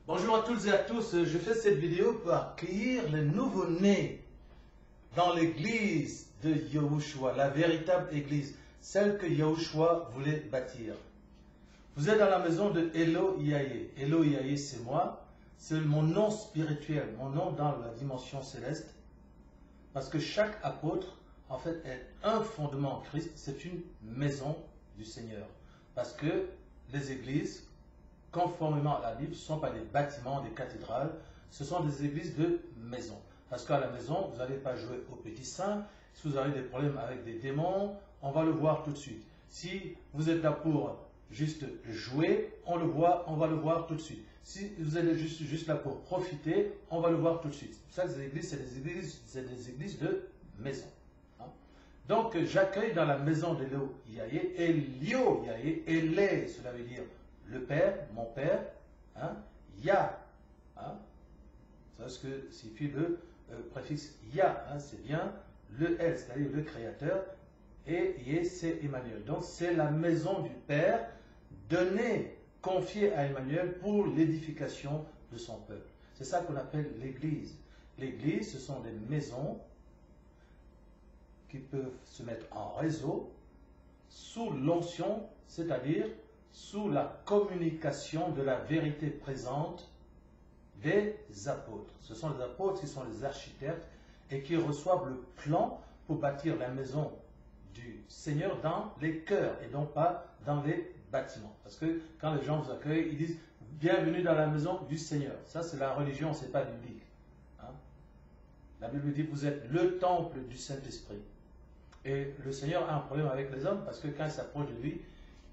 Bonjour à toutes et à tous, je fais cette vidéo pour accueillir les nouveaux-nés dans l'église de Yahushua, la véritable église, celle que Yahushua voulait bâtir. Vous êtes dans la maison de Elo Yaye. Elo Yaye, c'est moi, c'est mon nom spirituel, mon nom dans la dimension céleste, parce que chaque apôtre, en fait, est un fondement en Christ, c'est une maison du Seigneur. Parce que les églises, conformément à la Bible, ce ne sont pas des bâtiments, des cathédrales, ce sont des églises de maison. Parce qu'à la maison, vous n'allez pas jouer au petit saint. Si vous avez des problèmes avec des démons, on va le voir tout de suite. Si vous êtes là pour juste jouer, on va le voir tout de suite. Si vous êtes juste là pour profiter, on va le voir tout de suite. Ça, les églises, c'est des églises de maison. Hein? Donc, j'accueille dans la maison de Elo Yaye, Elio Yaye, Elé, cela veut dire le Père, mon Père, hein, Ya, hein, c'est ce que signifie le préfixe Ya, hein, c'est bien le El, c'est-à-dire le Créateur, et Yé, c'est Emmanuel. Donc c'est la maison du Père donnée, confiée à Emmanuel pour l'édification de son peuple. C'est ça qu'on appelle l'Église. L'Église, ce sont des maisons qui peuvent se mettre en réseau sous l'onction, c'est-à-dire sous la communication de la vérité présente des apôtres. Ce sont les apôtres qui sont les architectes et qui reçoivent le plan pour bâtir la maison du Seigneur dans les cœurs et non pas dans les bâtiments. Parce que quand les gens vous accueillent, ils disent « Bienvenue dans la maison du Seigneur ». Ça, c'est la religion, ce n'est pas biblique. Hein? La Bible dit « Vous êtes le temple du Saint-Esprit ». Et le Seigneur a un problème avec les hommes parce que quand ils s'approchent de lui,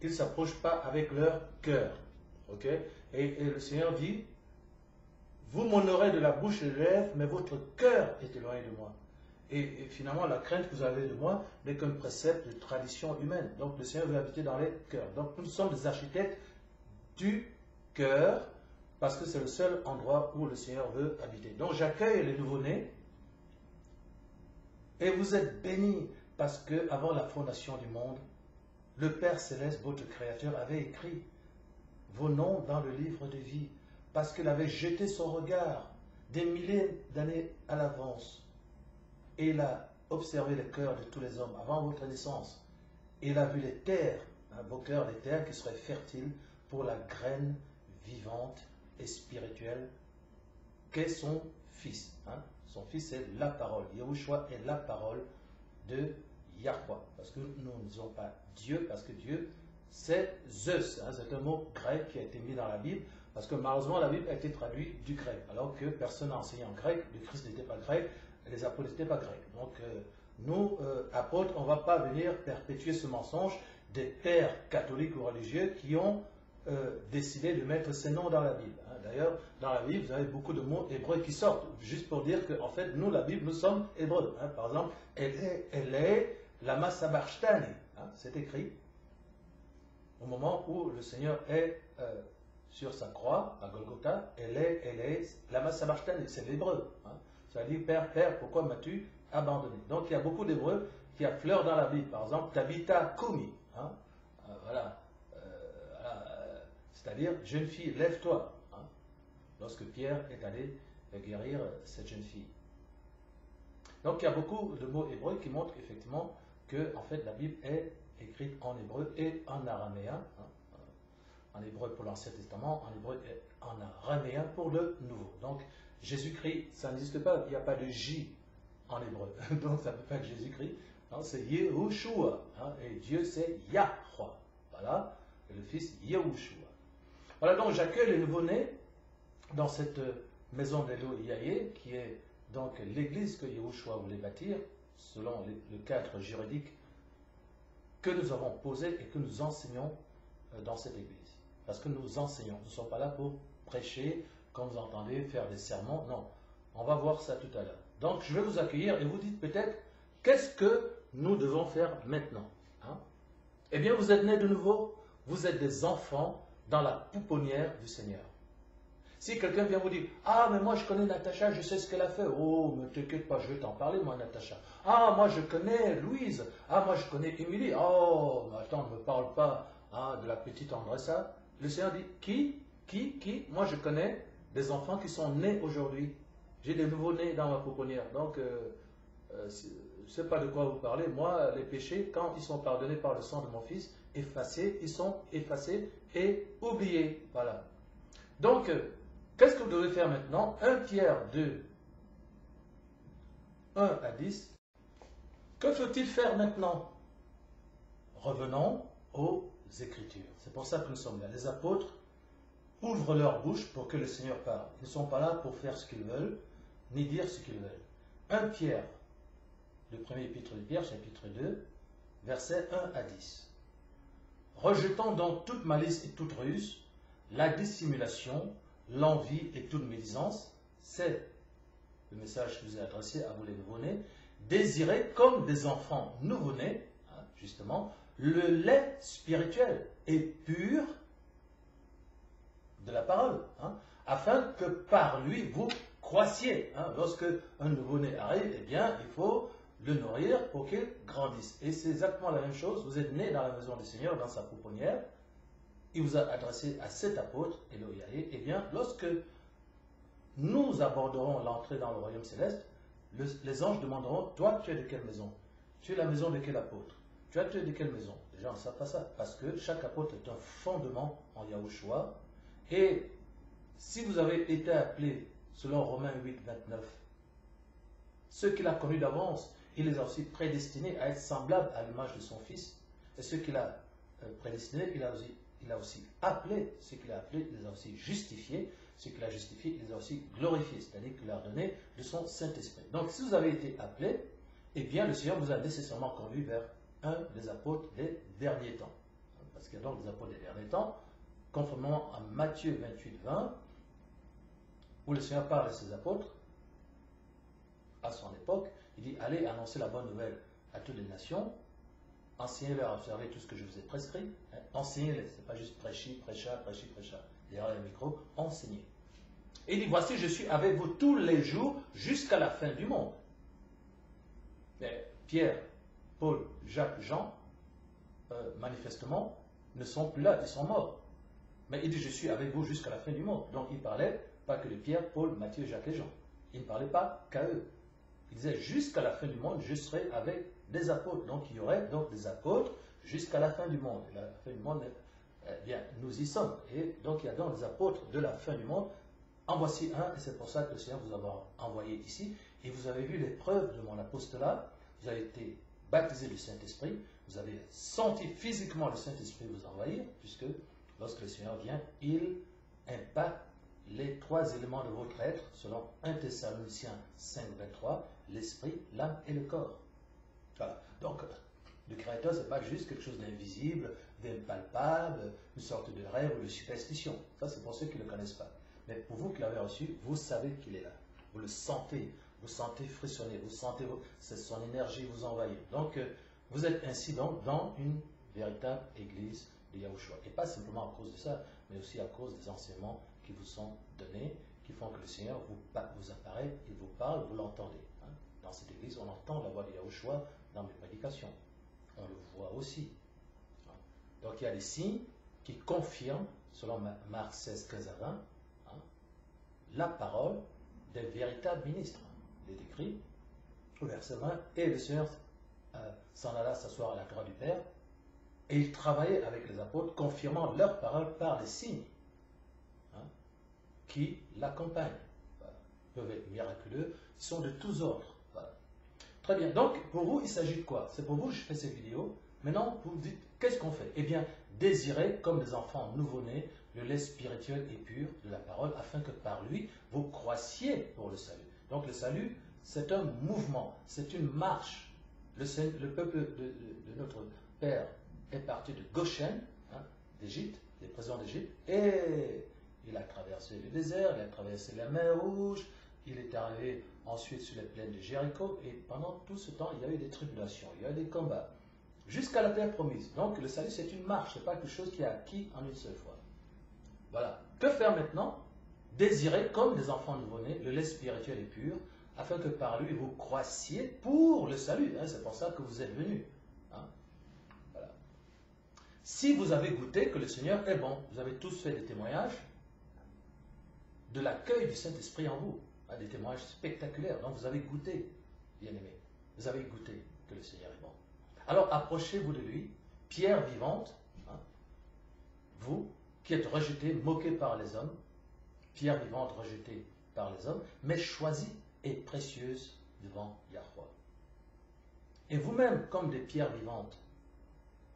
ils ne s'approchent pas avec leur cœur. Okay? Et le Seigneur dit, vous m'honorez de la bouche et des lèvres, mais votre cœur est éloigné de moi. Et finalement, la crainte que vous avez de moi n'est qu'un précepte de tradition humaine. Donc le Seigneur veut habiter dans les cœurs. Donc nous sommes des architectes du cœur, parce que c'est le seul endroit où le Seigneur veut habiter. Donc j'accueille les nouveaux-nés, et vous êtes bénis, parce que avant la fondation du monde, le Père Céleste, votre Créateur, avait écrit vos noms dans le livre de vie, parce qu'il avait jeté son regard des milliers d'années à l'avance, et il a observé les cœurs de tous les hommes avant votre naissance. Et il a vu les terres, hein, vos cœurs, les terres qui seraient fertiles pour la graine vivante et spirituelle qu'est son Fils. Hein. Son Fils est la parole. Yahushua est la parole de Yahweh, parce que nous ne disons pas Dieu, parce que Dieu, c'est Zeus, hein, c'est un mot grec qui a été mis dans la Bible, parce que malheureusement la Bible a été traduite du grec, alors que personne n'a enseigné en grec, le Christ n'était pas grec, les apôtres n'étaient pas grecs. Donc nous, apôtres, on ne va pas venir perpétuer ce mensonge des pères catholiques ou religieux qui ont décidé de mettre ces noms dans la Bible. Hein. D'ailleurs, dans la Bible, vous avez beaucoup de mots hébreux qui sortent, juste pour dire qu'en fait, nous, la Bible, nous sommes hébreux. Hein. Par exemple, elle est Lama Sabachthani, hein, c'est écrit au moment où le Seigneur est sur sa croix, à Golgotha, elle est Lama Sabachthani, c'est l'hébreu. Hein. Ça dit, Père, pourquoi m'as-tu abandonné? Donc il y a beaucoup d'hébreux qui affleurent dans la Bible. Par exemple, Tabitha Kumi, hein, voilà, c'est-à-dire, jeune fille, lève-toi, hein, lorsque Pierre est allé guérir cette jeune fille. Donc il y a beaucoup de mots hébreux qui montrent effectivement que en fait, la Bible est écrite en hébreu et en araméen. Hein, en hébreu pour l'Ancien Testament, en hébreu et en araméen pour le Nouveau. Donc Jésus-Christ, ça n'existe pas, il n'y a pas de J en hébreu. Donc ça ne peut pas être Jésus-Christ. C'est Yehoshua. Hein, et Dieu c'est Yahweh. Voilà. Et le Fils Yehoshua. Voilà, donc j'accueille les nouveaux-nés dans cette maison d'Elo Yaye, qui est donc l'église que Yahushua voulait bâtir, selon le cadre juridique que nous avons posé et que nous enseignons dans cette église. Parce que nous enseignons, nous ne sommes pas là pour prêcher, comme vous entendez, faire des sermons, non. On va voir ça tout à l'heure. Donc je vais vous accueillir et vous dites peut-être, qu'est-ce que nous devons faire maintenant? Hein? Eh bien, vous êtes nés de nouveau, vous êtes des enfants dans la pouponnière du Seigneur. Si quelqu'un vient vous dire, ah, mais moi je connais Natacha, je sais ce qu'elle a fait. Oh, ne t'inquiète pas, je vais t'en parler, moi, Natacha. Ah, moi je connais Louise. Ah, moi je connais Émilie. Oh, mais attends, ne me parle pas hein, de la petite Andressa. Le Seigneur dit, qui? Moi je connais des enfants qui sont nés aujourd'hui. J'ai des nouveaux-nés dans ma pouponnière. Donc, je ne sais pas de quoi vous parlez. Moi, les péchés, quand ils sont pardonnés par le sang de mon Fils, effacés, ils sont effacés et oubliés. Voilà. Donc, qu'est-ce que vous devez faire maintenant? 1 Pierre 2, 1 à 10. Que faut-il faire maintenant? Revenons aux Écritures. C'est pour ça que nous sommes là. Les apôtres ouvrent leur bouche pour que le Seigneur parle. Ils ne sont pas là pour faire ce qu'ils veulent, ni dire ce qu'ils veulent. 1 Pierre, le premier épître de Pierre, chapitre 2, versets 1 à 10. Rejetons donc toute malice et toute ruse, la dissimulation, l'envie et toute médisance. C'est le message que je vous ai adressé à vous les nouveau-nés. Désirez comme des enfants nouveau-nés, justement, le lait spirituel et pur de la parole, afin que par lui vous croissiez. Lorsque un nouveau-né arrive, eh bien, il faut le nourrir pour qu'il grandisse. Et c'est exactement la même chose. Vous êtes né dans la maison du Seigneur, dans sa pouponnière. Il vous a adressé à cet apôtre, Eloïaïe. Eh bien, lorsque nous aborderons l'entrée dans le royaume céleste, les anges demanderont, toi, tu es de quelle maison? Tu es la maison de quel apôtre? Tu es de quelle maison? Les gens ne savent pas ça, parce que chaque apôtre est un fondement en Yahushua. Et si vous avez été appelé, selon Romains 8, 29, ceux qu'il a connus d'avance, il les a aussi prédestinés à être semblables à l'image de son Fils. Et ceux qu'il a prédestinés, il a aussi appelé. Ceux qu'il a appelés, il les a aussi justifiés. Ceux qu'il a justifiés, il les a aussi glorifiés. C'est-à-dire qu'il leur a donné de son Saint-Esprit. Donc, si vous avez été appelé, eh bien, le Seigneur vous a nécessairement conduit vers un des apôtres des derniers temps. Parce qu'il y a donc des apôtres des derniers temps, conformément à Matthieu 28, 20, où le Seigneur parle à ses apôtres, à son époque, il dit, allez annoncer la bonne nouvelle à toutes les nations, enseignez-leur à observer tout ce que je vous ai prescrit, enseignez-les, ce n'est pas juste prêcher, derrière le micro, enseignez. Et il dit, voici, je suis avec vous tous les jours jusqu'à la fin du monde. Mais Pierre, Paul, Jacques, Jean, manifestement, ne sont plus là, ils sont morts. Mais il dit, je suis avec vous jusqu'à la fin du monde. Donc il parlait pas que de Pierre, Paul, Matthieu, Jacques et Jean. Il ne parlait pas qu'à eux. Il disait, jusqu'à la fin du monde, je serai avec des apôtres. Donc il y aurait donc des apôtres jusqu'à la fin du monde. Et la fin du monde, eh bien, nous y sommes. Et donc il y a donc des apôtres de la fin du monde. En voici un, et c'est pour ça que le Seigneur vous a envoyé ici. Et vous avez vu les preuves de mon apostolat. Vous avez été baptisé du Saint-Esprit. Vous avez senti physiquement le Saint-Esprit vous envahir, puisque lorsque le Seigneur vient, il impacte les trois éléments de votre être, selon 1 Thessaloniciens 5, 23, l'esprit, l'âme et le corps. Voilà. Donc, le Créateur, ce n'est pas juste quelque chose d'invisible, d'impalpable, une sorte de rêve ou de superstition. Ça, c'est pour ceux qui ne le connaissent pas. Mais pour vous qui l'avez reçu, vous savez qu'il est là. Vous le sentez. Vous sentez frissonner. Vous sentez son énergie vous envahir. Donc, vous êtes ainsi donc dans une véritable église de Yahushua. Et pas simplement à cause de ça, mais aussi à cause des enseignements qui vous sont donnés, qui font que le Seigneur vous apparaît, il vous parle, vous l'entendez. Dans cette église, on entend la voix de Yahushua dans mes prédications. On le voit aussi. Donc il y a des signes qui confirment, selon Marc 16, 15 à 20, la parole des véritables ministres. Il est écrit au verset 20, et le Seigneur s'en alla s'asseoir à la droite du Père, et il travaillait avec les apôtres, confirmant leur parole par les signes qui l'accompagnent. Voilà. Ils peuvent être miraculeux, ils sont de tous ordres. Voilà. Très bien, donc pour vous, il s'agit de quoi? C'est pour vous que je fais cette vidéo. Maintenant, vous vous dites, qu'est-ce qu'on fait? Eh bien, désirez, comme des enfants nouveau-nés, le lait spirituel et pur de la parole, afin que par lui, vous croissiez pour le salut. Donc le salut, c'est un mouvement, c'est une marche. Le peuple de notre Père est parti de Goshen, d'Égypte, des prisons d'Égypte, et il a traversé le désert, il a traversé la mer Rouge, il est arrivé ensuite sur les plaines de Jéricho, et pendant tout ce temps, il y a eu des tribulations, il y a eu des combats, jusqu'à la terre promise. Donc le salut, c'est une marche, ce n'est pas quelque chose qui est acquis en une seule fois. Voilà. Que faire maintenant? Désirer, comme des enfants nouveau-nés, le lait spirituel et pur, afin que par lui, vous croissiez pour le salut. C'est pour ça que vous êtes venus. Voilà. Si vous avez goûté que le Seigneur est bon, vous avez tous fait des témoignages, de l'accueil du Saint-Esprit en vous. Des témoignages spectaculaires. Donc vous avez goûté, bien-aimés. Vous avez goûté que le Seigneur est bon. Alors approchez-vous de lui, pierre vivante, vous qui êtes rejetés, moqués par les hommes, pierre vivante rejetée par les hommes, mais choisie et précieuse devant Yahweh. Et vous-même, comme des pierres vivantes,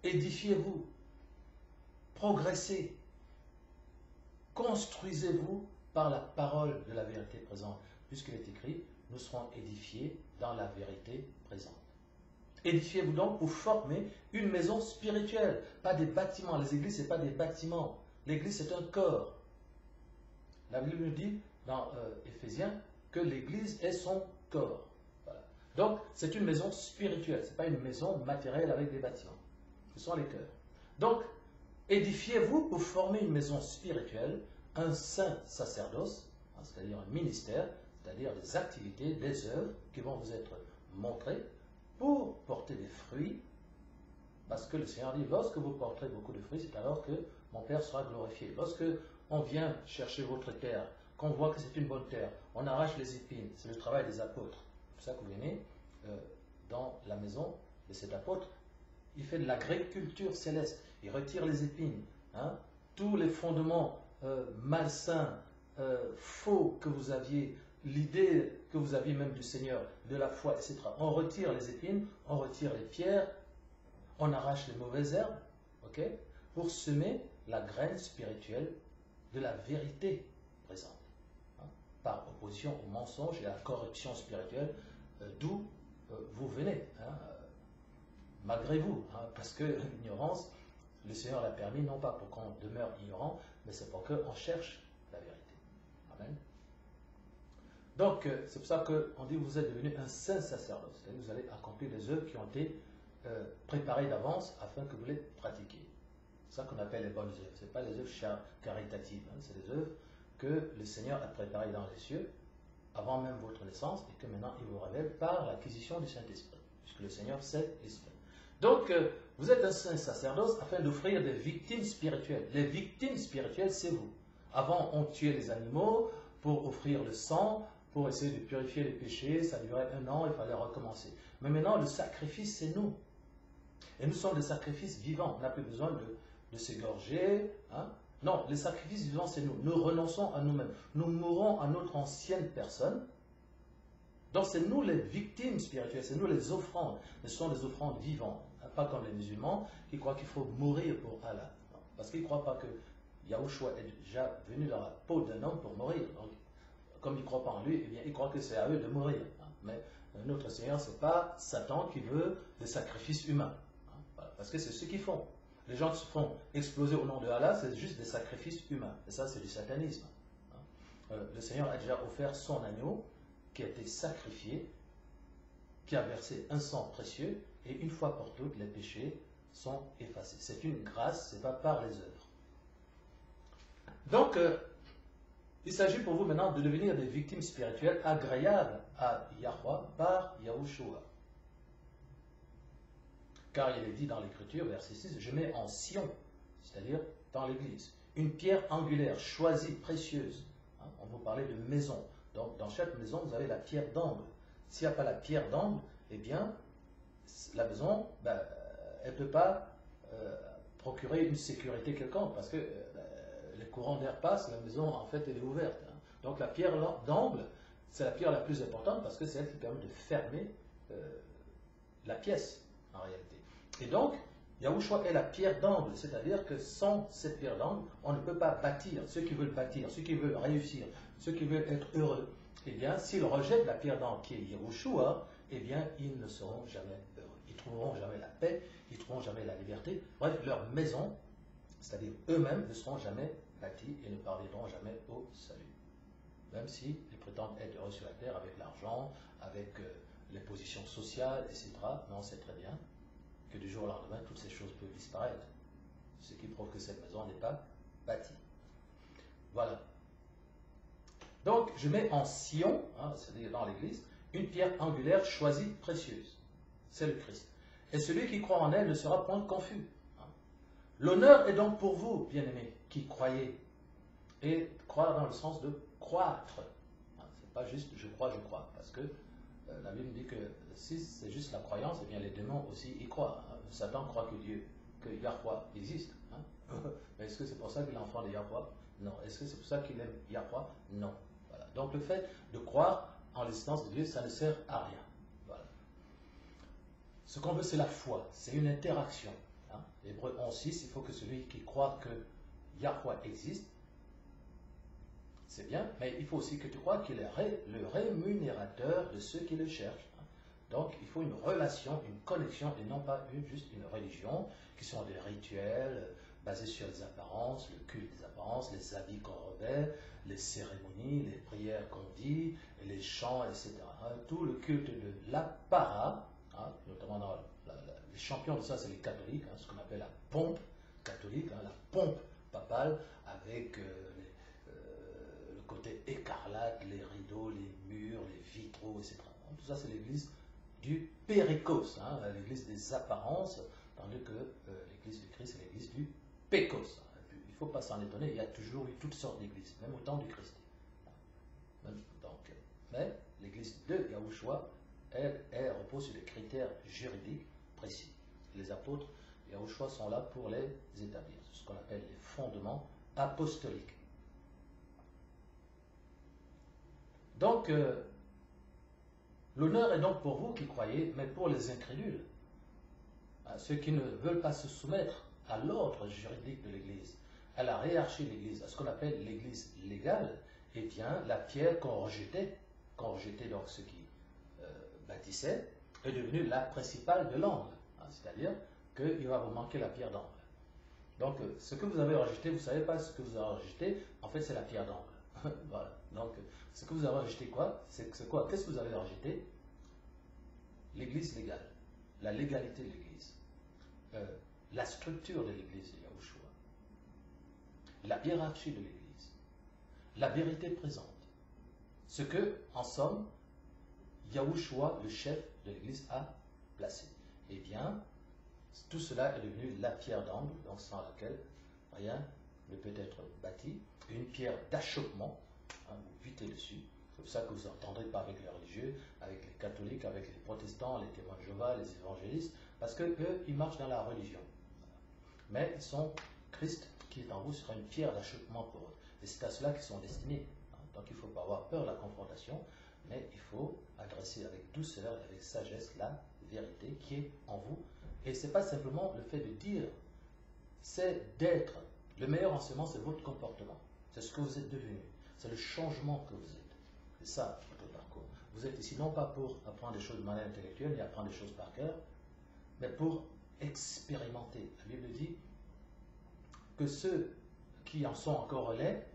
édifiez-vous, progressez, construisez-vous par la parole de la vérité présente. Puisqu'il est écrit, nous serons édifiés dans la vérité présente. Édifiez-vous donc pour former une maison spirituelle, pas des bâtiments. Les églises, ce n'est pas des bâtiments. L'église, c'est un corps. La Bible nous dit dans Éphésiens que l'église est son corps. Voilà. Donc, c'est une maison spirituelle. Ce n'est pas une maison matérielle avec des bâtiments. Ce sont les cœurs. Donc, édifiez-vous pour former une maison spirituelle, un saint sacerdoce, c'est-à-dire un ministère, c'est-à-dire des activités, des œuvres qui vont vous être montrées pour porter des fruits, parce que le Seigneur dit, lorsque vous porterez beaucoup de fruits, c'est alors que mon Père sera glorifié. Lorsque on vient chercher votre terre, qu'on voit que c'est une bonne terre, on arrache les épines, c'est le travail des apôtres. C'est pour ça que vous venez dans la maison de cet apôtre, il fait de l'agriculture céleste, il retire les épines, tous les fondements malsains, faux que vous aviez, l'idée que vous aviez même du Seigneur, de la foi, etc. On retire les épines, on retire les pierres, on arrache les mauvaises herbes, pour semer la graine spirituelle de la vérité présente, par opposition au mensonge et à la corruption spirituelle d'où vous venez, malgré vous, parce que l'ignorance, le Seigneur l'a permis, non pas pour qu'on demeure ignorant, mais c'est pour qu'on cherche la vérité. Amen. Donc, c'est pour ça qu'on dit que vous êtes devenu un saint sacerdoce. C'est-à-dire que vous allez accomplir des œuvres qui ont été préparées d'avance afin que vous les pratiquiez. C'est ça qu'on appelle les bonnes œuvres. Ce n'est pas les œuvres caritatives. C'est des œuvres que le Seigneur a préparées dans les cieux avant même votre naissance et que maintenant il vous révèle par l'acquisition du Saint-Esprit. Puisque le Seigneur, c'est l'Esprit. Donc, vous êtes un saint sacerdoce afin d'offrir des victimes spirituelles. Les victimes spirituelles, c'est vous. Avant, on tuait les animaux pour offrir le sang, pour essayer de purifier les péchés. Ça durait 1 an, il fallait recommencer. Mais maintenant, le sacrifice, c'est nous. Et nous sommes des sacrifices vivants. On n'a plus besoin de s'égorger. Non, les sacrifices vivants, c'est nous. Nous renonçons à nous-mêmes. Nous mourons à notre ancienne personne. Donc, c'est nous les victimes spirituelles, c'est nous les offrandes. Mais ce sont des offrandes vivantes. Pas comme les musulmans qui croient qu'il faut mourir pour Allah. Non, parce qu'ils ne croient pas que Yahushua est déjà venu dans la peau d'un homme pour mourir. Donc, comme ils ne croient pas en lui, eh bien, ils croient que c'est à eux de mourir. Mais notre Seigneur, ce n'est pas Satan qui veut des sacrifices humains. Voilà, parce que c'est ce qu'ils font. Les gens qui se font exploser au nom de Allah, c'est juste des sacrifices humains. Et ça, c'est du satanisme. Le Seigneur a déjà offert son agneau qui a été sacrifié, qui a versé un sang précieux, et une fois pour toutes, les péchés sont effacés. C'est une grâce, ce n'est pas par les œuvres. Donc, il s'agit pour vous maintenant de devenir des victimes spirituelles agréables à Yahweh par Yahushua. Car il est dit dans l'Écriture, verset 6, « Je mets en Sion », c'est-à-dire dans l'Église, une pierre angulaire, choisie, précieuse. On vous parlait de maison. Donc, dans chaque maison, vous avez la pierre d'angle. S'il n'y a pas la pierre d'angle, eh bien, la maison, elle ne peut pas procurer une sécurité quelconque, parce que les courants d'air passent, la maison, en fait, elle est ouverte. Donc, la pierre d'angle, c'est la pierre la plus importante, parce que c'est elle qui permet de fermer la pièce, en réalité. Et donc, Yahushua est la pierre d'angle, c'est-à-dire que sans cette pierre d'angle, on ne peut pas bâtir. Ceux qui veulent bâtir, ceux qui veulent réussir, ceux qui veulent être heureux, eh bien, s'ils rejettent la pierre d'angle qui est Yahushua, eh bien, ils ne seront jamais heureux. Ils ne trouveront jamais la paix, ils ne trouveront jamais la liberté. Bref, leur maison, c'est-à-dire eux-mêmes, ne seront jamais bâtis et ne parviendront jamais au salut. Même s'ils prétendent être heureux sur la terre avec l'argent, avec les positions sociales, etc. Mais on sait très bien que du jour au lendemain, toutes ces choses peuvent disparaître. Ce qui prouve que cette maison n'est pas bâtie. Voilà. Donc, je mets en Sion, c'est-à-dire dans l'Église, une pierre angulaire choisie, précieuse. C'est le Christ. Et celui qui croit en elle ne sera point confus. L'honneur est donc pour vous, bien-aimés, qui croyez. Et croire dans le sens de croître. Hein, c'est pas juste je crois, parce que la Bible dit que si c'est juste la croyance, eh bien les démons aussi y croient. Hein. Satan croit que Yahweh existe. Hein. Mais est-ce que c'est pour ça qu'il est enfant de Yahweh? Non. Est-ce que c'est pour ça qu'il aime Yahweh? Non. Voilà. Donc le fait de croire en l'existence de Dieu, ça ne sert à rien. Voilà. Ce qu'on veut, c'est la foi. C'est une interaction. Hein. Hébreux 11:6, il faut que celui qui croit que Yahweh existe, c'est bien, mais il faut aussi que tu crois qu'il est le rémunérateur de ceux qui le cherchent. Donc, il faut une relation, une connexion, et non pas juste une religion, qui sont des rituels basés sur les apparences, le culte des apparences, les habits qu'on revêt, les cérémonies, les prières qu'on dit, les chants, etc. Tout le culte de l'apparat, notamment dans les champions de ça, c'est les catholiques, ce qu'on appelle la pompe catholique, la pompe papale, avec le côté écarlate, les rideaux, les murs, les vitraux, etc. Tout ça, c'est l'église du périkos, l'église des apparences, tandis que l'église du Christ, c'est l'église du pékos. Il ne faut pas s'en étonner, il y a toujours eu toutes sortes d'églises, même au temps du Christ. Mais l'église de Yahushua, elle repose sur des critères juridiques précis. Les apôtres Yahushua sont là pour les établir. C'est ce qu'on appelle les fondements apostoliques. Donc, l'honneur est donc pour vous qui croyez, mais pour les incrédules, ceux qui ne veulent pas se soumettre à l'ordre juridique de l'Église, à la hiérarchie de l'Église, à ce qu'on appelle l'Église légale, eh bien, la pierre qu'on rejetait donc ceux qui bâtissaient, est devenue la principale de l'angle. C'est-à-dire qu'il va vous manquer la pierre d'angle. Donc, ce que vous avez rejeté, vous ne savez pas ce que vous avez rejeté, en fait, c'est la pierre d'angle. Voilà. Donc, ce que vous avez rejeté, c'est quoi? Qu'est-ce que vous avez rejeté? L'église légale, la légalité de l'église, la structure de l'église de Yahushua, la hiérarchie de l'église, la vérité présente. Ce que, en somme, Yahushua, le chef de l'église, a placé. Eh bien, tout cela est devenu la pierre d'angle, donc sans laquelle rien ne peut être bâti, une pierre d'achoppement, vous butez dessus. C'est pour ça que vous n'entendrez pas avec les religieux, avec les catholiques, avec les protestants, les témoins de Jéhovah, les évangélistes, parce qu'eux, ils marchent dans la religion. Mais Christ qui est en vous sera une pierre d'achoppement pour eux. Et c'est à cela qu'ils sont destinés. Donc il ne faut pas avoir peur de la confrontation, mais il faut adresser avec douceur et avec sagesse la vérité qui est en vous. Et ce n'est pas simplement le fait de dire, c'est d'être. Le meilleur enseignement, c'est votre comportement. C'est ce que vous êtes devenu. C'est le changement que vous êtes. C'est ça, votre parcours. Vous êtes ici non pas pour apprendre des choses de manière intellectuelle, ni apprendre des choses par cœur, mais pour expérimenter. La Bible dit que ceux qui en sont encore relais,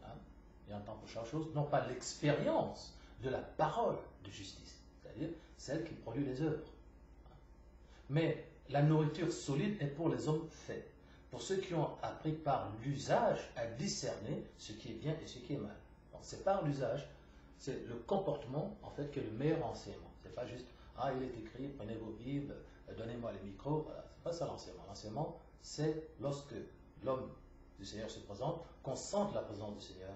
et en tant que chose, n'ont pas l'expérience de la parole de justice, c'est-à-dire celle qui produit les œuvres. Mais la nourriture solide est pour les hommes faits, pour ceux qui ont appris par l'usage à discerner ce qui est bien et ce qui est mal. Donc c'est par l'usage, c'est le comportement en fait qui est le meilleur enseignement. C'est pas juste il est écrit, prenez vos Bibles, donnez-moi les micros. Voilà. C'est pas ça l'enseignement. L'enseignement, c'est lorsque l'homme du Seigneur se présente, qu'on sente la présence du Seigneur,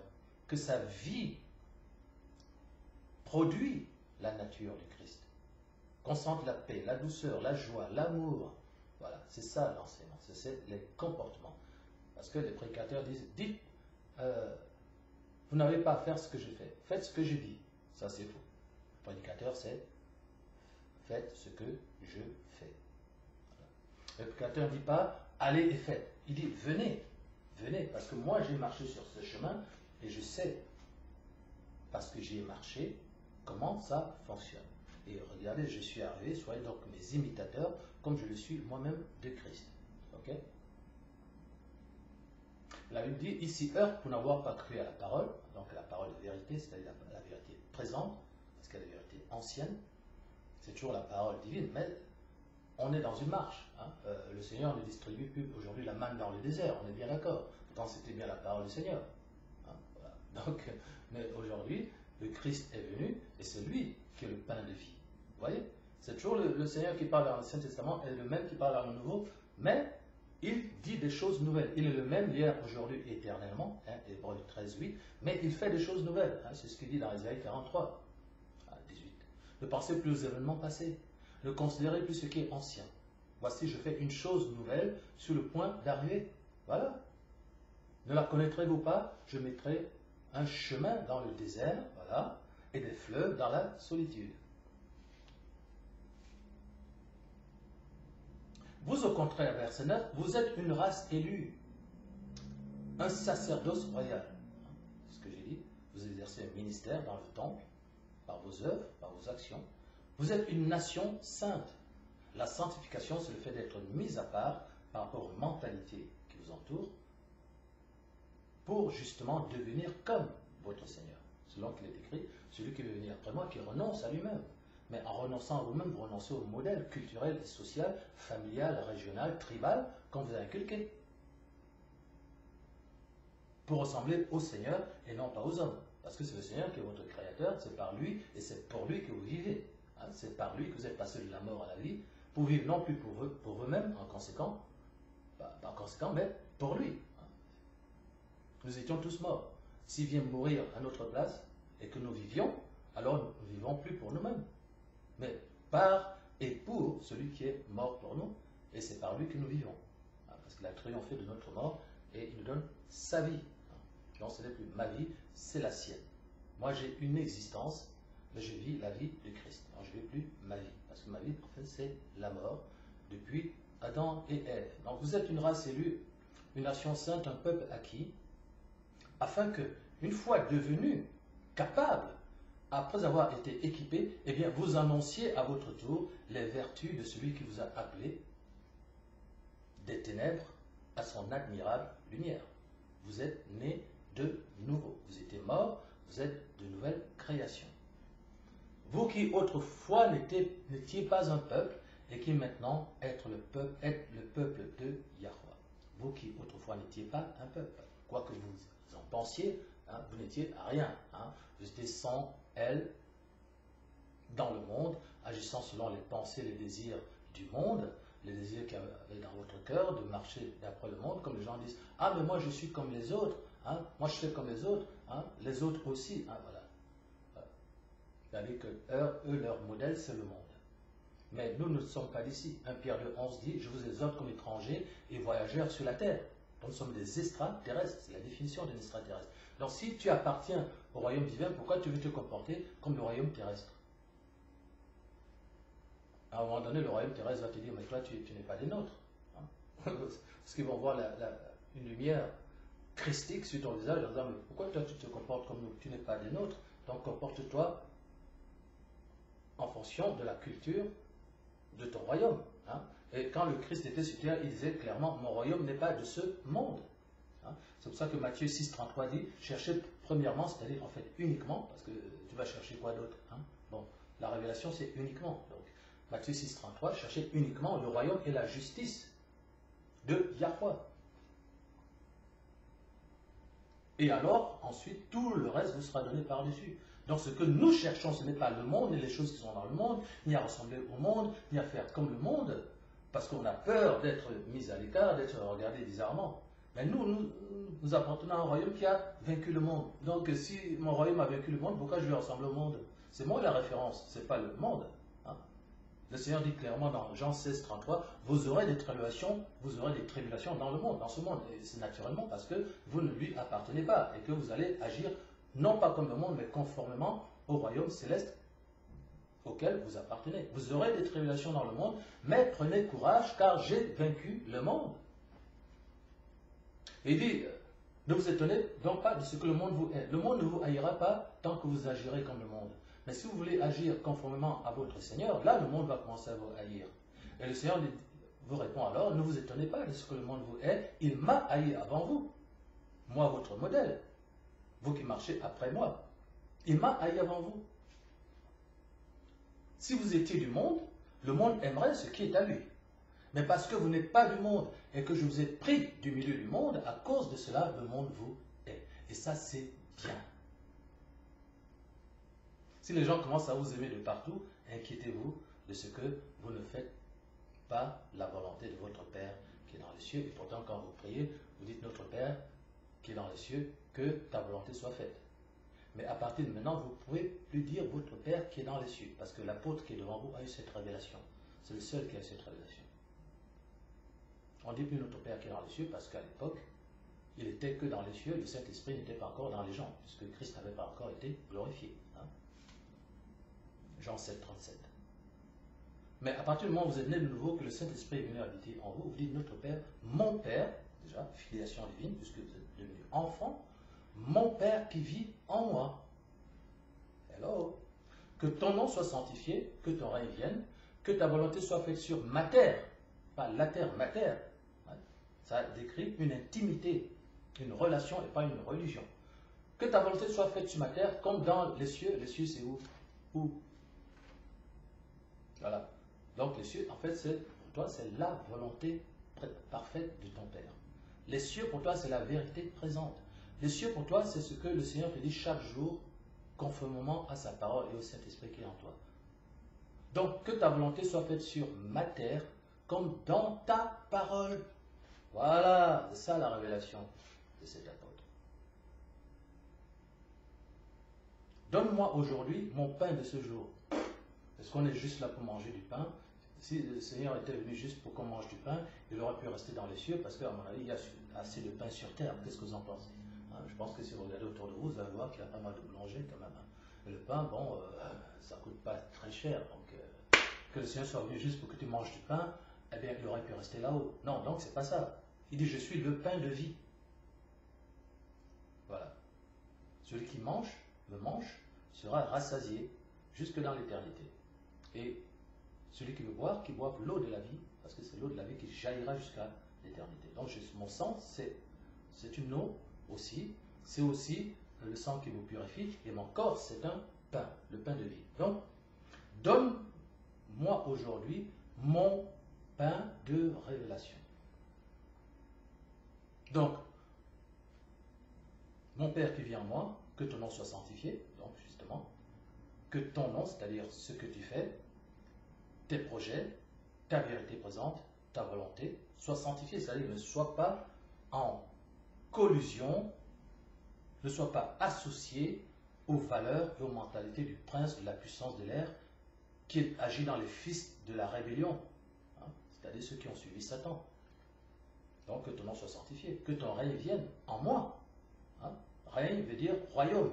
que sa vie produit la nature du Christ, qu'on sente la paix, la douceur, la joie, l'amour. Voilà, c'est ça l'enseignement, c'est les comportements. Parce que les prédicateurs disent, dites, vous n'avez pas à faire ce que je fais, faites ce que je dis. Ça c'est faux. Le prédicateur c'est, faites ce que je fais. Voilà. Le prédicateur ne dit pas, allez et faites. Il dit, venez, parce que moi j'ai marché sur ce chemin et je sais, parce que j'y ai marché, comment ça fonctionne. Et regardez, je suis arrivé, soyez donc mes imitateurs, comme je le suis moi-même de Christ. Ok? La Bible dit, ici heurte pour n'avoir pas cru à la parole, donc la parole de vérité, c'est-à-dire la vérité présente, parce qu'il y a la vérité ancienne, c'est toujours la parole divine, mais on est dans une marche. Le Seigneur ne distribue plus aujourd'hui la manne dans le désert, on est bien d'accord. Pourtant, c'était bien la parole du Seigneur. Voilà. Donc, mais aujourd'hui, le Christ est venu et c'est lui qui est le pain de vie. Vous voyez? C'est toujours le Seigneur qui parle dans l'Ancien Testament et le même qui parle dans le Nouveau, mais il dit des choses nouvelles. Il est le même hier, aujourd'hui, éternellement, hein, Hébreux 13, 8, mais il fait des choses nouvelles. Hein, c'est ce qu'il dit dans Isaïe 43, 18. Ne pensez plus aux événements passés. Ne considérez plus ce qui est ancien. Voici, je fais une chose nouvelle sur le point d'arriver. Voilà. Ne la connaîtrez-vous pas? Je mettrai un chemin dans le désert, voilà, et des fleuves dans la solitude. Vous, au contraire, verset 9, vous êtes une race élue, un sacerdoce royal. C'est ce que j'ai dit. Vous exercez un ministère dans le temple, par vos œuvres, par vos actions. Vous êtes une nation sainte. La sanctification, c'est le fait d'être mis à part par rapport aux mentalités qui vous entourent, pour justement devenir comme votre Seigneur. Selon qu'il est écrit, celui qui veut venir après moi, qui renonce à lui-même. Mais en renonçant à vous-même, vous renoncez au modèle culturel et social, familial, régional, tribal, qu'on vous a inculqué. Pour ressembler au Seigneur et non pas aux hommes. Parce que c'est le Seigneur qui est votre créateur, c'est par lui et c'est pour lui que vous vivez. Hein, c'est par lui que vous êtes passé de la mort à la vie, pour vivre non plus pour vous-même, en conséquent, mais pour lui. Nous étions tous morts. S'il vient mourir à notre place et que nous vivions, alors nous ne vivons plus pour nous-mêmes, mais par et pour celui qui est mort pour nous, et c'est par lui que nous vivons. Parce qu'il a triomphé de notre mort et il nous donne sa vie. Donc ce n'est plus ma vie, c'est la sienne. Moi j'ai une existence, mais je vis la vie de Christ. Alors je ne vis plus ma vie, parce que ma vie en fait c'est la mort depuis Adam et Ève. Donc vous êtes une race élue, une nation sainte, un peuple acquis, afin que, une fois devenu capable, après avoir été équipé, eh bien, vous annonciez à votre tour les vertus de celui qui vous a appelé des ténèbres à son admirable lumière. Vous êtes né de nouveau. Vous étiez mort, vous êtes de nouvelles créations. Vous qui autrefois n'étiez pas un peuple et qui maintenant êtes le peuple de Yahweh. Vous qui autrefois n'étiez pas un peuple, quoi que vous en pensiez, hein, vous n'étiez rien. Hein, vous étiez sans elle dans le monde, agissant selon les pensées, les désirs du monde, les désirs qu'il y avait dans votre cœur, de marcher d'après le monde, comme les gens disent, ah mais moi je suis comme les autres, hein, moi je fais comme hein, les autres aussi, hein, voilà. C'est-à-dire que eux, leur modèle, c'est le monde. Mais nous ne sommes pas d'ici. 1 Pierre 2,11 dit, je vous exhorte comme étrangers et voyageurs sur la terre. Donc nous sommes des extraterrestres, c'est la définition d'un extraterrestre. Donc si tu appartiens au royaume divin, pourquoi tu veux te comporter comme le royaume terrestre? À un moment donné, le royaume terrestre va te dire, mais toi, tu n'es pas des nôtres. Hein? Parce qu'ils vont voir une lumière christique sur ton visage, en disant, mais pourquoi toi, tu te comportes comme nous? Tu n'es pas des nôtres. Donc comporte-toi en fonction de la culture de ton royaume. Hein? Et quand le Christ était sur terre, il disait clairement, mon royaume n'est pas de ce monde. Hein? C'est pour ça que Matthieu 6,33 dit, cherchez premièrement, c'est-à-dire en fait uniquement, parce que tu vas chercher quoi d'autre? Hein? Bon, la révélation c'est uniquement. Donc, Matthieu 6,33, cherchez uniquement le royaume et la justice de Yahweh. Et alors, ensuite, tout le reste vous sera donné par-dessus. Donc ce que nous cherchons, ce n'est pas le monde et les choses qui sont dans le monde, ni à ressembler au monde, ni à faire comme le monde, parce qu'on a peur d'être mis à l'écart, d'être regardé bizarrement. Mais nous appartenons à un royaume qui a vaincu le monde. Donc si mon royaume a vaincu le monde, pourquoi je vais ressembler au monde? C'est moi la référence, ce n'est pas le monde. Hein? Le Seigneur dit clairement dans Jean 16, 33, vous aurez des tribulations dans le monde, dans ce monde. Et c'est naturellement parce que vous ne lui appartenez pas et que vous allez agir non pas comme le monde, mais conformément au royaume céleste auquel vous appartenez. Vous aurez des tribulations dans le monde, mais prenez courage, car j'ai vaincu le monde. Et il dit, ne vous étonnez donc pas de ce que le monde vous hait. Le monde ne vous haïra pas tant que vous agirez comme le monde. Mais si vous voulez agir conformément à votre Seigneur, là, le monde va commencer à vous haïr. Et le Seigneur vous répond alors, ne vous étonnez pas de ce que le monde vous hait. Il m'a haï avant vous. Moi, votre modèle. Vous qui marchez après moi. Il m'a haï avant vous. Si vous étiez du monde, le monde aimerait ce qui est à lui. Mais parce que vous n'êtes pas du monde et que je vous ai pris du milieu du monde, à cause de cela, le monde vous hait. Et ça, c'est bien. Si les gens commencent à vous aimer de partout, inquiétez-vous de ce que vous ne faites pas la volonté de votre Père qui est dans les cieux. Et pourtant, quand vous priez, vous dites notre Père qui est dans les cieux, que ta volonté soit faite. Mais à partir de maintenant, vous ne pouvez plus dire votre Père qui est dans les cieux, parce que l'apôtre qui est devant vous a eu cette révélation. C'est le seul qui a eu cette révélation. On ne dit plus notre Père qui est dans les cieux, parce qu'à l'époque, il n'était que dans les cieux, le Saint-Esprit n'était pas encore dans les gens, puisque Christ n'avait pas encore été glorifié. Hein? Jean 7, 37. Mais à partir du moment où vous êtes né de nouveau, que le Saint-Esprit est venu habiter en vous, vous dites notre Père, mon Père, déjà, filiation divine, puisque vous êtes devenu enfant, mon Père qui vit en moi. Hello. Que ton nom soit sanctifié, que ton règne vienne, que ta volonté soit faite sur ma terre, pas la terre, ma terre. Ça décrit une intimité, une relation et pas une religion. Que ta volonté soit faite sur ma terre comme dans les cieux. Les cieux, c'est où? Où? Voilà. Donc les cieux, en fait, pour toi, c'est la volonté parfaite de ton Père. Les cieux, pour toi, c'est la vérité présente. Les cieux, pour toi, c'est ce que le Seigneur te dit chaque jour, conformément à sa parole et au Saint-Esprit qui est en toi. Donc, que ta volonté soit faite sur ma terre, comme dans ta parole. Voilà, c'est ça la révélation de cet apôtre. Donne-moi aujourd'hui mon pain de ce jour. Est-ce qu'on est juste là pour manger du pain? Si le Seigneur était venu juste pour qu'on mange du pain, il aurait pu rester dans les cieux, parce qu'à mon avis, il y a assez de pain sur terre. Qu'est-ce que vous en pensez? Je pense que si vous regardez autour de vous, vous allez voir qu'il y a pas mal de boulangers quand même. Et le pain, bon, ça ne coûte pas très cher. Donc, que le Seigneur soit venu juste pour que tu manges du pain, eh bien, il aurait pu rester là-haut. Non, donc, c'est pas ça. Il dit, je suis le pain de vie. Voilà. Celui qui me mange, sera rassasié jusque dans l'éternité. Et celui qui veut boire, qui boive l'eau de la vie, parce que c'est l'eau de la vie qui jaillira jusqu'à l'éternité. Donc, mon sang, c'est une eau aussi. C'est aussi le sang qui vous purifie. Et mon corps, c'est un pain, le pain de vie. Donc, donne-moi aujourd'hui mon pain de révélation. Donc, mon Père qui vit en moi, que ton nom soit sanctifié, donc justement, que ton nom, c'est-à-dire ce que tu fais, tes projets, ta vérité présente, ta volonté, soit sanctifié, c'est-à-dire ne sois pas en collusion, ne sois pas associé aux valeurs et aux mentalités du prince de la puissance de l'air qui agit dans les fils de la rébellion, hein, c'est-à-dire ceux qui ont suivi Satan. Donc que ton nom soit sanctifié, que ton règne vienne en moi. Hein. Règne veut dire royaume,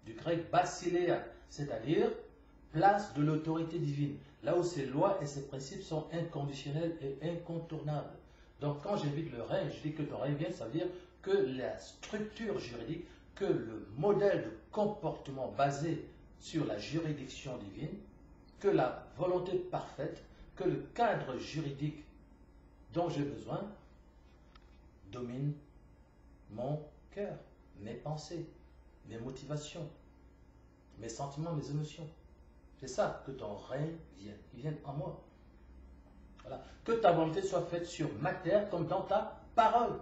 du grec basileia, c'est-à-dire place de l'autorité divine, là où ses lois et ses principes sont inconditionnels et incontournables. Donc quand j'invite le règne, je dis que ton règne vienne, ça veut dire que la structure juridique, que le modèle de comportement basé sur la juridiction divine, que la volonté parfaite, que le cadre juridique dont j'ai besoin domine mon cœur, mes pensées, mes motivations, mes sentiments, mes émotions. C'est ça, que ton règne vienne, qu'il vienne en moi. Voilà. Que ta volonté soit faite sur ma terre comme dans ta parole.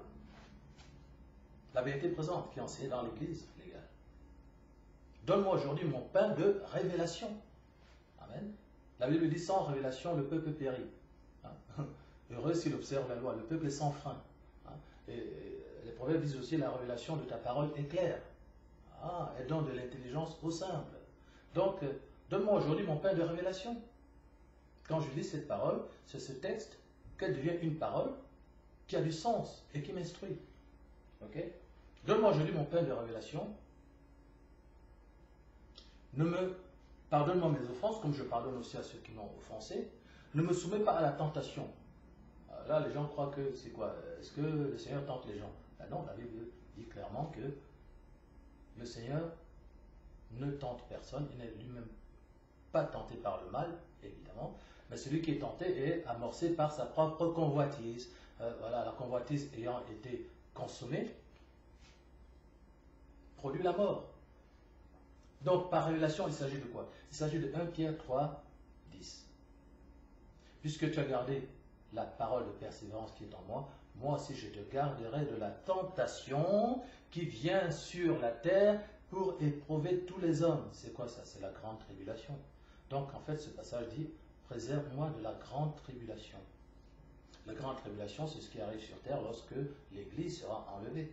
La vérité présente qui est enseignée dans l'Église, les gars. Donne-moi aujourd'hui mon pain de révélation. Amen. La Bible dit sans révélation, le peuple périt. Hein? Heureux s'il observe la loi. Le peuple est sans frein. Hein? Et les proverbes disent aussi la révélation de ta parole est claire. Ah, elle donne de l'intelligence au simple. Donc, donne-moi aujourd'hui mon pain de révélation. Quand je lis cette parole, c'est ce texte, qu'elle devient une parole qui a du sens et qui m'instruit. Ok? Donne-moi aujourd'hui mon pain de révélation. Pardonne-moi mes offenses, comme je pardonne aussi à ceux qui m'ont offensé. Ne me soumets pas à la tentation. Là, les gens croient que c'est quoi? Est-ce que le Seigneur tente les gens? Ben non, la Bible dit clairement que le Seigneur ne tente personne, il n'est lui-même pas tenté par le mal, évidemment, mais celui qui est tenté est amorcé par sa propre convoitise. Voilà, la convoitise ayant été consommée, produit la mort. Donc, par révélation, il s'agit de quoi? Il s'agit de 1 Pierre 3, 10. Puisque tu as gardé la parole de persévérance qui est en moi, moi aussi je te garderai de la tentation qui vient sur la terre pour éprouver tous les hommes. C'est quoi ça? C'est la grande tribulation. Donc, en fait, ce passage dit, préserve-moi de la grande tribulation. La grande tribulation, c'est ce qui arrive sur terre lorsque l'Église sera enlevée.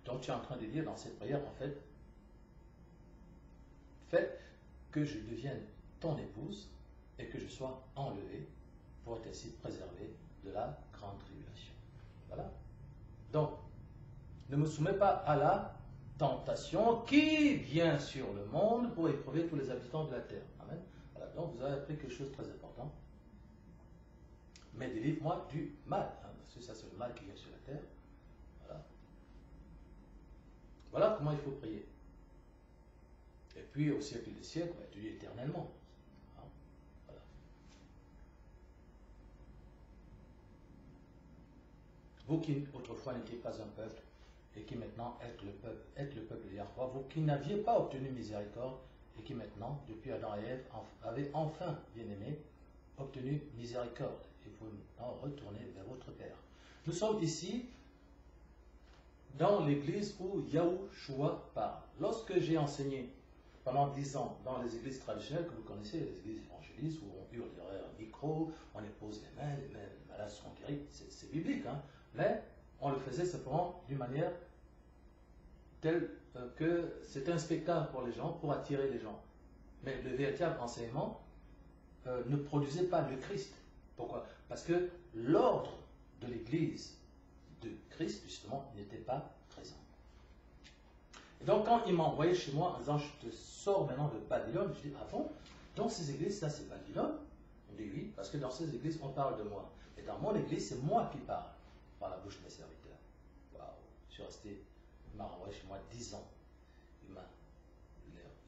Donc tu es en train de dire dans cette prière, en fait, faites que je devienne ton épouse et que je sois enlevé pour être ainsi préservé de la grande tribulation. Voilà. Donc, ne me soumets pas à la tentation qui vient sur le monde pour éprouver tous les habitants de la terre. Amen. Voilà. Donc, vous avez appris quelque chose de très important. Mais délivre-moi du mal. Hein, parce que ça, c'est le mal qui vient sur la terre. Voilà. Voilà comment il faut prier. Et puis, au siècle des siècles, tu dis éternellement. Hein, voilà. Vous qui autrefois n'étiez pas un peuple, et qui maintenant êtes le peuple de Yahweh, vous qui n'aviez pas obtenu miséricorde, et qui maintenant, depuis Adam et Ève, avez enfin, bien-aimés, obtenu miséricorde. Il faut maintenant retourner vers votre Père. Nous sommes ici dans l'église où Yahushua parle. Lorsque j'ai enseigné pendant 10 ans dans les églises traditionnelles que vous connaissez, les églises évangélistes, où on hurle derrière un micro, on dépose les mains, les malades seront guéris, c'est biblique, hein? Mais on le faisait simplement d'une manière telle que c'était un spectacle pour les gens, pour attirer les gens. Mais le véritable enseignement ne produisait pas le Christ. Pourquoi? Parce que l'ordre de l'église de Christ, justement, n'était pas présent. Et donc, quand il m'a envoyé chez moi en disant, je te sors maintenant de Babylone, je dis, ah bon? Dans ces églises, ça c'est Babylone? Il me dit oui, parce que dans ces églises, on parle de moi. Et dans mon église, c'est moi qui parle par la bouche de mes serviteurs. Waouh! Je suis resté, il m'a renvoyé chez moi 10 ans.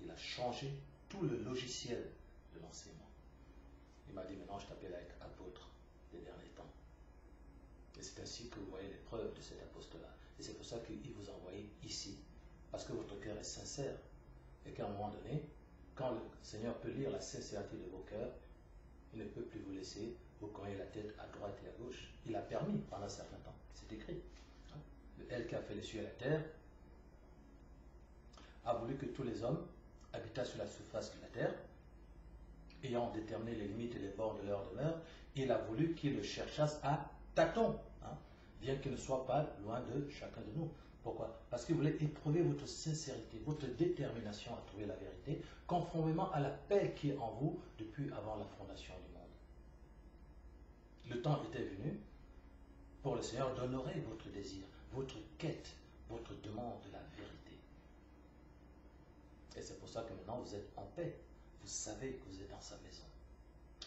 Il a changé tout le logiciel de l'enseignement. Il m'a dit, maintenant je t'appelle à être apôtre des derniers temps. Et c'est ainsi que vous voyez les preuves de cet apostolat. Et c'est pour ça qu'il vous a envoyé ici. Parce que votre cœur est sincère. Et qu'à un moment donné, quand le Seigneur peut lire la sincérité de vos cœurs, il ne peut plus vous laisser vous cogner la tête à droite et à gauche. Il a permis pendant un certain temps. C'est écrit. Elle qui a fait les cieux et la terre a voulu que tous les hommes habitassent sur la surface de la terre, ayant déterminé les limites et les bords de leur demeure. Il a voulu qu'ils le cherchassent à tâtons, hein, bien qu'il ne soit pas loin de chacun de nous. Pourquoi? Parce qu'il voulait éprouver votre sincérité, votre détermination à trouver la vérité, conformément à la paix qui est en vous depuis avant la fondation du monde. Le temps était venu pour le Seigneur d'honorer votre désir, votre quête, votre demande de la vérité. Et c'est pour ça que maintenant vous êtes en paix. Vous savez que vous êtes dans sa maison.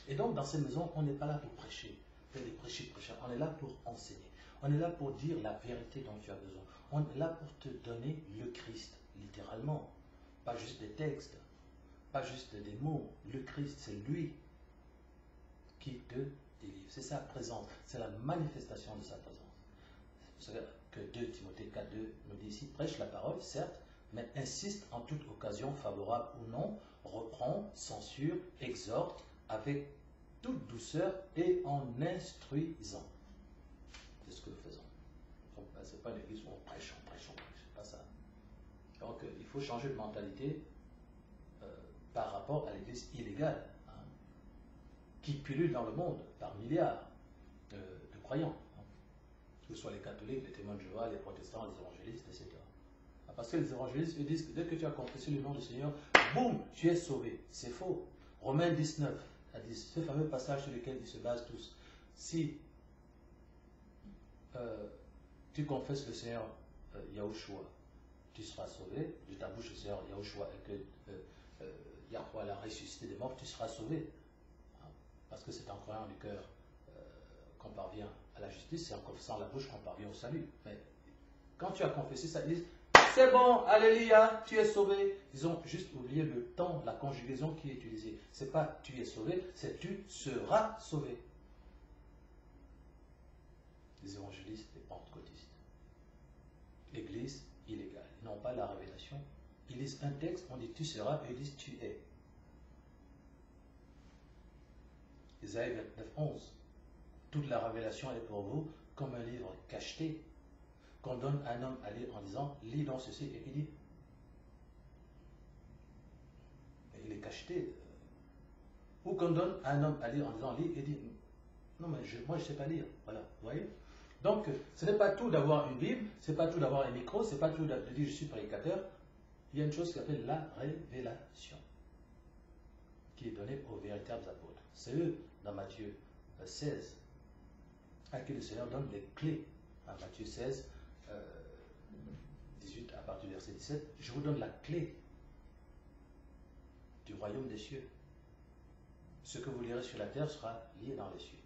Et donc dans cette maison, on n'est pas là pour prêcher, faire des prêcheurs. On est là pour enseigner. On est là pour dire la vérité dont tu as besoin. On est là pour te donner le Christ, littéralement. Pas juste des textes, pas juste des mots. Le Christ, c'est lui qui te délivre. C'est sa présence, c'est la manifestation de sa présence. C'est pour ça que 2 Timothée 4.2 nous dit ici, prêche la parole, certes, mais insiste en toute occasion, favorable ou non, reprend, censure, exhorte avec toute douceur et en instruisant. C'est ce que nous faisons. Ce n'est pas une église où on prêche. C'est pas ça. Donc il faut changer de mentalité par rapport à l'église illégale, hein, qui pullule dans le monde par milliards de croyants. Hein, que ce soit les catholiques, les témoins de Jéhovah, les protestants, les évangélistes, etc. Parce que les évangélistes ils disent que dès que tu as confessé le nom du Seigneur, boum, tu es sauvé. C'est faux. Romains 19, ce fameux passage sur lequel ils se basent tous. Si tu confesses le Seigneur Yahushua, tu seras sauvé. De ta bouche le Seigneur Yahushua et que Yahweh l'a ressuscité des morts, tu seras sauvé. Hein, parce que c'est en croyant du cœur qu'on parvient à la justice, c'est en confessant la bouche qu'on parvient au salut. Mais quand tu as confessé ça, ils disent c'est bon, alléluia, tu es sauvé. Ils ont juste oublié le temps, la conjugaison qui est utilisée. C'est pas tu es sauvé, c'est tu seras sauvé. Les évangélistes, les pentecôtistes. L'église illégale. Ils n'ont pas la révélation. Ils lisent un texte, on dit tu seras, et ils disent tu es. Isaïe 29.11. Toute la révélation est pour vous comme un livre cacheté qu'on donne à un homme à lire en disant lis donc ceci, et il dit il est cacheté. Ou qu'on donne à un homme à lire en disant lis, et dit Non, mais moi, je ne sais pas lire. Voilà, vous voyez? Donc, ce n'est pas tout d'avoir une Bible, ce n'est pas tout d'avoir un micro, ce n'est pas tout de dire je suis prédicateur. Il y a une chose qui s'appelle la révélation, qui est donnée aux véritables apôtres. C'est eux, dans Matthieu 16, à qui le Seigneur donne les clés. À Matthieu 16, 18, à partir du verset 17, je vous donne la clé du royaume des cieux. Ce que vous lirez sur la terre sera lié dans les cieux.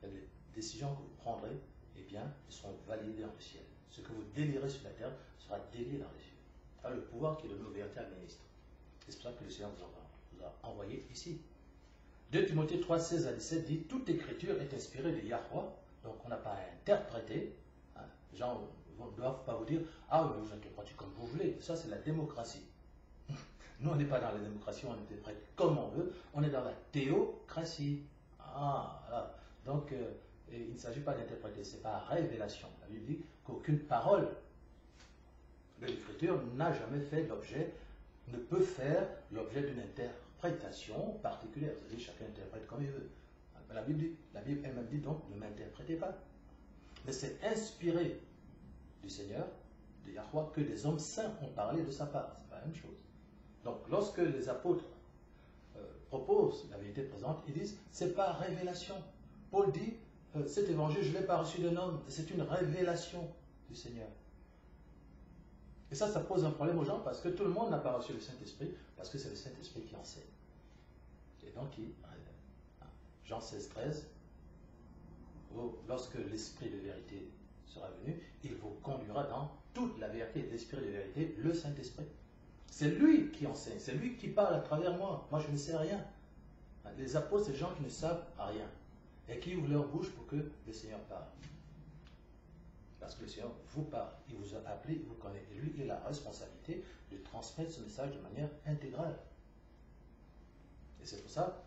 Et les décisions que vous prendrez, eh bien, elles seront validées dans le ciel. Ce que vous délirez sur la terre sera délié dans les cieux. Voilà le pouvoir qui est donné au véritable ministre. C'est pour ça que le Seigneur vous a envoyé ici. 2 Timothée 3, 16 à 17 dit « Toute écriture est inspirée de Yahweh ». Donc on n'a pas à interpréter. Hein. Les gens ne doivent pas vous dire « Ah, mais vous interprétez comme vous voulez ». Ça, c'est la démocratie. Nous, on n'est pas dans la démocratie, on interprète comme on veut. On est dans la théocratie. Ah, voilà. Donc, il ne s'agit pas d'interpréter, c'est pas révélation. La Bible dit qu'aucune parole de l'Écriture n'a jamais fait l'objet, ne peut faire l'objet d'une interprétation particulière. C'est-à-dire chacun interprète comme il veut. La Bible elle-même dit donc ne m'interprétez pas. Mais c'est inspiré du Seigneur, de Yahweh, que des hommes saints ont parlé de sa part. C'est pas la même chose. Donc lorsque les apôtres proposent la vérité présente, ils disent c'est pas révélation. Paul dit cet évangile je ne l'ai pas reçu d'un homme, c'est une révélation du Seigneur. Et ça pose un problème aux gens parce que tout le monde n'a pas reçu le Saint-Esprit, parce que c'est le Saint-Esprit qui enseigne. Et donc il révèle. Jean 16, 13, lorsque l'Esprit de vérité sera venu, il vous conduira dans toute la vérité. L'Esprit de vérité, le Saint-Esprit. C'est lui qui enseigne, c'est lui qui parle à travers moi. Moi, je ne sais rien. Les apôtres, c'est des gens qui ne savent rien et qui ouvrent leur bouche pour que le Seigneur parle. Parce que le Seigneur vous parle, il vous a appelé, il vous connaît. Et lui, il a la responsabilité de transmettre ce message de manière intégrale. Et c'est pour ça,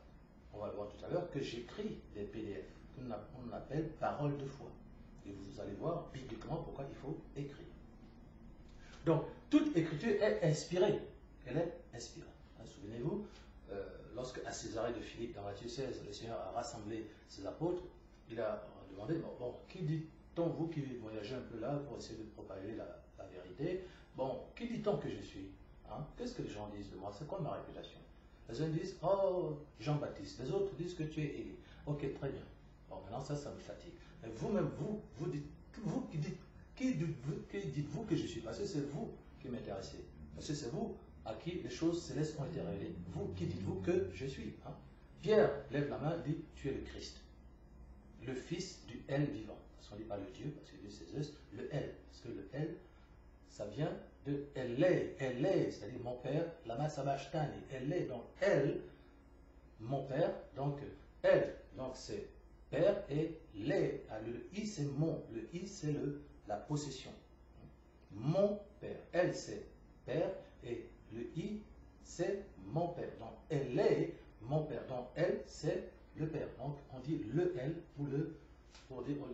on va le voir tout à l'heure, que j'écris des PDF, qu'on appelle paroles de foi. Et vous allez voir bibliquement pourquoi il faut écrire. Donc, toute écriture est inspirée. Elle est inspirée. Hein, souvenez-vous, lorsque à Césarée de Philippe, dans Matthieu 16, le Seigneur a rassemblé ses apôtres, il a demandé, bon, qui dit-on, vous qui voyagez un peu là pour essayer de propager la vérité, bon, qui dit-on que je suis? Hein? Qu'est-ce que les gens disent de moi? C'est quoi ma réputation? Les uns disent, oh, Jean-Baptiste. Les autres disent que tu es Élie. Ok, très bien. Bon, maintenant, ça me fatigue. Mais vous-même, vous dites, vous qui dites, qui dites-vous que je suis? Parce que c'est vous qui m'intéressez. Parce que c'est vous à qui les choses célestes ont été révélées. Vous, qui dites-vous que je suis? Hein? Pierre lève la main et dit, tu es le Christ, le Fils du El vivant. Parce qu'on ne dit pas le Dieu, parce que Dieu c'est Zeus, le El. Parce que le El, ça vient de Elle est, c'est-à-dire mon Père, Lama Sabachthani. Elle est, donc Elle, mon Père, donc Elle, donc c'est Père, et les, le I c'est mon, le I c'est la possession. Mon Père, Elle c'est Père, et le I c'est mon Père. Donc Elle est mon Père, donc Elle c'est le Père. Donc on dit le Elle pour dire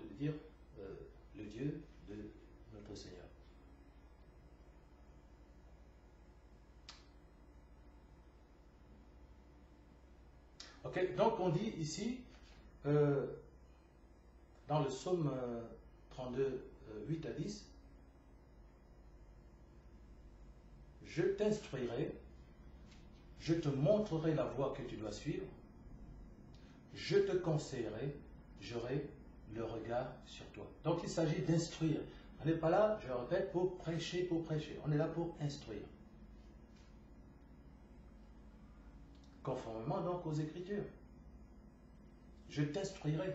le Dieu de notre Seigneur. Ok, donc on dit ici, dans le psaume 32, 8 à 10, je t'instruirai, je te montrerai la voie que tu dois suivre, je te conseillerai, j'aurai le regard sur toi. Donc il s'agit d'instruire. On n'est pas là, je le répète, pour prêcher, on est là pour instruire. Conformément donc aux Écritures. Je t'instruirai.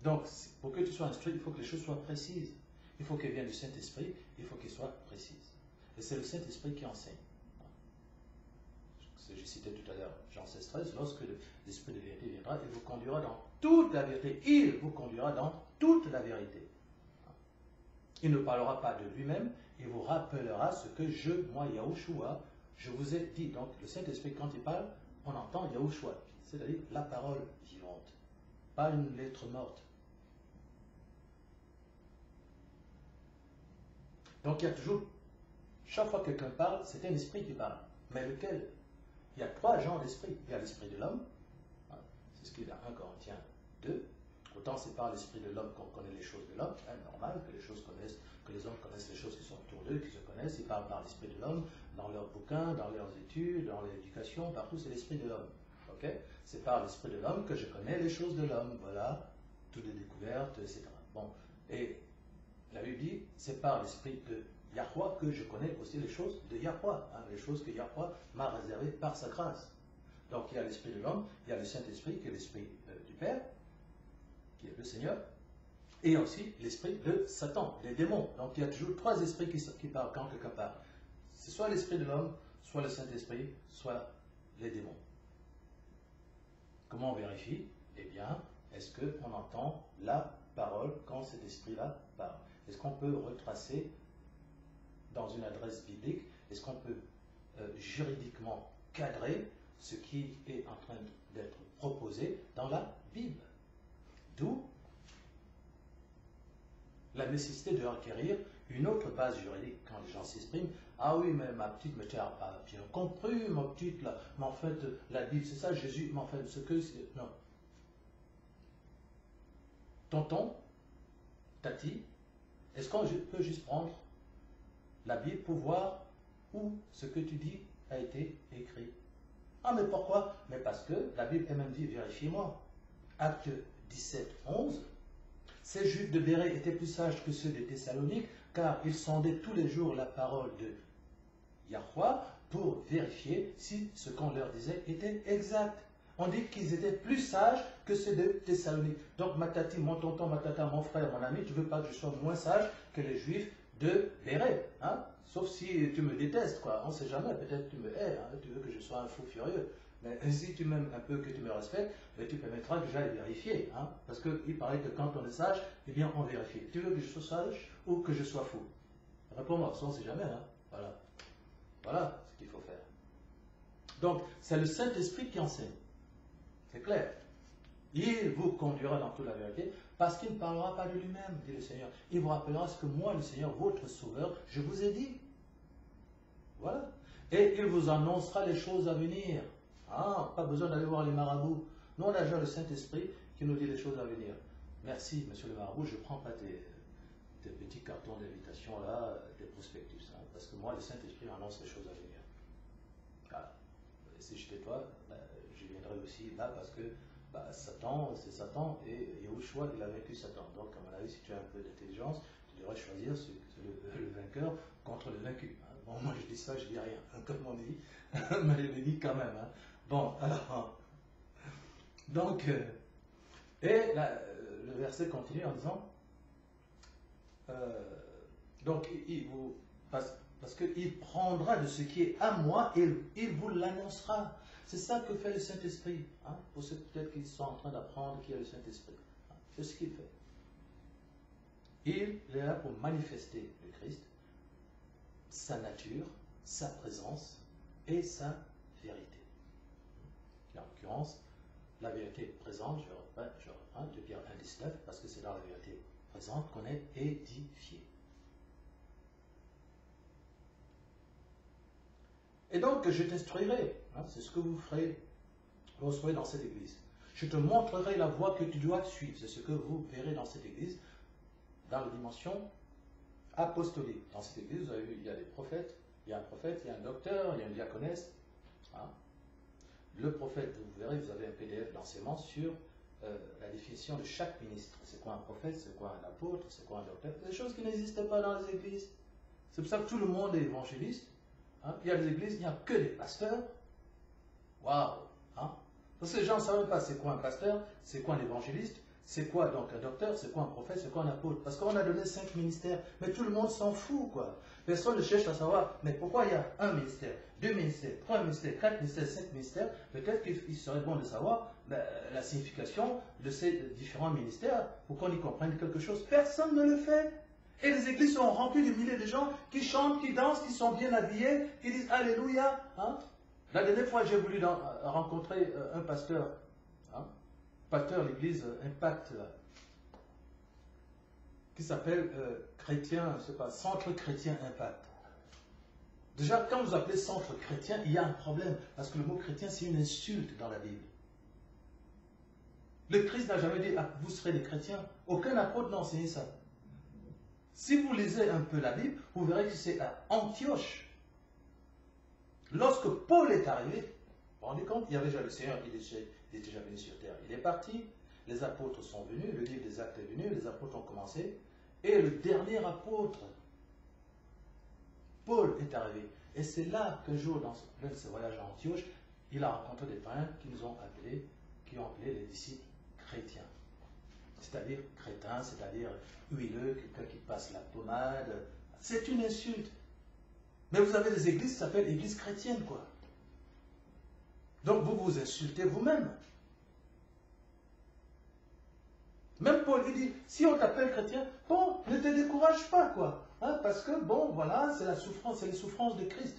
Donc, pour que tu sois instruit, il faut que les choses soient précises. Il faut qu'elles viennent du Saint-Esprit, il faut qu'elles soient précises. Et c'est le Saint-Esprit qui enseigne. J'ai cité tout à l'heure Jean 16, 13, lorsque l'Esprit de vérité viendra, il vous conduira dans toute la vérité. Il vous conduira dans toute la vérité. Il ne parlera pas de lui-même, il vous rappellera ce que moi, Yahushua, je vous ai dit. Donc, le Saint-Esprit, quand il parle, on entend Yahushua, c'est-à-dire la parole vivante, pas une lettre morte. Donc, il y a toujours, chaque fois que quelqu'un parle, c'est un esprit qui parle. Mais lequel? Il y a trois genres d'esprit. Il y a l'esprit de l'homme, c'est ce qu'il y a dans 1 Corinthiens 2. Autant c'est par l'esprit de l'homme qu'on connaît les choses de l'homme, hein, normal que les hommes connaissent les choses qui sont autour d'eux, qui se connaissent, ils parlent par l'esprit de l'homme, dans leurs bouquins, dans leurs études, dans l'éducation, partout c'est l'esprit de l'homme. Okay? C'est par l'esprit de l'homme que je connais les choses de l'homme, voilà, toutes les découvertes, etc. Bon, et la Bible dit, c'est par l'esprit de Yahweh que je connais aussi les choses de Yahweh, hein, les choses que Yahweh m'a réservées par sa grâce. Donc il y a l'esprit de l'homme, il y a le Saint-Esprit qui est l'esprit du Père, qui est le Seigneur, et aussi l'esprit de Satan, les démons. Donc il y a toujours 3 esprits qui parlent quand quelqu'un parle. C'est soit l'esprit de l'homme, soit le Saint-Esprit, soit les démons. Comment on vérifie? Eh bien, est-ce qu'on entend la parole quand cet esprit-là parle? Est-ce qu'on peut retracer dans une adresse biblique? Est-ce qu'on peut juridiquement cadrer ce qui est en train d'être proposé dans la Bible? D'où la nécessité de requérir une autre base juridique quand les gens s'expriment. Ah oui, mais ma petite, mais tu n'as pas bien compris, ma petite, là, mais en fait, la Bible, c'est ça, Jésus, mais en fait, ce que c'est. Non. Tonton, tati, est-ce qu'on peut juste prendre la Bible pour voir où ce que tu dis a été écrit? Ah, mais pourquoi? Mais parce que la Bible elle-même dit, vérifiez-moi. Acte 17, 11. Ces Juifs de Béret étaient plus sages que ceux de Thessalonique, car ils sondaient tous les jours la parole de Yahweh pour vérifier si ce qu'on leur disait était exact. On dit qu'ils étaient plus sages que ceux de Thessalonique. Donc ma tati, mon tonton, ma tata, mon frère, mon ami, tu ne veux pas que je sois moins sage que les Juifs de Béret, hein? Sauf si tu me détestes, quoi. On ne sait jamais, peut-être tu me hais, hein? Tu veux que je sois un fou furieux. Mais si tu m'aimes un peu, que tu me respectes, tu permettras que j'aille vérifier. Hein? Parce qu'il paraît que quand on est sage, eh bien on vérifie. Tu veux que je sois sage ou que je sois fou? Réponds-moi, ça on ne sait jamais. Hein? Voilà. Voilà ce qu'il faut faire. Donc, c'est le Saint-Esprit qui enseigne. C'est clair. Il vous conduira dans toute la vérité parce qu'il ne parlera pas de lui-même, dit le Seigneur. Il vous rappellera ce que moi, le Seigneur, votre Sauveur, je vous ai dit. Voilà. Et il vous annoncera les choses à venir. Ah, pas besoin d'aller voir les marabouts. Nous, on a déjà le Saint-Esprit qui nous dit les choses à venir. Merci, monsieur le marabout, je ne prends pas tes petits cartons d'invitation là, des prospectus. Hein, parce que moi, le Saint-Esprit m'annonce les choses à venir. Voilà. Et si j'étais toi, je viendrais aussi là parce que Satan, c'est Satan et Yahushua, il a vaincu Satan. Donc, à mon avis, si tu as un peu d'intelligence, tu devrais choisir le vainqueur contre le vaincu. Hein. Bon, moi, je dis ça, je dis rien, hein, comme on dit, mais je le dis quand même. Hein. Bon, alors, donc, le verset continue en disant, donc, parce qu'il prendra de ce qui est à moi et il vous l'annoncera. C'est ça que fait le Saint-Esprit. Hein, pour ceux peut-être qui sont en train d'apprendre qui est le Saint-Esprit. Hein, c'est ce qu'il fait. Il est là pour manifester le Christ, sa nature, sa présence et sa vérité. En l'occurrence, la vérité présente, je reprends, de Pierre 1,19, parce que c'est dans la vérité présente qu'on est édifié. Et donc, je t'instruirai, hein, c'est ce que vous ferez lorsque vous serez dans cette église. Je te montrerai la voie que tu dois suivre, c'est ce que vous verrez dans cette église, dans la dimension apostolique. Dans cette église, vous avez vu, il y a des prophètes, il y a un prophète, il y a un docteur, il y a une diaconesse. Hein. Le prophète, vous verrez, vous avez un PDF d'enseignement sur la définition de chaque ministre. C'est quoi un prophète, c'est quoi un apôtre, c'est quoi un docteur. C'est des choses qui n'existent pas dans les églises. C'est pour ça que tout le monde est évangéliste. Hein. Il y a des églises, il n'y a que des pasteurs. Waouh! Hein. Parce que les gens ne savent pas c'est quoi un pasteur, c'est quoi un évangéliste, c'est quoi donc un docteur, c'est quoi un prophète, c'est quoi un apôtre. Parce qu'on a donné 5 ministères, mais tout le monde s'en fout, quoi. Personne ne cherche à savoir, mais pourquoi il y a un ministère, 2 ministères, 3 ministères, 4 ministères, 5 ministères. Peut-être qu'il serait bon de savoir la signification de ces différents ministères pour qu'on y comprenne quelque chose. Personne ne le fait. Et les églises sont remplies de milliers de gens qui chantent, qui dansent, qui sont bien habillés, qui disent Alléluia. Hein? La dernière fois, j'ai voulu rencontrer un pasteur, hein? Pasteur de l'église Impact, qui s'appelle chrétien, je sais pas, Centre Chrétien Impact. Déjà, quand vous appelez Centre Chrétien, il y a un problème, parce que le mot chrétien, c'est une insulte dans la Bible. Le Christ n'a jamais dit ah, vous serez des chrétiens. Aucun apôtre n'a enseigné ça. Si vous lisez un peu la Bible, vous verrez que c'est à Antioche. Lorsque Paul est arrivé, vous vous rendez compte, il y avait déjà le Seigneur, il était déjà venu sur terre. Il est parti, les apôtres sont venus, le livre des Actes est venu, les apôtres ont commencé, et le dernier apôtre, Paul, est arrivé. Et c'est là qu'un jour, dans l'un de ses voyages à Antioche, il a rencontré des païens qui ont appelé les disciples chrétiens. C'est-à-dire crétins, c'est-à-dire huileux, quelqu'un qui passe la pommade. C'est une insulte. Mais vous avez des églises qui s'appellent églises chrétiennes, quoi. Donc vous vous insultez vous-même. Même Paul, il dit, si on t'appelle chrétien, bon, ne te décourage pas, quoi. Hein, parce que, bon, voilà, c'est la souffrance, c'est les souffrances de Christ.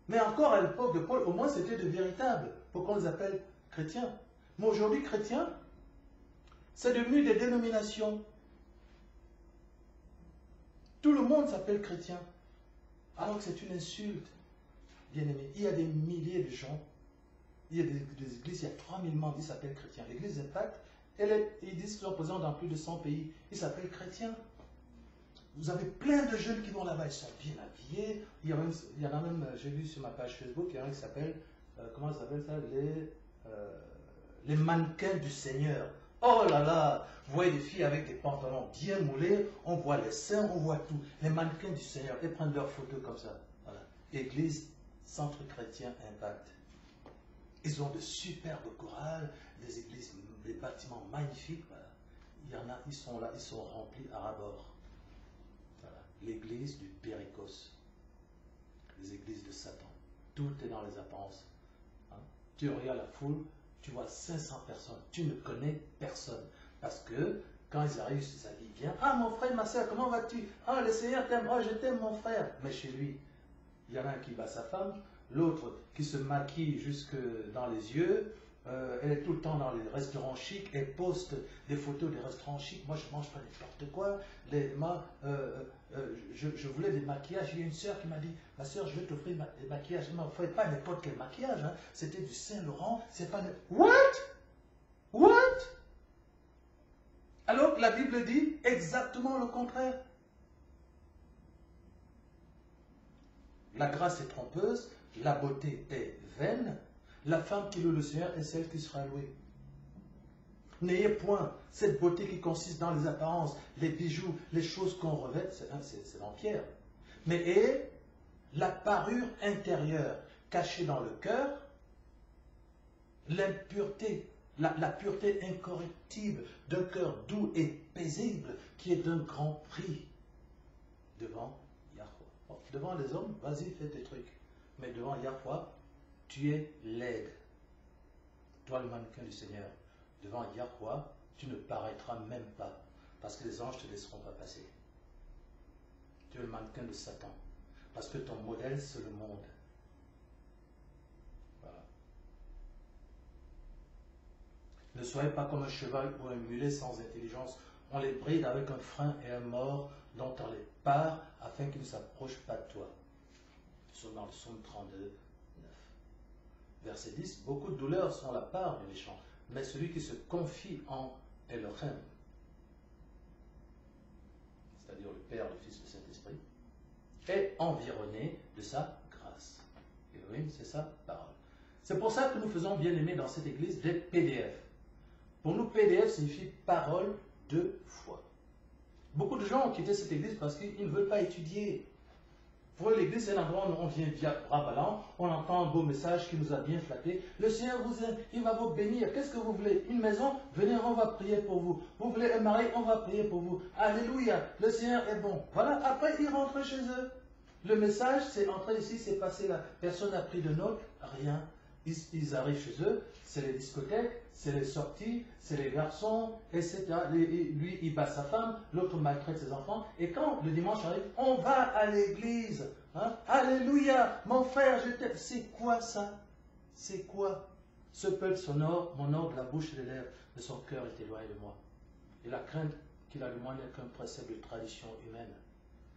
Mais encore à l'époque de Paul, au moins c'était de véritables, pour qu'on les appelle chrétiens. Mais aujourd'hui, chrétiens, c'est devenu des dénominations. Tout le monde s'appelle chrétien. Alors que c'est une insulte, bien aimé. Il y a des milliers de gens, il y a des églises, il y a 3000 membres, ils s'appellent chrétiens. L'église Impact, ils disent qu'ils sont présents dans plus de 100 pays. Ils s'appellent chrétiens. Vous avez plein de jeunes qui vont là-bas, ils sont bien habillés. Il y en a même, j'ai vu sur ma page Facebook, il y en a qui s'appellent, comment ça s'appelle ça, les mannequins du Seigneur. Oh là là, vous voyez des filles avec des pantalons bien moulés, on voit les seins, on voit tout. Les mannequins du Seigneur, ils prennent leurs photos comme ça. Voilà. Église, centre chrétien Impact. Ils ont de superbes chorales, des églises, des bâtiments magnifiques. Voilà. Il y en a, ils sont là, ils sont remplis à ras-bord. Voilà. L'église du Péricos, les églises de Satan. Tout est dans les apparences. Hein? Tu regardes la foule, tu vois 500 personnes, tu ne connais personne. Parce que quand ils arrivent, ils s'habillent bien. Ah, mon frère, ma soeur, comment vas-tu? Ah, le Seigneur t'aime. Ah, je t'aime, mon frère. Mais chez lui, il y en a un qui bat sa femme, l'autre qui se maquille jusque dans les yeux. Elle est tout le temps dans les restaurants chics, elle poste des photos des restaurants chics. Moi, je mange pas n'importe quoi. Je voulais des maquillages. Il y a une soeur qui m'a dit, ma soeur, je vais t'offrir des maquillages. Ne m'offrez pas n'importe quel maquillage. Hein. C'était du Saint-Laurent. C'est pas... What? What? Alors que la Bible dit exactement le contraire. La grâce est trompeuse, la beauté est vaine. La femme qui loue le Seigneur est celle qui sera louée. N'ayez point cette beauté qui consiste dans les apparences, les bijoux, les choses qu'on revêt, c'est en pierre. Mais ayez la parure intérieure cachée dans le cœur, l'impureté, la pureté incorruptible d'un cœur doux et paisible qui est d'un grand prix devant Yahweh. Bon, devant les hommes, vas-y, fais tes trucs. Mais devant Yahweh, tu es laide. Toi, le mannequin du Seigneur, devant Yahweh, tu ne paraîtras même pas, parce que les anges ne te laisseront pas passer. Tu es le mannequin de Satan, parce que ton modèle, c'est le monde. Voilà. Ne soyez pas comme un cheval ou un mulet sans intelligence. On les bride avec un frein et un mors dont on les part afin qu'ils ne s'approchent pas de toi. Nous sommes dans le psaume 32, 9. Verset 10. Beaucoup de douleurs sont la part du méchant, mais celui qui se confie en Elohim, c'est-à-dire le Père, le Fils, le Saint-Esprit, est environné de sa grâce. Elohim, c'est sa parole. C'est pour ça que nous faisons, bien aimés, dans cette église, des PDF. Pour nous, PDF signifie parole de foi. Beaucoup de gens ont quitté cette église parce qu'ils ne veulent pas étudier. Pour eux, l'église, c'est un endroit où on vient via bras ballants, on entend un beau message qui nous a bien flattés. Le Seigneur vous aime, il va vous bénir. Qu'est-ce que vous voulez? Une maison? Venez, on va prier pour vous. Vous voulez un mari? On va prier pour vous. Alléluia, le Seigneur est bon. Voilà, après, ils rentrent chez eux. Le message, c'est entré ici, c'est passé là. Personne n'a pris de notes, rien. Ils arrivent chez eux, c'est les discothèques, c'est les sorties, c'est les garçons, etc. Lui, il bat sa femme, l'autre maltraite ses enfants. Et quand le dimanche arrive, on va à l'église. Hein? Alléluia, mon frère, je t'aime. C'est quoi ça? C'est quoi? Ce peuple sonore m'honore de la bouche et des lèvres, mais son cœur est éloigné de moi. Et la crainte qu'il a de moi n'est qu'un précepte de tradition humaine.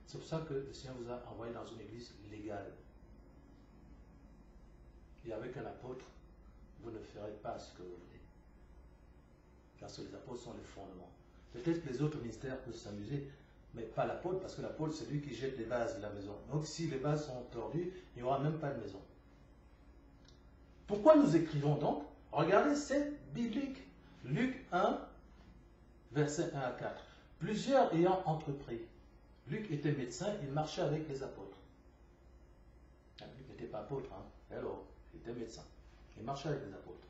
C'est pour ça que le Seigneur vous a envoyé dans une église légale. Et avec un apôtre, vous ne ferez pas ce que vous voulez. parce que les apôtres sont les fondements. Peut-être que les autres ministères peuvent s'amuser, mais pas l'apôtre, parce que l'apôtre, c'est lui qui jette les bases de la maison. Donc si les bases sont tordues, il n'y aura même pas de maison. Pourquoi nous écrivons donc? Regardez, c'est biblique. Luc 1, versets 1 à 4. Plusieurs ayant entrepris. Luc était médecin, il marchait avec les apôtres. Luc n'était pas apôtre, alors il était médecin. Il marchait avec les apôtres.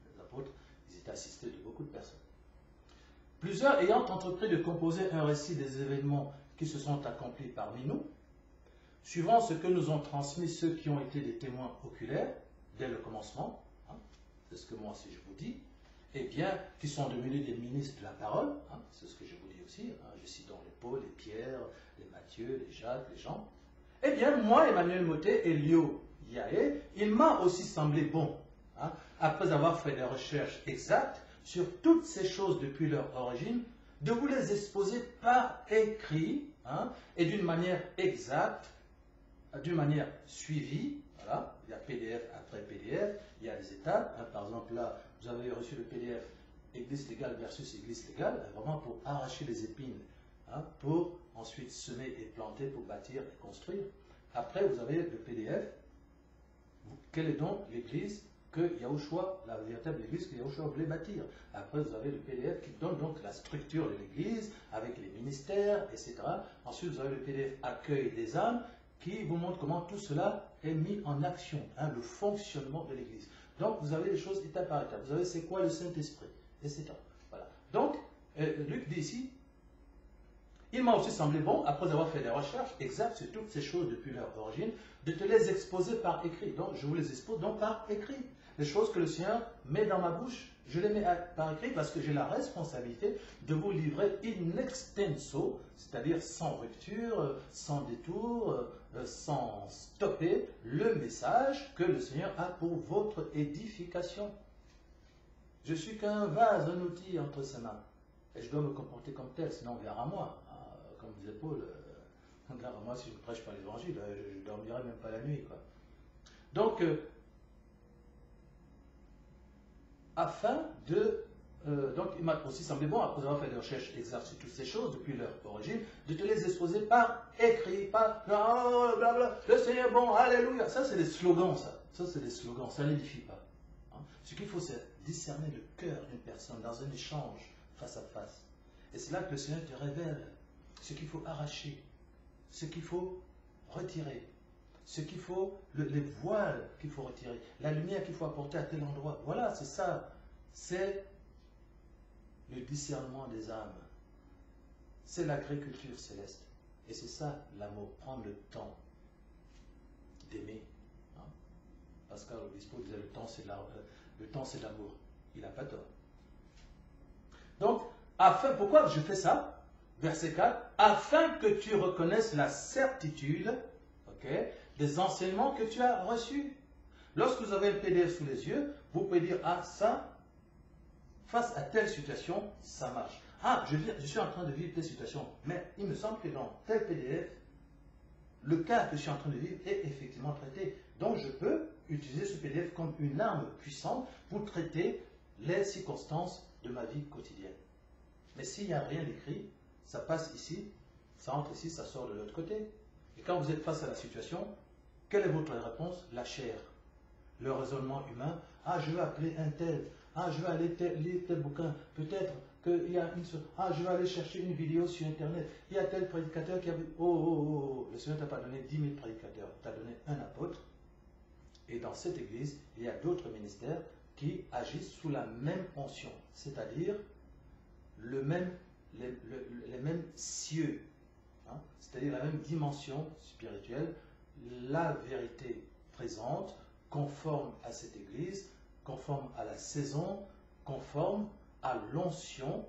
Les apôtres, ils étaient assistés de beaucoup de personnes. Plusieurs ayant entrepris de composer un récit des événements qui se sont accomplis parmi nous, suivant ce que nous ont transmis ceux qui ont été des témoins oculaires dès le commencement, c'est ce que moi aussi je vous dis, et bien, qui sont devenus des ministres de la parole, c'est ce que je vous dis aussi, je cite donc les Paul, les Pierre, les Matthieu, les Jacques, les Jean. Eh bien, moi, Emmanuel Motet et Lio Yaé, il m'a aussi semblé bon, après avoir fait des recherches exactes sur toutes ces choses depuis leur origine, de vous les exposer par écrit, et d'une manière exacte, d'une manière suivie. Voilà, il y a PDF après PDF, il y a des étapes. Par exemple, là, vous avez reçu le PDF Église légale versus Église légale, vraiment pour arracher les épines, pour ensuite semer et planter, pour bâtir et construire. Après, vous avez le PDF. Quelle est donc l'Église que Yahushua, la véritable Église que Yahushua voulait bâtir? Après, vous avez le PDF qui donne donc la structure de l'Église, avec les ministères, etc. Ensuite, vous avez le PDF Accueil des âmes, qui vous montre comment tout cela est mis en action, le fonctionnement de l'Église. Donc, vous avez les choses étape par étape. Vous avez c'est quoi le Saint-Esprit, etc. Voilà. Donc, Luc dit ici, il m'a aussi semblé bon, après avoir fait des recherches exactes sur toutes ces choses depuis leur origine, de te les exposer par écrit. Donc, je vous les expose donc par écrit. Les choses que le Seigneur met dans ma bouche, je les mets par écrit parce que j'ai la responsabilité de vous livrer in extenso, c'est-à-dire sans rupture, sans détour, sans stopper le message que le Seigneur a pour votre édification. Je suis qu'un vase, un outil entre ses mains. Et je dois me comporter comme tel, sinon on verra moi. Comme disait Paul, moi si je ne prêche pas l'évangile, je ne dormirai même pas la nuit, quoi. Donc, donc il m'a aussi semblé bon, après avoir fait des recherches exactes sur toutes ces choses depuis leur origine, de te les exposer par écrit, par blablabla, le Seigneur bon, alléluia. Ça c'est des slogans, ça. Ça c'est des slogans, ça n'édifie pas. Ce qu'il faut, c'est discerner le cœur d'une personne dans un échange face à face. Et c'est là que le Seigneur te révèle ce qu'il faut arracher, ce qu'il faut retirer, ce qu'il faut, les voiles qu'il faut retirer, la lumière qu'il faut apporter à tel endroit. Voilà, c'est ça. C'est le discernement des âmes. C'est l'agriculture céleste. Et c'est ça l'amour, prendre le temps d'aimer. Pascal Obispo disait le temps c'est l'amour. Il n'a pas tort. Donc, pourquoi je fais ça? Verset 4, afin que tu reconnaisses la certitude des enseignements que tu as reçus. Lorsque vous avez le PDF sous les yeux, vous pouvez dire, ça, face à telle situation, ça marche. Je suis en train de vivre telle situation, mais il me semble que dans tel PDF, le cas que je suis en train de vivre est effectivement traité. Donc je peux utiliser ce PDF comme une arme puissante pour traiter les circonstances de ma vie quotidienne. Mais s'il n'y a rien d'écrit, ça passe ici, ça entre ici, ça sort de l'autre côté. Et quand vous êtes face à la situation, quelle est votre réponse? La chair, le raisonnement humain. Je vais appeler un tel. Je vais aller lire tel bouquin. Peut-être qu'il y a une... je vais aller chercher une vidéo sur Internet. Il y a tel prédicateur qui a... Le Seigneur ne t'a pas donné 10 000 prédicateurs. Il t'a donné un apôtre. Et dans cette église, il y a d'autres ministères qui agissent sous la même onction. C'est-à-dire les mêmes cieux. C'est-à-dire la même dimension spirituelle. La vérité présente, conforme à cette église, conforme à la saison, conforme à l'onction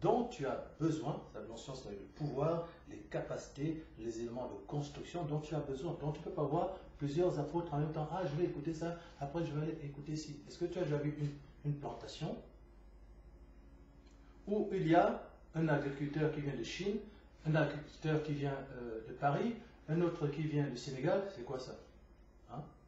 dont tu as besoin. L'onction, c'est le pouvoir, les capacités, les éléments de construction dont tu as besoin. Donc tu ne peux pas voir plusieurs apôtres en même temps. Je vais écouter ça, après je vais aller écouter ci. Est-ce que tu as déjà vu une plantation où il y a un agriculteur qui vient de Chine, un agriculteur qui vient de Paris, un autre qui vient du Sénégal? C'est quoi ça?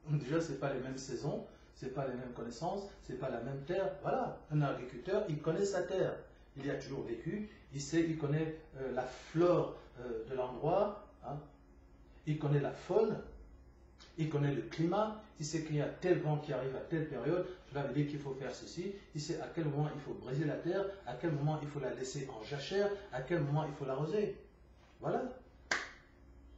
Déjà, ce n'est pas les mêmes saisons, ce n'est pas les mêmes connaissances, ce n'est pas la même terre. Voilà, un agriculteur, il connaît sa terre. Il y a toujours vécu, il connaît la flore de l'endroit, hein. Il connaît la faune, il connaît le climat, il sait qu'il y a tel vent qui arrive à telle période, cela veut dire qu'il faut faire ceci, il sait à quel moment il faut briser la terre, à quel moment il faut la laisser en jachère, à quel moment il faut l'arroser. Voilà.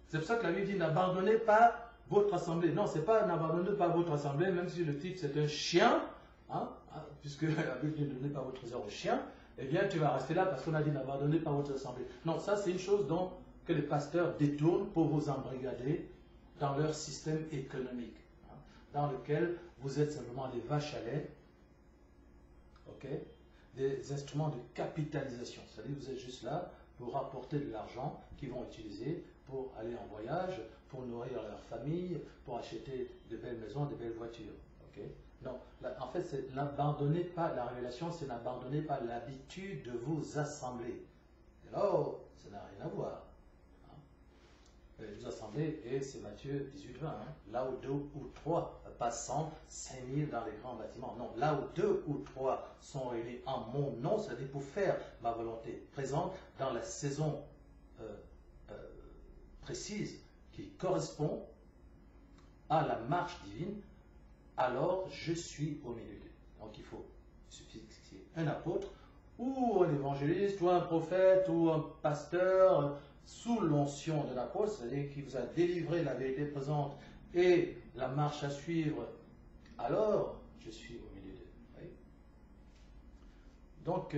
C'est pour ça que la Bible dit n'abandonnez pas votre assemblée. Non, c'est pas n'abandonnez pas votre assemblée, même si le titre c'est un chien, hein, puisque la Bible dit ne donnez pas votre trésor au chien, eh bien tu vas rester là parce qu'on a dit n'abandonnez pas votre assemblée. Non, ça c'est une chose que les pasteurs détournent pour vous embrigader dans leur système économique, hein, dans lequel vous êtes simplement des vaches à lait, ok, des instruments de capitalisation. C'est-à-dire que vous êtes juste là pour rapporter de l'argent qu'ils vont utiliser pour aller en voyage, pour nourrir leur famille, pour acheter de belles maisons, de belles voitures. Okay? Non, là, en fait, n'abandonnez pas la révélation, c'est n'abandonnez pas l'habitude de vous assembler. Et là, ça n'a rien à voir. Vous assemblez, et c'est Matthieu 18, 20, hein, là où 2 ou 3, pas 100, 5000 dans les grands bâtiments. Non, là où 2 ou 3 sont réunis en mon nom, c'est-à-dire pour faire ma volonté présente dans la saison précise qui correspond à la marche divine, alors je suis au milieu d'eux. Donc il faut suffire un apôtre ou un évangéliste ou un prophète ou un pasteur sous l'onction de l'apôtre, c'est-à-dire qui vous a délivré la vérité présente et la marche à suivre, alors je suis au milieu d'eux. Oui. Donc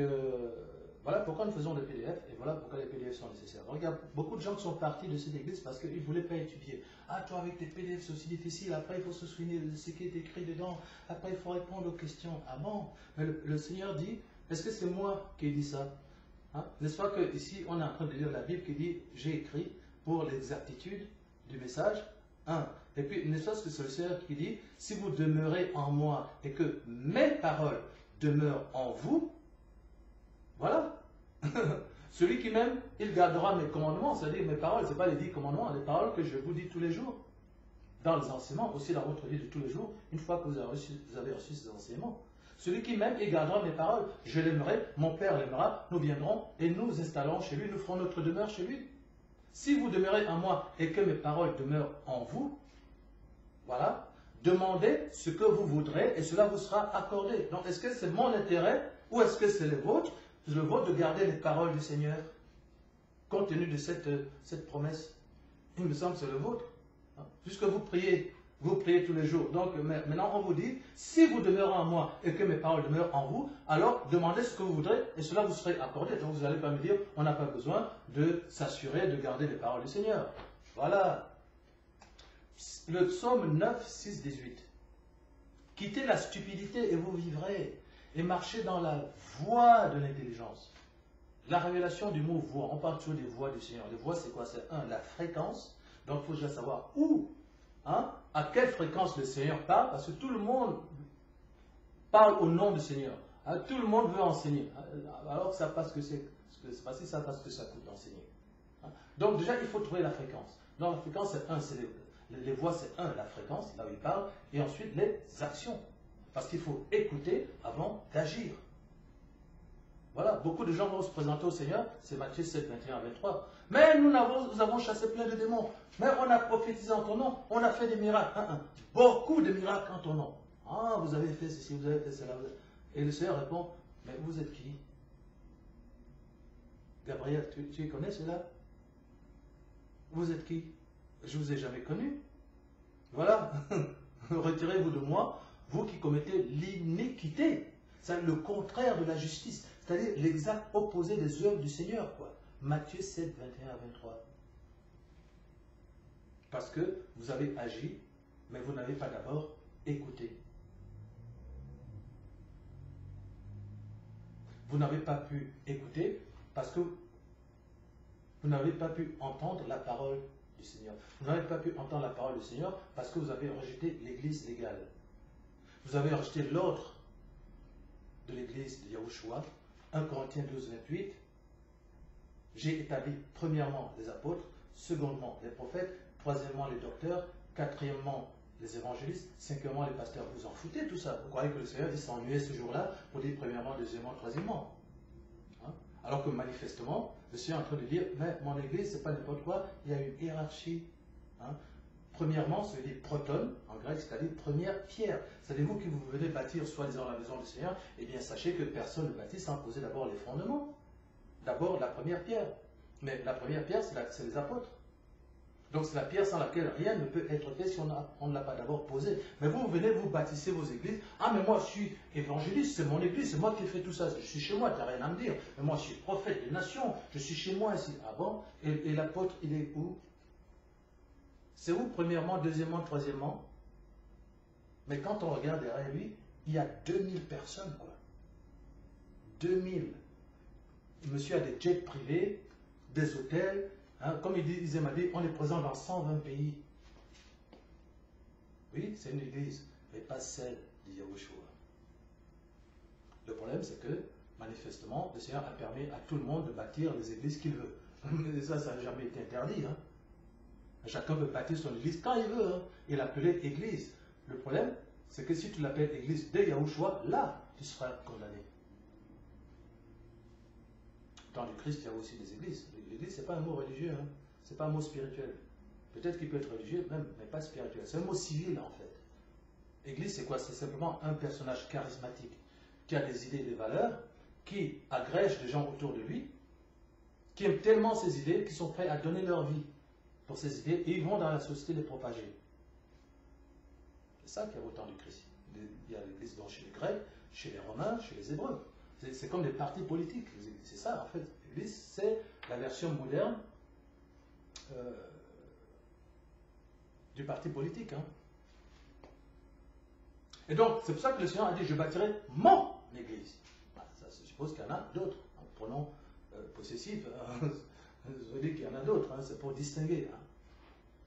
voilà pourquoi nous faisons des PDF et voilà pourquoi les PDF sont nécessaires. Donc, il y a beaucoup de gens qui sont partis de cette église parce qu'ils ne voulaient pas étudier. Ah, toi avec tes PDF c'est aussi difficile, après il faut se souvenir de ce qui est écrit dedans, après il faut répondre aux questions. Ah bon? Mais le Seigneur dit, est-ce que c'est moi qui ai dit ça? Hein? N'est-ce pas qu'ici on est en train de lire la Bible qui dit j'ai écrit pour l'exactitude du message 1. Et puis n'est-ce pas que c'est le Seigneur qui dit si vous demeurez en moi et que mes paroles demeurent en vous, voilà. Celui qui m'aime, il gardera mes commandements, c'est-à-dire mes paroles, ce n'est pas les 10 commandements, les paroles que je vous dis tous les jours. Dans les enseignements, aussi dans votre vie de tous les jours, une fois que vous avez reçu ces enseignements. Celui qui m'aime, il gardera mes paroles. Je l'aimerai, mon Père l'aimera, nous viendrons et nous installerons chez lui, nous ferons notre demeure chez lui. Si vous demeurez en moi et que mes paroles demeurent en vous, voilà, demandez ce que vous voudrez et cela vous sera accordé. Donc, est-ce que c'est mon intérêt ou est-ce que c'est le vôtre de garder les paroles du Seigneur compte tenu de cette promesse? Il me semble que c'est le vôtre. Hein? Puisque vous priez tous les jours. Donc maintenant on vous dit, si vous demeurez en moi et que mes paroles demeurent en vous, alors demandez ce que vous voudrez et cela vous serait accordé. Donc vous n'allez pas me dire, on n'a pas besoin de s'assurer de garder les paroles du Seigneur. Voilà. Le psaume 9, 6, 18. Quittez la stupidité et vous vivrez, et marchez dans la voie de l'intelligence. La révélation du mot voix, on parle toujours des voix du Seigneur. Les voix, c'est quoi? C'est la fréquence. Donc il faut déjà savoir où, hein, à quelle fréquence le Seigneur parle, parce que tout le monde parle au nom du Seigneur. Hein, tout le monde veut enseigner. Alors que ça passe que c'est pas si ça passe que ça coûte d'enseigner. Hein. Donc déjà, il faut trouver la fréquence. Donc la fréquence, c'est 1, c'est les voix, c'est 1, la fréquence, là où il parle, et ensuite les actions. Parce qu'il faut écouter avant d'agir. Voilà, beaucoup de gens vont se présenter au Seigneur, c'est Matthieu 7, 21 à 23. Mais nous avons chassé plein de démons. Mais on a prophétisé en ton nom, on a fait des miracles. Beaucoup de miracles en ton nom. Ah, vous avez fait ceci, vous avez fait cela. Et le Seigneur répond, mais vous êtes qui? Gabriel, tu connais cela? Vous êtes qui? Je ne vous ai jamais connu. Voilà. Retirez-vous de moi, vous qui commettez l'iniquité. C'est le contraire de la justice. C'est-à-dire l'exact opposé des œuvres du Seigneur, quoi. Matthieu 7, 21 à 23. Parce que vous avez agi, mais vous n'avez pas d'abord écouté. Vous n'avez pas pu écouter parce que vous n'avez pas pu entendre la parole du Seigneur. Vous n'avez pas pu entendre la parole du Seigneur parce que vous avez rejeté l'église légale. Vous avez rejeté l'ordre de l'église de Yahushua. 1 Corinthiens 12, 28. J'ai établi premièrement les apôtres, secondement les prophètes, troisièmement les docteurs, quatrièmement les évangélistes, cinquièmement, les pasteurs, vous en foutez tout ça. Vous croyez que le Seigneur il s'ennuyait ce jour-là pour dire premièrement, deuxièmement, troisièmement. Hein? Alors que manifestement, le Seigneur est en train de dire, mais mon église, c'est pas n'importe quoi, il y a une hiérarchie. Hein? Premièrement, ça veut dire proton, en grec, c'est-à-dire première pierre. Savez-vous que vous venez bâtir soi-disant la maison du Seigneur, eh bien sachez que personne ne bâtit sans poser d'abord les fondements. D'abord la première pierre. Mais la première pierre, c'est les apôtres. Donc c'est la pierre sans laquelle rien ne peut être fait si on ne l'a pas d'abord posée. Mais vous venez, vous bâtissez vos églises. Ah mais moi je suis évangéliste, c'est mon église, c'est moi qui fais tout ça. Je suis chez moi, tu n'as rien à me dire. Mais moi je suis prophète des nations, je suis chez moi ici. Ah bon? Et l'apôtre, il est où? C'est où premièrement, deuxièmement, troisièmement? Mais quand on regarde derrière lui, il y a 2000 personnes quoi. 2000. Le monsieur a des jets privés, des hôtels. Hein, comme il disait, on est présent dans 120 pays. Oui, c'est une église, mais pas celle de Yahushua. Le problème, c'est que, manifestement, le Seigneur a permis à tout le monde de bâtir les églises qu'il veut. Et ça n'a jamais été interdit. Hein. Chacun peut bâtir son église quand il veut. Hein. Il l'appelait église. Le problème, c'est que si tu l'appelles église de Yahushua, là, tu seras condamné. Dans le Christ, il y a aussi des églises. L'église, ce n'est pas un mot religieux, hein. Ce n'est pas un mot spirituel. Peut-être qu'il peut être religieux, même, mais pas spirituel. C'est un mot civil, en fait. Église, c'est quoi? C'est simplement un personnage charismatique qui a des idées et des valeurs, qui agrège les gens autour de lui, qui aiment tellement ces idées qu'ils sont prêts à donner leur vie pour ces idées et ils vont dans la société les propager. C'est ça qui est autant du Christ. Il y a l'église chez les Grecs, chez les Romains, chez les Hébreux. C'est comme des partis politiques. C'est ça, en fait. L'église, c'est la version moderne du parti politique. Hein. Et donc, c'est pour ça que le Seigneur a dit, je bâtirai mon église. Ça suppose qu'il y en a d'autres. Hein. Pronom possessif, hein. Je veux dire qu'il y en a d'autres. Hein. C'est pour distinguer. Hein.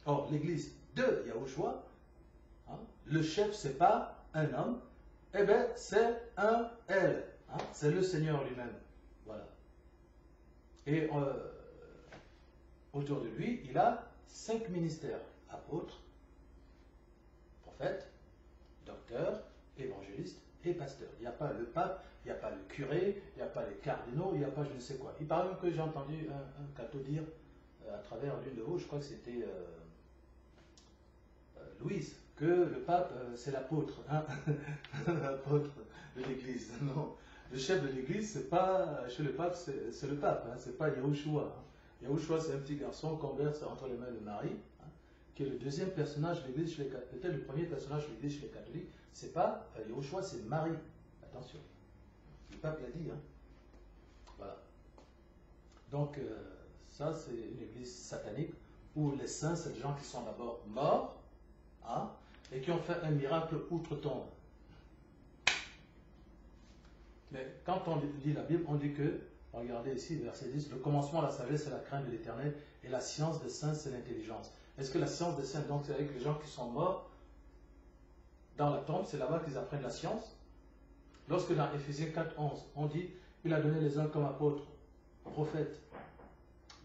Or, l'église de Yahushua, hein, le chef, c'est pas un homme, eh bien, c'est un elle. Hein, c'est le Seigneur lui-même. Voilà. Et autour de lui, il a 5 ministères. Apôtres, prophètes, docteurs, évangélistes et pasteurs. Il n'y a pas le pape, il n'y a pas le curé, il n'y a pas les cardinaux, il n'y a pas je ne sais quoi. Il paraît même que j'ai entendu un catho dire à travers l'une de vous, je crois que c'était Louise, que le pape, c'est l'apôtre, hein. L'apôtre de l'Église. Non, le chef de l'Église, c'est pas, chez le pape, c'est le pape, hein. C'est pas Yahushua. Hein. Yahushua, c'est un petit garçon qu'on verse entre les mains de Marie, hein, qui est le deuxième personnage de l'Église chez les catholiques. Peut-être le premier personnage de l'Église chez les catholiques, c'est pas Yahushua, c'est Marie. Attention, le pape l'a dit. Hein. Voilà. Donc, ça, c'est une Église satanique où les saints, c'est des gens qui sont d'abord morts, hein, et qui ont fait un miracle outre-tombe. Mais quand on lit la Bible, on dit que, regardez ici, verset 10, le commencement de la sagesse, c'est la crainte de l'Éternel, et la science des saints, c'est l'intelligence. Est-ce que la science des saints, donc, c'est avec les gens qui sont morts dans la tombe, c'est là-bas qu'ils apprennent la science? Lorsque dans Éphésiens 4, 11, on dit, il a donné les uns comme apôtres, prophètes,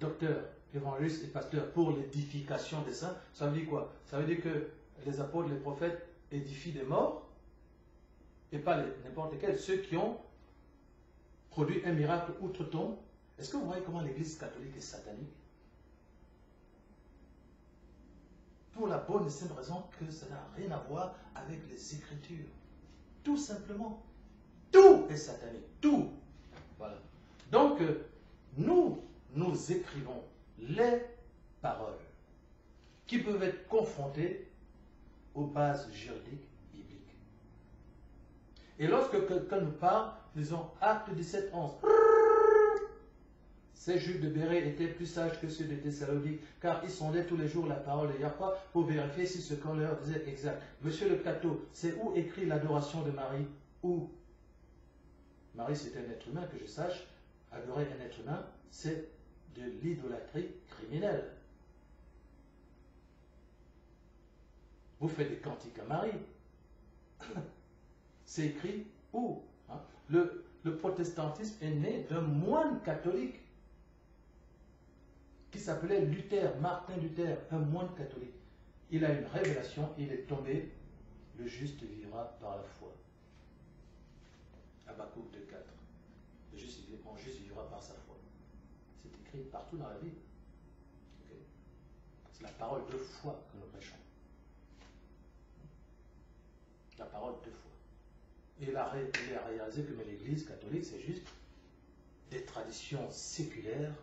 docteurs, évangélistes et pasteurs pour l'édification des saints, ça veut dire quoi? Ça veut dire que les apôtres, les prophètes édifient des morts, et pas n'importe lesquels, ceux qui ont produit un miracle outre-tombe. Est-ce que vous voyez comment l'Église catholique est satanique? Pour la bonne et simple raison que ça n'a rien à voir avec les Écritures. Tout simplement. Tout est satanique. Tout. Voilà. Donc, nous écrivons les paroles qui peuvent être confrontées aux bases juridiques bibliques. Et lorsque quelqu'un nous parle, nous disons Acte 17, 11. Ces Juifs de Bérée étaient plus sages que ceux de Thessalonique, car ils sondaient tous les jours la parole de Yahweh pour vérifier si ce qu'on leur disait exact. Monsieur le Cateau, c'est où écrit l'adoration de Marie? Où? Marie, c'est un être humain, que je sache. Adorer un être humain, c'est de l'idolâtrie criminelle. Vous faites des cantiques à Marie. C'est écrit où? Hein? Le protestantisme est né d'un moine catholique qui s'appelait Luther, Martin Luther, un moine catholique. il a une révélation, il est tombé, le juste vivra par la foi. Habakkuk 2,4. Le juste vivra par sa foi. C'est écrit partout dans la Bible. Okay. C'est la parole de foi que nous prêchons. La parole de foi. Et il a réalisé que l'Église catholique, c'est juste des traditions séculaires,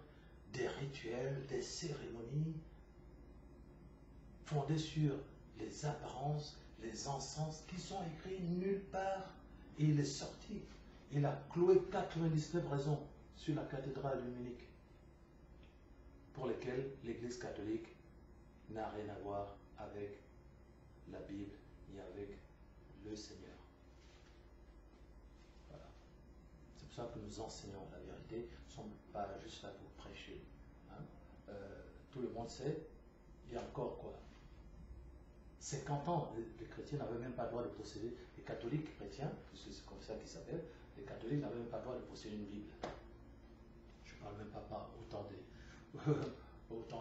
des rituels, des cérémonies, fondées sur les apparences, les encens, qui sont écrits nulle part. Et il est sorti. Il a cloué 99 raisons sur la cathédrale de Munich, pour lesquelles l'Église catholique n'a rien à voir avec la Bible ni avec le Seigneur. Voilà. C'est pour ça que nous enseignons la vérité. Nous ne sommes pas juste là pour prêcher. Hein. Tout le monde sait, il y a encore quoi 50 ans, les chrétiens n'avaient même pas le droit de posséder, les catholiques chrétiens, puisque c'est comme ça qu'ils s'appellent, les catholiques n'avaient même pas le droit de posséder une Bible. Je ne parle même pas autant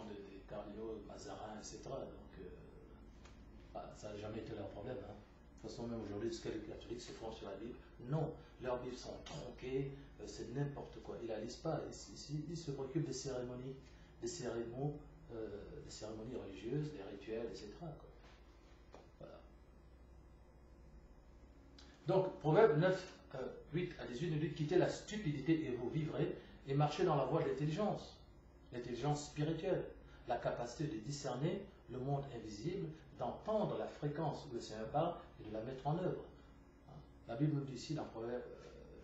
des cardinaux, Mazarin, etc. Donc, ça n'a jamais été leur problème. Hein. De toute façon, même aujourd'hui, ce que les catholiques se font sur la Bible, non, leurs Bibles sont tronquées, c'est n'importe quoi. Ils ne la lisent pas, ils se préoccupent des cérémonies, des cérémonies religieuses, des rituels, etc. Quoi. Voilà. Donc, Proverbe 9, 8 à 18 nous dit: quittez la stupidité et vous vivrez, et marchez dans la voie de l'intelligence spirituelle, la capacité de discerner le monde invisible, d'entendre la fréquence où le Seigneur parle et de la mettre en œuvre. La Bible nous dit ici dans Proverbe,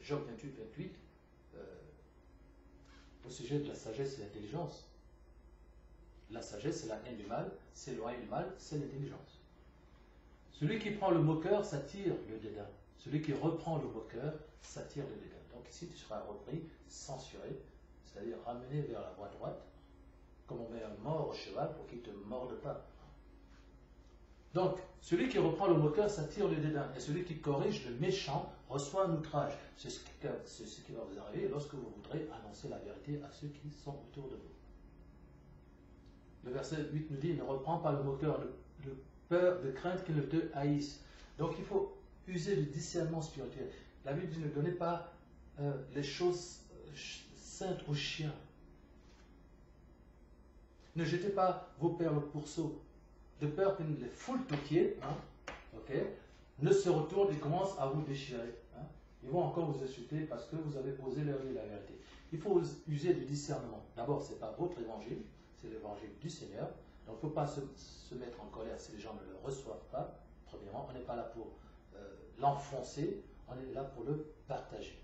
Job 28, 28, au sujet de la sagesse et l'intelligence. La sagesse, c'est la haine du mal, s'éloigner du mal, c'est l'intelligence. Celui qui prend le moqueur s'attire le dédain. Celui qui reprend le moqueur s'attire le dédain. Donc ici, tu seras repris, censuré, c'est-à-dire ramené vers la voie droite, comme on met un mort au cheval pour qu'il ne te morde pas. Donc, celui qui reprend le moqueur s'attire le dédain, et celui qui corrige le méchant reçoit un outrage. C'est ce qui va vous arriver lorsque vous voudrez annoncer la vérité à ceux qui sont autour de vous. Le verset 8 nous dit: ne reprends pas le moqueur de peur, de crainte qu'il ne te haïsse. Donc il faut user du discernement spirituel. La Bible dit: ne donnez pas les choses saintes aux chiens. Ne jetez pas vos perles au pourceau, de peur qu'ils ne les foulent aux pieds, ne se retournent et commencent à vous déchirer. Hein. Ils vont encore vous insulter parce que vous avez posé leur vie la vérité. Il faut user du discernement. D'abord, ce n'est pas votre évangile, c'est l'évangile du Seigneur. Donc, il ne faut pas se mettre en colère si les gens ne le reçoivent pas. Premièrement, on n'est pas là pour l'enfoncer, on est là pour le partager.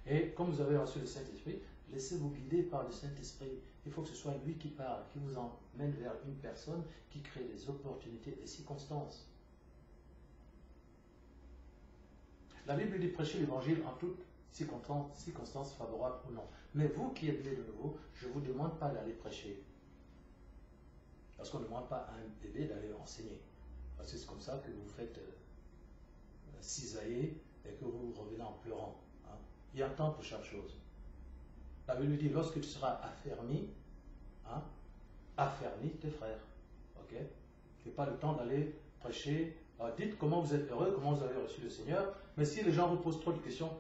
Et comme vous avez reçu le Saint-Esprit, laissez-vous guider par le Saint-Esprit. Il faut que ce soit lui qui parle, qui vous emmène vers une personne, qui crée des opportunités, des circonstances. La Bible dit: prêchez l'évangile en toutes circonstances favorables ou non. Mais vous qui êtes nés de nouveau, je ne vous demande pas d'aller prêcher. Parce qu'on ne demande pas à un bébé d'aller enseigner. Parce que c'est comme ça que vous faites cisailler et que vous revenez en pleurant. Hein. Il y a un temps pour chaque chose. La Bible dit: lorsque tu seras affermi, affermis tes frères. Ok? Tu n'as pas le temps d'aller prêcher. Alors, dites comment vous êtes heureux, comment vous avez reçu le Seigneur. Mais si les gens vous posent trop de questions,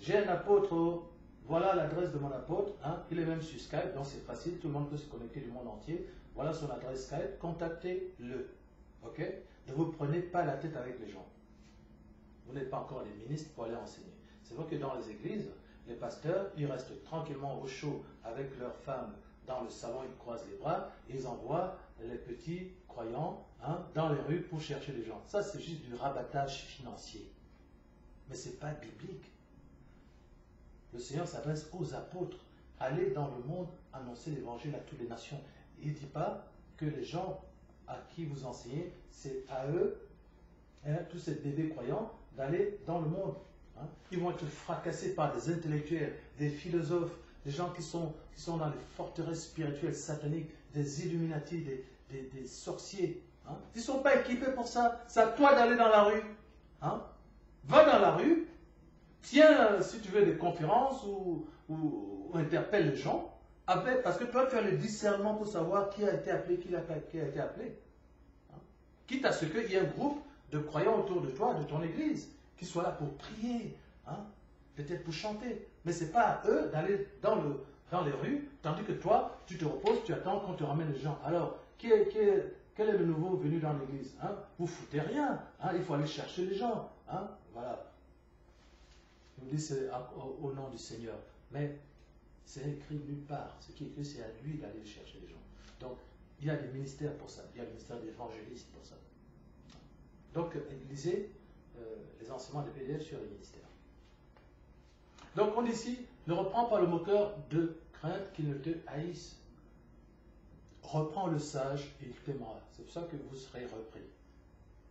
j'ai un apôtre, voilà l'adresse de mon apôtre, il est même sur Skype, donc c'est facile, tout le monde peut se connecter du monde entier. Voilà son adresse Skype, contactez-le. Ok? Ne vous prenez pas la tête avec les gens. Vous n'êtes pas encore les ministres pour aller enseigner. C'est vrai que dans les églises, les pasteurs, ils restent tranquillement au chaud avec leurs femmes dans le salon, ils croisent les bras, et ils envoient les petits croyants dans les rues pour chercher les gens. Ça, c'est juste du rabattage financier. Mais ce n'est pas biblique. Le Seigneur s'adresse aux apôtres. Allez dans le monde, annoncer l'évangile à toutes les nations. Il ne dit pas que les gens à qui vous enseignez, c'est à eux, tous ces bébés croyants, d'aller dans le monde. Ils vont être fracassés par des intellectuels, des philosophes, des gens qui sont dans les forteresses spirituelles sataniques, des Illuminati, des sorciers. Ils ne sont pas équipés pour ça. C'est à toi d'aller dans la rue. Va dans la rue, tiens, si tu veux, des conférences ou interpelle les gens, parce que toi, tu as le discernement pour savoir qui a été appelé, qui a été appelé. Quitte à ce qu'il y ait un groupe de croyants autour de toi, de ton église, qui soient là pour prier, hein, peut-être pour chanter. Mais ce n'est pas à eux d'aller dans les rues, tandis que toi, tu te reposes, tu attends qu'on te ramène les gens. Alors, quel est le nouveau venu dans l'église, hein? Vous foutez rien, hein? Il faut aller chercher les gens. Hein? Voilà. Il nous dit c'est au nom du Seigneur. Mais c'est écrit nulle part. Ce qui est écrit, c'est à lui d'aller chercher les gens. Donc, il y a des ministères pour ça. Il y a le ministère d'évangéliste pour ça. Donc, lisez les enseignements de PDF sur les ministères. Donc, on dit ici, ne reprends pas le moqueur de crainte qu'il ne te haïsse. Reprends le sage et il t'aimera. C'est pour ça que vous serez repris.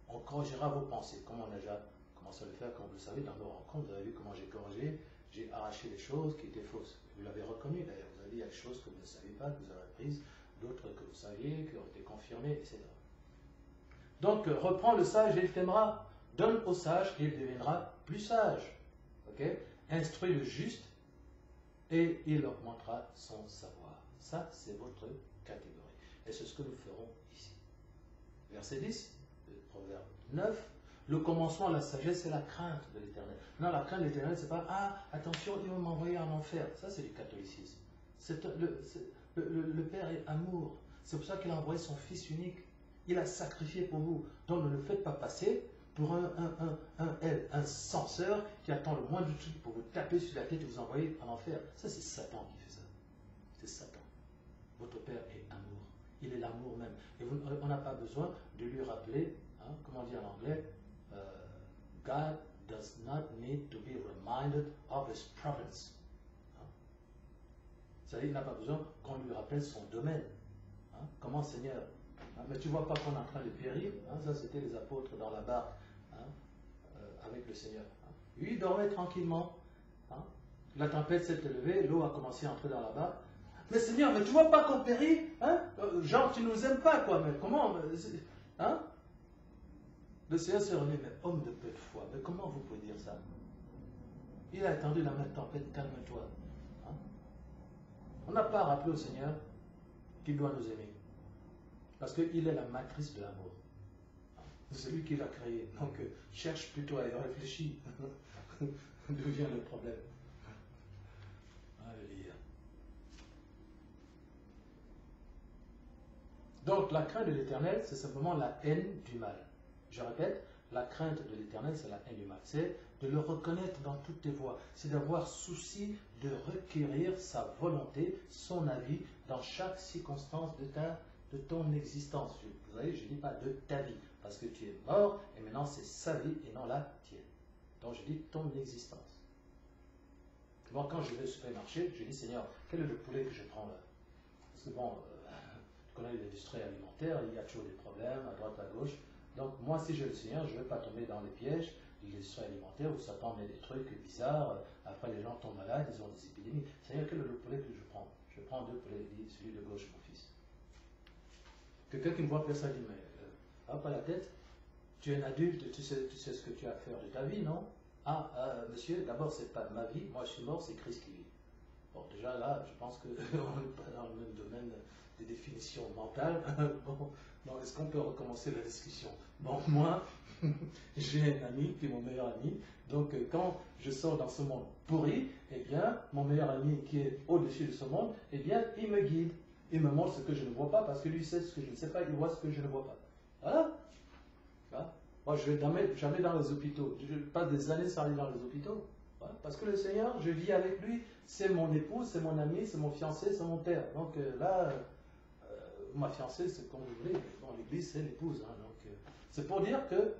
On corrigera vos pensées, comme on a déjà commencé à le faire, comme vous le savez, dans nos rencontres. Vous avez vu comment j'ai corrigé, j'ai arraché les choses qui étaient fausses. Vous l'avez reconnu d'ailleurs. Vous avez dit, il y a des choses que vous ne saviez pas, que vous avez apprises, d'autres que vous saviez, qui ont été confirmées, etc. Donc, reprends le sage et il t'aimera. Donne au sage et il deviendra plus sage. Okay? Instruis le juste et il augmentera son savoir. Ça, c'est votre catégorie. Et c'est ce que nous ferons ici. Verset 10, le proverbe 9. Le commencement de la sagesse, c'est la crainte de l'Éternel. Non, la crainte de l'Éternel, c'est pas « Ah, attention, il va m'envoyer en enfer ». Ça, c'est du catholicisme. Le Père est amour. C'est pour ça qu'il a envoyé son Fils unique. Il a sacrifié pour vous. Donc, ne le faites pas passer pour un censeur qui attend le moindre truc pour vous taper sur la tête et vous envoyer en enfer. Ça, c'est Satan qui fait ça. C'est Satan. Votre Père est amour. Il est l'amour même. Et on n'a pas besoin de lui rappeler, hein, comment on dit en anglais, God does not need to be reminded of his providence. Hein? C'est-à-dire, il n'a pas besoin qu'on lui rappelle son domaine. Hein? Comment Seigneur? Hein? Mais tu ne vois pas qu'on est en train de périr. Hein? Ça, c'était les apôtres dans la barque, hein? Avec le Seigneur. Hein? Lui, il dormait tranquillement. Hein? La tempête s'est élevée, l'eau a commencé à entrer dans la barque. Mais Seigneur, mais tu vois pas qu'on périt, hein? Genre, tu nous aimes pas, quoi, mais comment, hein? Le Seigneur s'est revenu, mais homme de peu de foi, mais comment vous pouvez dire ça? Il a attendu la même tempête, calme-toi. Hein? On n'a pas rappelé au Seigneur qu'il doit nous aimer, parce qu'il est la matrice de l'amour. C'est lui qui l'a créé, donc cherche plutôt à y réfléchir. D'où vient le problème? Alléluia. Donc, la crainte de l'Éternel, c'est simplement la haine du mal. Je répète, la crainte de l'Éternel, c'est la haine du mal. C'est de le reconnaître dans toutes tes voies. C'est d'avoir souci de requérir sa volonté, son avis, dans chaque circonstance de ton existence. Vous voyez, je ne dis pas de ta vie, parce que tu es mort, et maintenant c'est sa vie et non la tienne. Donc, je dis ton existence. Moi, quand je vais au supermarché, je dis, Seigneur, quel est le poulet que je prends là? Parce que bon... tu connais l'industrie alimentaire, il y a toujours des problèmes à droite, à gauche. Donc moi, si j'ai le Seigneur, je ne vais pas tomber dans les pièges de l'industrie alimentaire où Satan met des trucs bizarres, après les gens tombent malades, ils ont des épidémies. Seigneur, quel est le poulet que je prends? Je prends deux poulets, il dit, celui de gauche, mon fils. Quelqu'un qui me voit faire ça dit, mais pas la tête, tu es un adulte, tu sais ce que tu as à faire de ta vie, non? Monsieur, d'abord, c'est pas ma vie, moi je suis mort, c'est Christ qui vit. Bon, déjà là, je pense qu'on n'est pas dans le même domaine des définitions mentales. Bon, est-ce qu'on peut recommencer la discussion? Bon, moi, j'ai un ami qui est mon meilleur ami. Donc, quand je sors dans ce monde pourri, eh bien, mon meilleur ami qui est au-dessus de ce monde, eh bien, il me guide. Il me montre ce que je ne vois pas parce que lui sait ce que je ne sais pas, il voit ce que je ne vois pas. Voilà. Voilà. Moi, je ne vais jamais dans les hôpitaux. Je passe des années sans aller dans les hôpitaux. Voilà. Parce que le Seigneur, je vis avec lui, c'est mon épouse, c'est mon ami, c'est mon fiancé, c'est mon père. Donc là, ma fiancée, c'est comme vous voulez, dans l'église, c'est l'épouse. Hein. Donc c'est pour dire que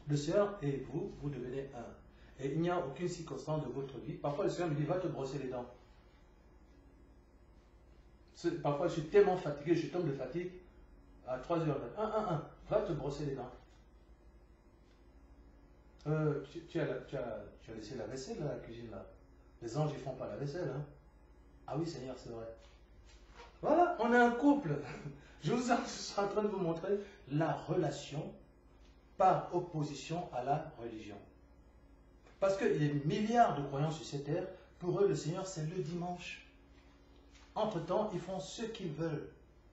le Seigneur et vous, vous devenez un. Et il n'y a aucune circonstance de votre vie. Parfois, le Seigneur me dit, va te brosser les dents. Parfois, je suis tellement fatigué, je tombe de fatigue à 3h. Va te brosser les dents. Tu as laissé la vaisselle dans la cuisine là. Les anges, ils font pas la vaisselle. Hein? Ah oui, Seigneur, c'est vrai. Voilà, on est un couple. Je suis en train de vous montrer la relation par opposition à la religion. Parce qu'il y a des milliards de croyants sur cette terre. Pour eux, le Seigneur, c'est le dimanche. Entre-temps, ils font ce qu'ils veulent.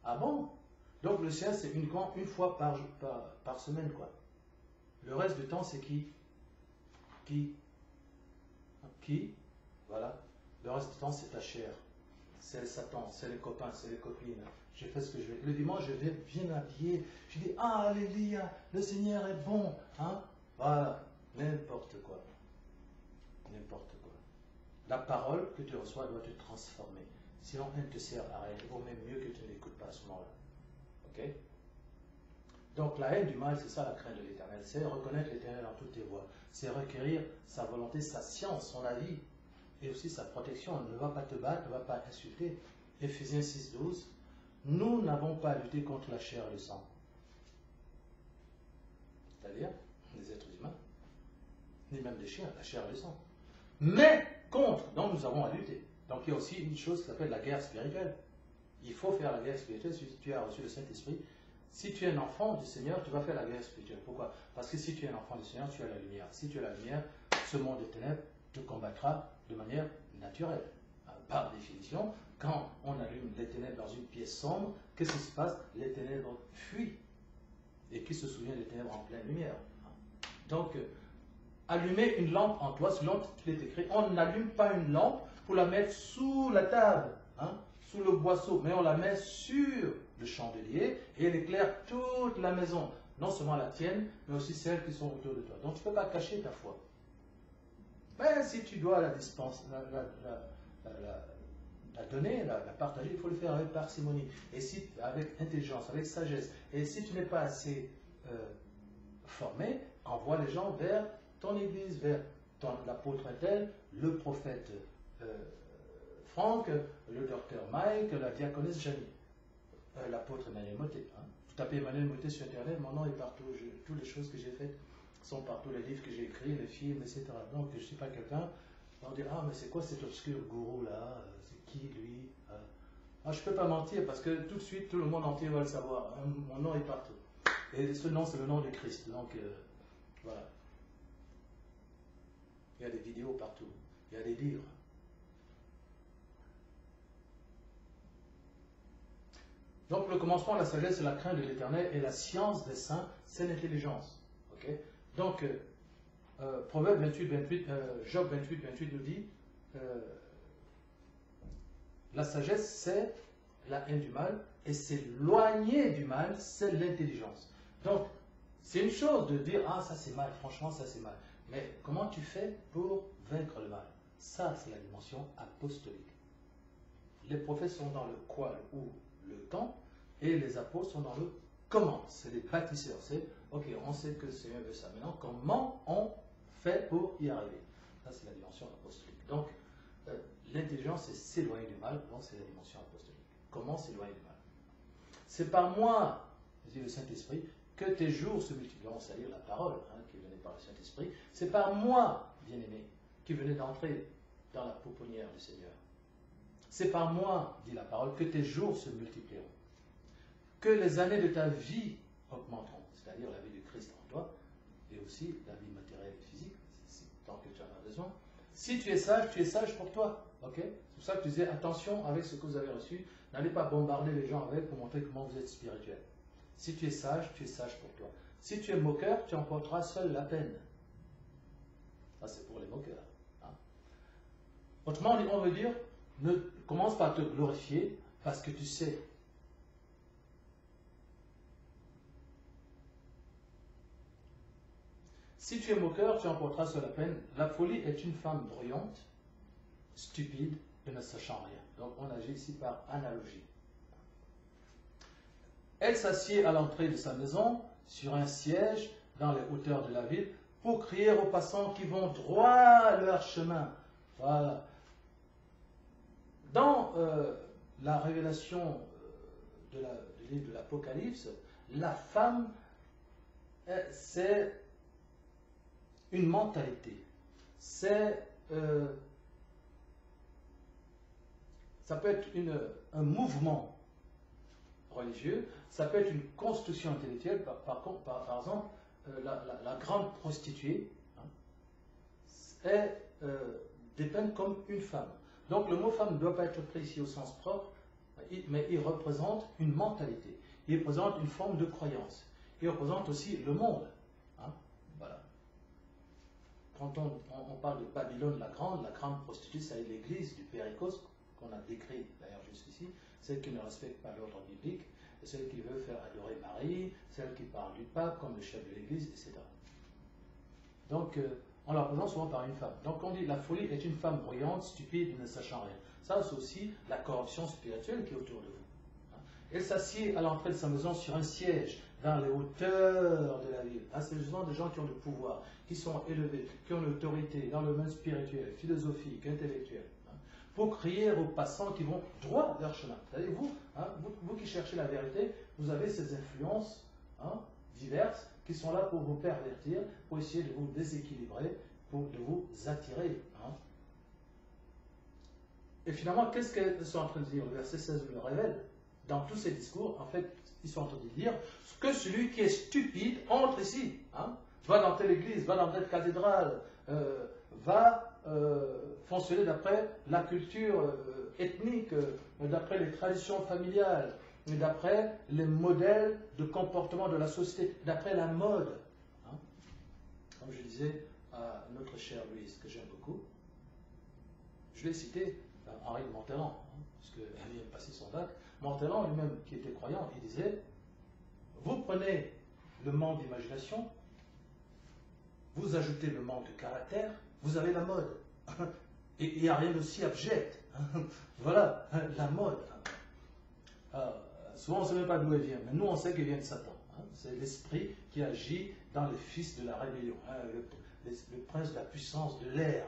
Ah bon? Donc le sien, c'est uniquement une fois par semaine, quoi. Le reste du temps, c'est qui? Voilà. Le reste du temps, c'est ta chair. C'est Satan, c'est les copains, c'est les copines. Je fais ce que je veux. Le dimanche, je vais bien habillé. Je dis, ah, alléluia, le Seigneur est bon. Hein? Voilà, n'importe quoi. N'importe quoi. La parole que tu reçois doit te transformer. Sinon, elle ne te sert à rien. Il vaut même mieux que tu ne l'écoutes pas à ce moment-là. Ok? Donc, la haine du mal, c'est ça la crainte de l'Éternel. C'est reconnaître l'Éternel dans toutes tes voies. C'est requérir sa volonté, sa science, son avis. Et aussi sa protection. Ne va pas te battre, ne va pas insulter. Éphésiens 6,12. Nous n'avons pas à lutter contre la chair et le sang. C'est-à-dire les êtres humains, ni même des chiens, la chair et le sang. Mais contre, donc nous avons à lutter. Donc il y a aussi une chose qui s'appelle la guerre spirituelle. Il faut faire la guerre spirituelle si tu as reçu le Saint-Esprit. Si tu es un enfant du Seigneur, tu vas faire la guerre spirituelle. Pourquoi? Parce que si tu es un enfant du Seigneur, tu as la lumière. Si tu as la lumière, ce monde des ténèbres te combattra de manière naturelle. Par définition, quand on allume les ténèbres dans une pièce sombre, qu'est-ce qui se passe? Les ténèbres fuient. Et qui se souvient des ténèbres en pleine lumière? Donc, allumer une lampe en toi, selon il est écrit, on n'allume pas une lampe pour la mettre sous la table, sous le boisseau, mais on la met sur le chandelier et elle éclaire toute la maison, non seulement la tienne, mais aussi celles qui sont autour de toi. Donc tu ne peux pas cacher ta foi. Mais si tu dois la donner, la partager, il faut le faire avec parcimonie, et si, avec intelligence, avec sagesse. Et si tu n'es pas assez formé, envoie les gens vers ton église, vers l'apôtre tel, le prophète Franck, le docteur Mike, la diaconesse Janie, l'apôtre Emmanuel Moté. Vous tapez Emmanuel Moté sur Internet, mon nom est partout, toutes les choses que j'ai faites sont partout, les livres que j'ai écrits, les films, etc. Donc je ne suis pas quelqu'un, on dit, ah mais c'est quoi cet obscur gourou là, c'est qui lui? Je ne peux pas mentir parce que tout de suite tout le monde entier va le savoir, mon nom est partout. Et ce nom c'est le nom de Christ, donc voilà. Il y a des vidéos partout, il y a des livres. Donc le commencement de la sagesse, c'est la crainte de l'Éternel, et la science des saints, c'est l'intelligence. Okay? Donc, Proverbe 28, Job 28, 28 nous dit, la sagesse, c'est la haine du mal, et s'éloigner du mal, c'est l'intelligence. Donc, c'est une chose de dire, ah ça c'est mal, franchement ça c'est mal. Mais comment tu fais pour vaincre le mal? Ça, c'est la dimension apostolique. Les prophètes sont dans le quoi, le où, le quand, et les apôtres sont dans le comment. C'est les bâtisseurs. C'est, ok, on sait que le Seigneur veut ça. Maintenant, comment on fait pour y arriver? Ça, c'est la dimension apostolique. Donc, l'intelligence, c'est s'éloigner du mal. Donc, c'est la dimension apostolique. Comment s'éloigner du mal? C'est par moi, dit le Saint-Esprit, que tes jours se multiplieront, c'est-à-dire la parole qui venait par le Saint-Esprit. C'est par moi, bien-aimé, qui venait d'entrer dans la pouponnière du Seigneur. C'est par moi, dit la parole, que tes jours se multiplieront, que les années de ta vie augmenteront, c'est-à-dire la vie de Christ en toi, et aussi la vie matérielle et physique, tant que tu en as besoin. Si tu es sage pour toi. Okay? C'est pour ça que tu disais, attention avec ce que vous avez reçu, n'allez pas bombarder les gens avec pour montrer comment vous êtes spirituel. Si tu es sage pour toi. Si tu es moqueur, tu emporteras seul la peine. Ça, c'est pour les moqueurs. Autrement, on veut dire, ne commence pas à te glorifier parce que tu sais. Si tu es moqueur, tu emporteras seul la peine. La folie est une femme bruyante, stupide et ne sachant rien. Donc on agit ici par analogie. Elle s'assied à l'entrée de sa maison, sur un siège, dans les hauteurs de la ville, pour crier aux passants qui vont droit leur chemin. Voilà. Dans la révélation du livre de l'Apocalypse, la femme, c'est une mentalité. C'est, ça peut être un mouvement religieux, ça peut être une construction intellectuelle. Par exemple, la grande prostituée est dépeinte comme une femme. Donc le mot femme ne doit pas être pris ici au sens propre, mais il représente une mentalité. il représente une forme de croyance. Il représente aussi le monde. Hein? Voilà. Quand on parle de Babylone la grande prostituée, c'est l'église du Péricos, qu'on a décrit d'ailleurs jusqu'ici, celle qui ne respecte pas l'ordre biblique, celle qui veut faire adorer Marie, celle qui parle du pape comme le chef de l'église, etc. Donc, on la représente souvent par une femme. Donc, on dit la folie est une femme bruyante, stupide, ne sachant rien. Ça, c'est aussi la corruption spirituelle qui est autour de vous. Elle s'assied à l'entrée de sa maison sur un siège, dans les hauteurs de la ville. C'est justement des gens qui ont le pouvoir, qui sont élevés, qui ont l'autorité dans le domaine spirituel, philosophique, intellectuel. Pour crier aux passants qui vont droit leur chemin. C'est-à-dire, vous qui cherchez la vérité, vous avez ces influences diverses qui sont là pour vous pervertir, pour essayer de vous déséquilibrer, de vous attirer. Et finalement, qu'est-ce qu'ils sont en train de dire? Le verset 16 le révèle. Dans tous ces discours, en fait, ils sont en train de dire que celui qui est stupide entre ici. Va dans telle église, va dans telle cathédrale, va fonctionner d'après la culture ethnique, d'après les traditions familiales, d'après les modèles de comportement de la société, d'après la mode. Comme je disais à notre chère Louise, que j'aime beaucoup, je l'ai cité, Henri de Monterland, puisqu'elle vient de passer son bac. Monterland lui-même, qui était croyant, il disait, vous prenez le manque d'imagination, vous ajoutez le manque de caractère, vous avez la mode. Et il n'y a rien d'aussi abject. Voilà, la mode. Souvent, on ne sait même pas d'où elle vient, mais nous, on sait qu'elle vient de Satan. C'est l'esprit qui agit dans les fils de la rébellion, le prince de la puissance de l'air.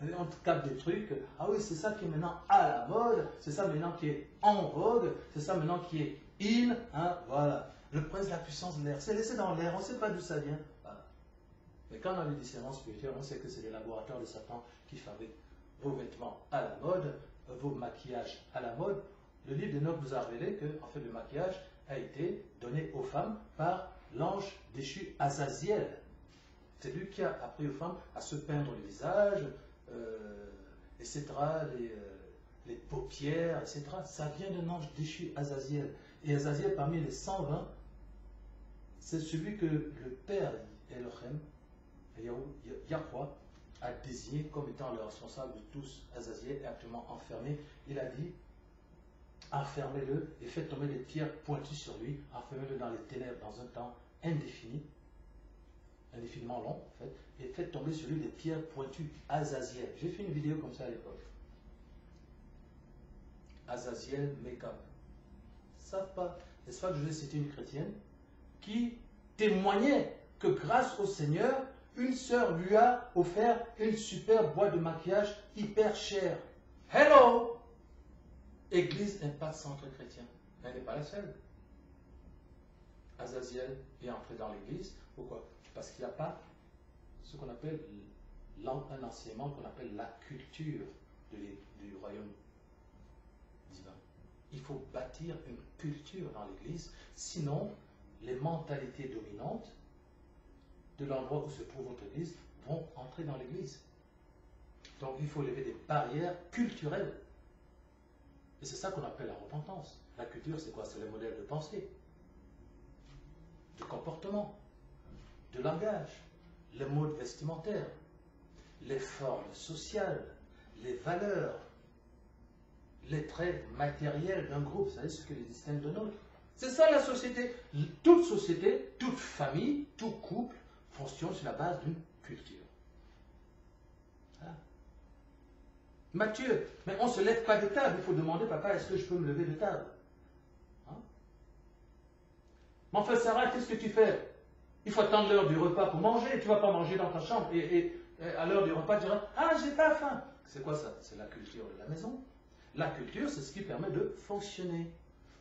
On capte des trucs, ah oui, c'est ça qui est maintenant à la mode, c'est ça maintenant qui est en vogue, c'est ça maintenant qui est in, voilà. Le prince de la puissance de l'air, c'est laissé dans l'air, on ne sait pas d'où ça vient. Voilà. Mais quand on a le discernement spirituel, on sait que c'est les laboratoires de Satan qui fabriquent vos vêtements à la mode, vos maquillages à la mode. Le livre d'Enoch nous a révélé que en fait, le maquillage a été donné aux femmes par l'ange déchu Azaziel. C'est lui qui a appris aux femmes à se peindre le visage, etc., les paupières, etc. Ça vient d'un ange déchu Azaziel. Et Azaziel, parmi les 120, c'est celui que le Père Elohim, Yahweh, a désigné comme étant le responsable de tous. Azaziel est actuellement enfermé. Il a dit, enfermez-le et faites tomber des pierres pointues sur lui, enfermez-le dans les ténèbres dans un temps indéfini, indéfiniment long en fait, et faites tomber sur lui des pierres pointues. Azaziel. J'ai fait une vidéo comme ça à l'époque. Azaziel make-up. Ils ne savent pas. N'est-ce pas que je vais citer une chrétienne qui témoignait que grâce au Seigneur, une sœur lui a offert une super boîte de maquillage hyper chère. Hello! Église Impact Centre Chrétien. Elle n'est pas la seule. Azaziel est entré dans l'église. Pourquoi? Parce qu'il n'y a pas ce qu'on appelle un enseignement qu'on appelle la culture du royaume divin. Il faut bâtir une culture dans l'église, sinon les mentalités dominantes de l'endroit où se trouve votre église vont entrer dans l'église. Donc il faut lever des barrières culturelles. Et c'est ça qu'on appelle la repentance. La culture, c'est quoi? C'est le modèle de pensée, de comportement, de langage, les modes vestimentaires, les formes sociales, les valeurs, les traits matériels d'un groupe. Vous savez ce que les distingue de l'autre. C'est ça la société. Toute société, toute famille, tout couple fonctionne sur la base d'une culture. Voilà. Matthieu, mais on ne se lève pas de table. Il faut demander, papa, est-ce que je peux me lever de table? Mais enfin, Sarah, qu'est-ce que tu fais? Il faut attendre l'heure du repas pour manger. Tu ne vas pas manger dans ta chambre. Et à l'heure du repas, tu diras, ah, j'ai pas faim. C'est quoi ça? C'est la culture de la maison. La culture, c'est ce qui permet de fonctionner.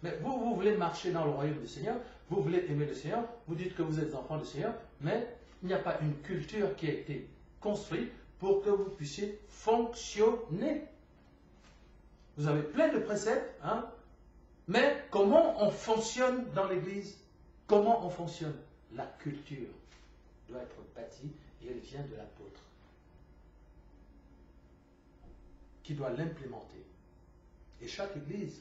Mais vous voulez marcher dans le royaume du Seigneur, vous voulez aimer le Seigneur, vous dites que vous êtes enfant du Seigneur, mais il n'y a pas une culture qui a été construite pour que vous puissiez fonctionner. Vous avez plein de préceptes, mais comment on fonctionne dans l'Église? Comment on fonctionne? La culture doit être bâtie et elle vient de l'apôtre qui doit l'implémenter. Et chaque Église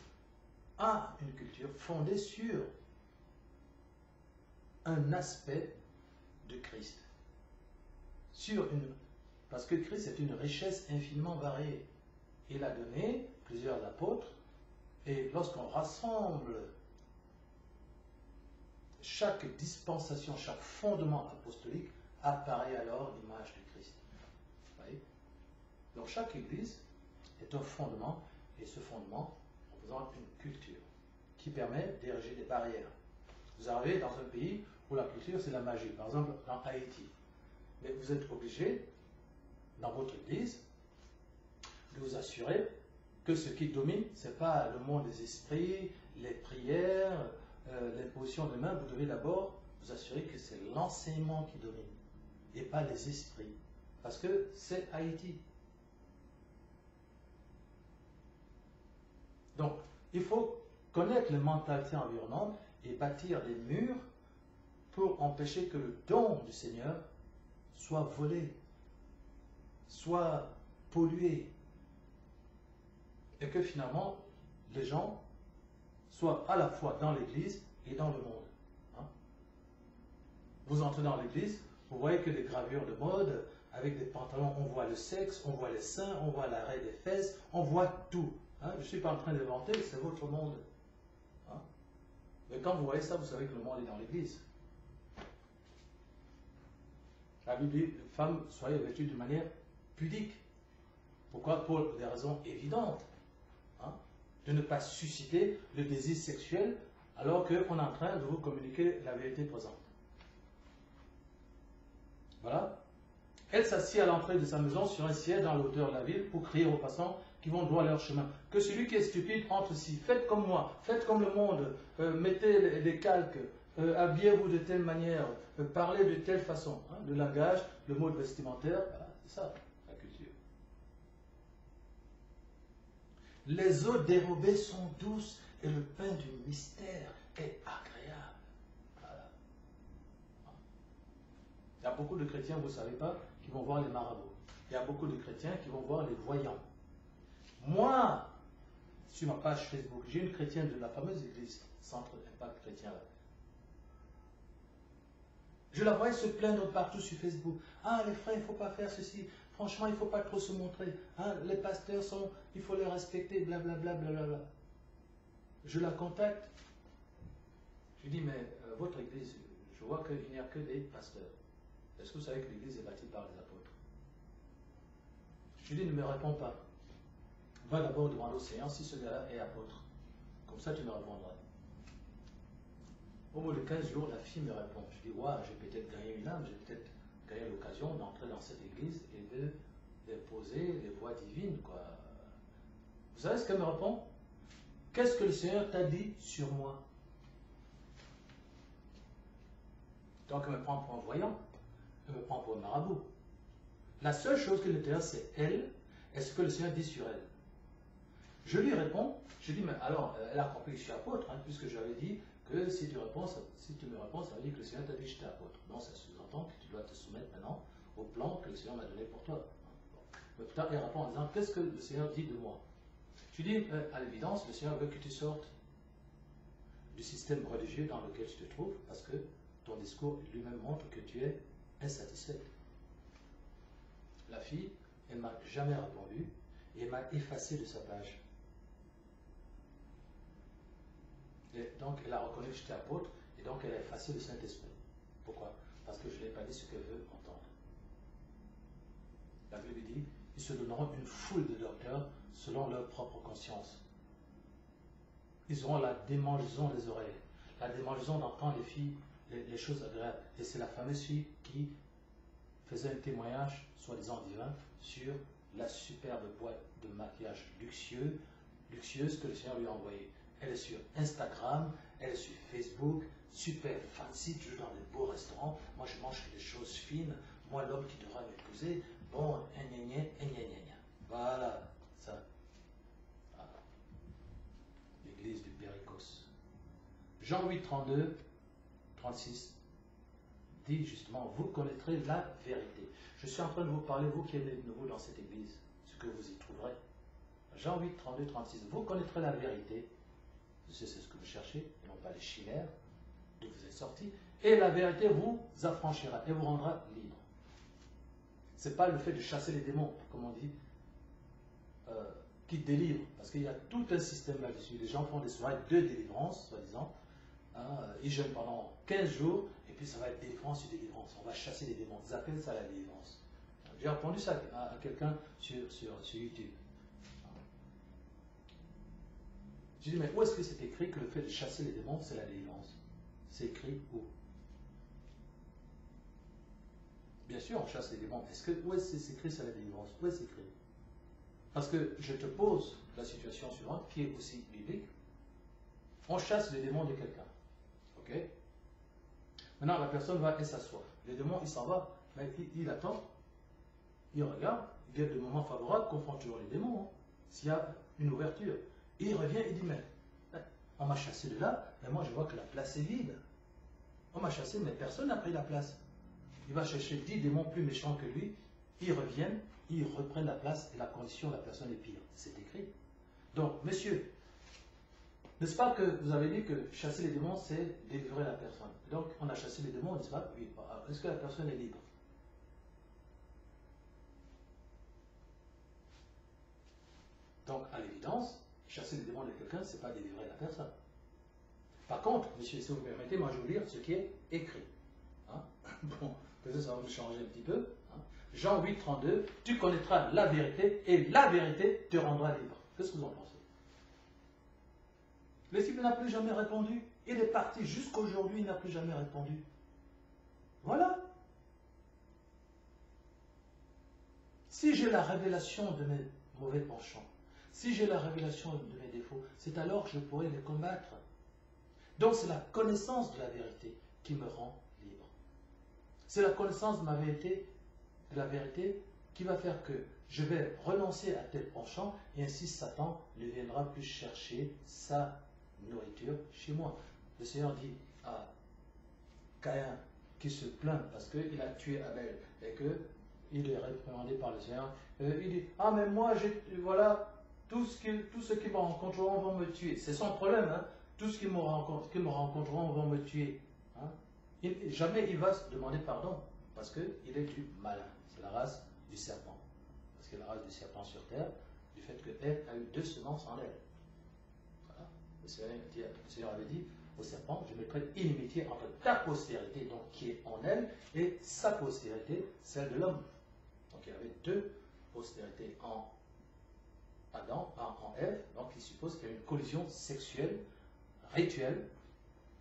a une culture fondée sur un aspect de Christ. Parce que Christ est une richesse infiniment variée. Il a donné plusieurs apôtres, et lorsqu'on rassemble chaque dispensation, chaque fondement apostolique, apparaît alors l'image du Christ. Vous voyez? Donc chaque église est un fondement, et ce fondement représente une culture qui permet d'ériger des barrières. Vous arrivez dans un pays où la culture c'est la magie, par exemple dans Haïti. Mais vous êtes obligé, dans votre église, de vous assurer que ce qui domine, ce n'est pas le monde des esprits, les prières, l'imposition des mains. Vous devez d'abord vous assurer que c'est l'enseignement qui domine et pas les esprits. Parce que c'est Haïti. Donc, il faut connaître les mentalités environnantes et bâtir des murs pour empêcher que le don du Seigneur soit volé, soit pollué, et que finalement les gens soient à la fois dans l'église et dans le monde. Hein? Vous entrez dans l'église, vous voyez que des gravures de mode, avec des pantalons, on voit le sexe, on voit les seins, on voit l'arrêt des fesses, on voit tout. Hein? Je ne suis pas en train d'inventer, c'est votre monde. Hein? Mais quand vous voyez ça, vous savez que le monde est dans l'église. La Bible dit, femmes, soyez vêtues de manière pudique. Pourquoi? Pour des raisons évidentes. Hein? De ne pas susciter le désir sexuel alors qu'on est en train de vous communiquer la vérité présente. Voilà. Elle s'assied à l'entrée de sa maison sur un siège dans la hauteur de la ville pour crier aux passants qui vont droit leur chemin. Que celui qui est stupide entre ici. Faites comme moi, faites comme le monde, mettez des calques, habillez-vous de telle manière, parlez de telle façon. Hein? Le langage, le mode vestimentaire, voilà, c'est ça, la culture. Les eaux dérobées sont douces et le pain du mystère est agréable. Voilà. Il y a beaucoup de chrétiens, vous ne savez pas, qui vont voir les marabouts. Il y a beaucoup de chrétiens qui vont voir les voyants. Moi, sur ma page Facebook, j'ai une chrétienne de la fameuse église Centre Impact Chrétien. Je la voyais se plaindre partout sur Facebook. Ah, les frères, il ne faut pas faire ceci. Franchement, il ne faut pas trop se montrer. Ah, les pasteurs il faut les respecter, blablabla, blablabla. Je la contacte. Je lui dis, mais votre église, je vois qu'il n'y a que des pasteurs. Est-ce que vous savez que l'église est bâtie par les apôtres? Je lui dis, ne me réponds pas. Va d'abord demander au Seigneur si ce gars-là est apôtre. Comme ça, tu me répondras. Au bout de 15 jours, la fille me répond. Je dis, ouais, j'ai peut-être gagné une âme, j'ai peut-être gagné l'occasion d'entrer dans cette église et de déposer les voies divines, quoi. Vous savez ce qu'elle me répond? Qu'est-ce que le Seigneur t'a dit sur moi? Donc, elle me prend pour un voyant, elle me prend pour un marabout. La seule chose qui l'intéresse, c'est elle, et ce que le Seigneur dit sur elle. Je lui réponds, je dis, mais alors, elle a compris que je suis apôtre, hein, puisque j'avais dit que si tu me réponds, ça veut dire que le Seigneur t'a dit que j'étais apôtre. Non, ça sous-entend que tu dois te soumettre maintenant au plan que le Seigneur m'a donné pour toi. Bon. Mais plus tard, elle répond en disant, qu'est-ce que le Seigneur dit de moi? Je dis, à l'évidence, le Seigneur veut que tu sortes du système religieux dans lequel tu te trouves, parce que ton discours lui-même montre que tu es insatisfait. La fille, elle ne m'a jamais répondu, et elle m'a effacé de sa page. Et donc, elle a reconnu que j'étais apôtre, et donc elle a effacé le Saint-Esprit. Pourquoi? Parce que je ne lui ai pas dit ce qu'elle veut entendre. La Bible dit, ils se donneront une foule de docteurs selon leur propre conscience. Ils auront la démangeaison des oreilles, la démangeaison d'entendre les filles, les choses agréables. Et c'est la fameuse fille qui faisait un témoignage, soi-disant divin, sur la superbe boîte de maquillage luxueuse que le Seigneur lui a envoyée. Elle est sur Instagram, elle est sur Facebook, super fancy, toujours dans des beaux restaurants. Moi, je mange des choses fines. Moi, l'homme qui devra m'épouser, bon, voilà, ça. Voilà. L'église du Péricos. Jean 8, 32, 36 dit justement, vous connaîtrez la vérité. Je suis en train de vous parler, vous qui êtes nouveau dans cette église, ce que vous y trouverez. Jean 8, 32, 36. Vous connaîtrez la vérité, c'est ce que vous cherchez, et non pas les chimères d'où vous êtes sortis, et la vérité vous affranchira et vous rendra libre. Ce n'est pas le fait de chasser les démons, comme on dit, qui délivre, parce qu'il y a tout un système là-dessus. Les gens font des soirées de délivrance, soi-disant, ils jeûnent pendant 15 jours, et puis ça va être délivrance sur délivrance. On va chasser les démons. Ils appellent ça la délivrance. J'ai répondu ça à quelqu'un sur YouTube. J'ai dit, mais où est-ce que c'est écrit que le fait de chasser les démons, c'est la délivrance? C'est écrit où? Bien sûr, on chasse les démons. Où est-ce que c'est écrit c'est la délivrance? Où est-ce écrit? Parce que je te pose la situation suivante, qui est aussi biblique. On chasse les démons de quelqu'un. Ok? Maintenant, la personne va et s'assoit. Le démon, il s'en va, mais il attend. Il regarde, il y a des moments favorables, confronte toujours les démons. Hein, s'il y a une ouverture. Et il revient, il dit, mais on m'a chassé de là, mais moi je vois que la place est vide. On m'a chassé, mais personne n'a pris la place. Il va chercher 10 démons plus méchants que lui, ils reviennent, ils reprennent la place et la condition de la personne est pire. C'est écrit. Donc, monsieur, n'est-ce pas que vous avez dit que chasser les démons, c'est délivrer la personne? Donc, on a chassé les démons, n'est-ce pas? Oui. Est-ce que la personne est libre? Donc, à l'évidence, chasser les démons de quelqu'un, ce n'est pas délivrer la personne. Par contre, monsieur, si vous me permettez, moi je vais vous lire ce qui est écrit. Hein? Bon, peut-être ça va vous changer un petit peu. Hein? Jean 8, 32, tu connaîtras la vérité et la vérité te rendra libre. Qu'est-ce que vous en pensez? Le disciple n'a plus jamais répondu. Il est parti jusqu'aujourd'hui, il n'a plus jamais répondu. Voilà. Si j'ai la révélation de mes mauvais penchants, si j'ai la révélation de mes défauts, c'est alors que je pourrai les combattre. Donc c'est la connaissance de la vérité qui me rend libre. C'est la connaissance de ma vérité, de la vérité, qui va faire que je vais renoncer à tel penchant et ainsi Satan ne viendra plus chercher sa nourriture chez moi. Le Seigneur dit à Caïn qui se plaint parce qu'il a tué Abel et qu'il est réprimandé par le Seigneur, il dit, ah mais moi, voilà, tous ceux qui me rencontreront vont me tuer. C'est son problème, hein? Tous ceux qui me rencontreront vont me tuer. Hein? Jamais il va se demander pardon parce qu'il est du malin. C'est la race du serpent. Parce que la race du serpent sur terre, du fait qu'elle a eu 2 semences en elle. Voilà. Le Seigneur avait dit au serpent, je mettrai inimitié entre ta postérité, donc qui est en elle, et sa postérité, celle de l'homme. Donc il y avait 2 postérités en Adam, en Ève, donc il suppose qu'il y a une collision sexuelle, rituelle,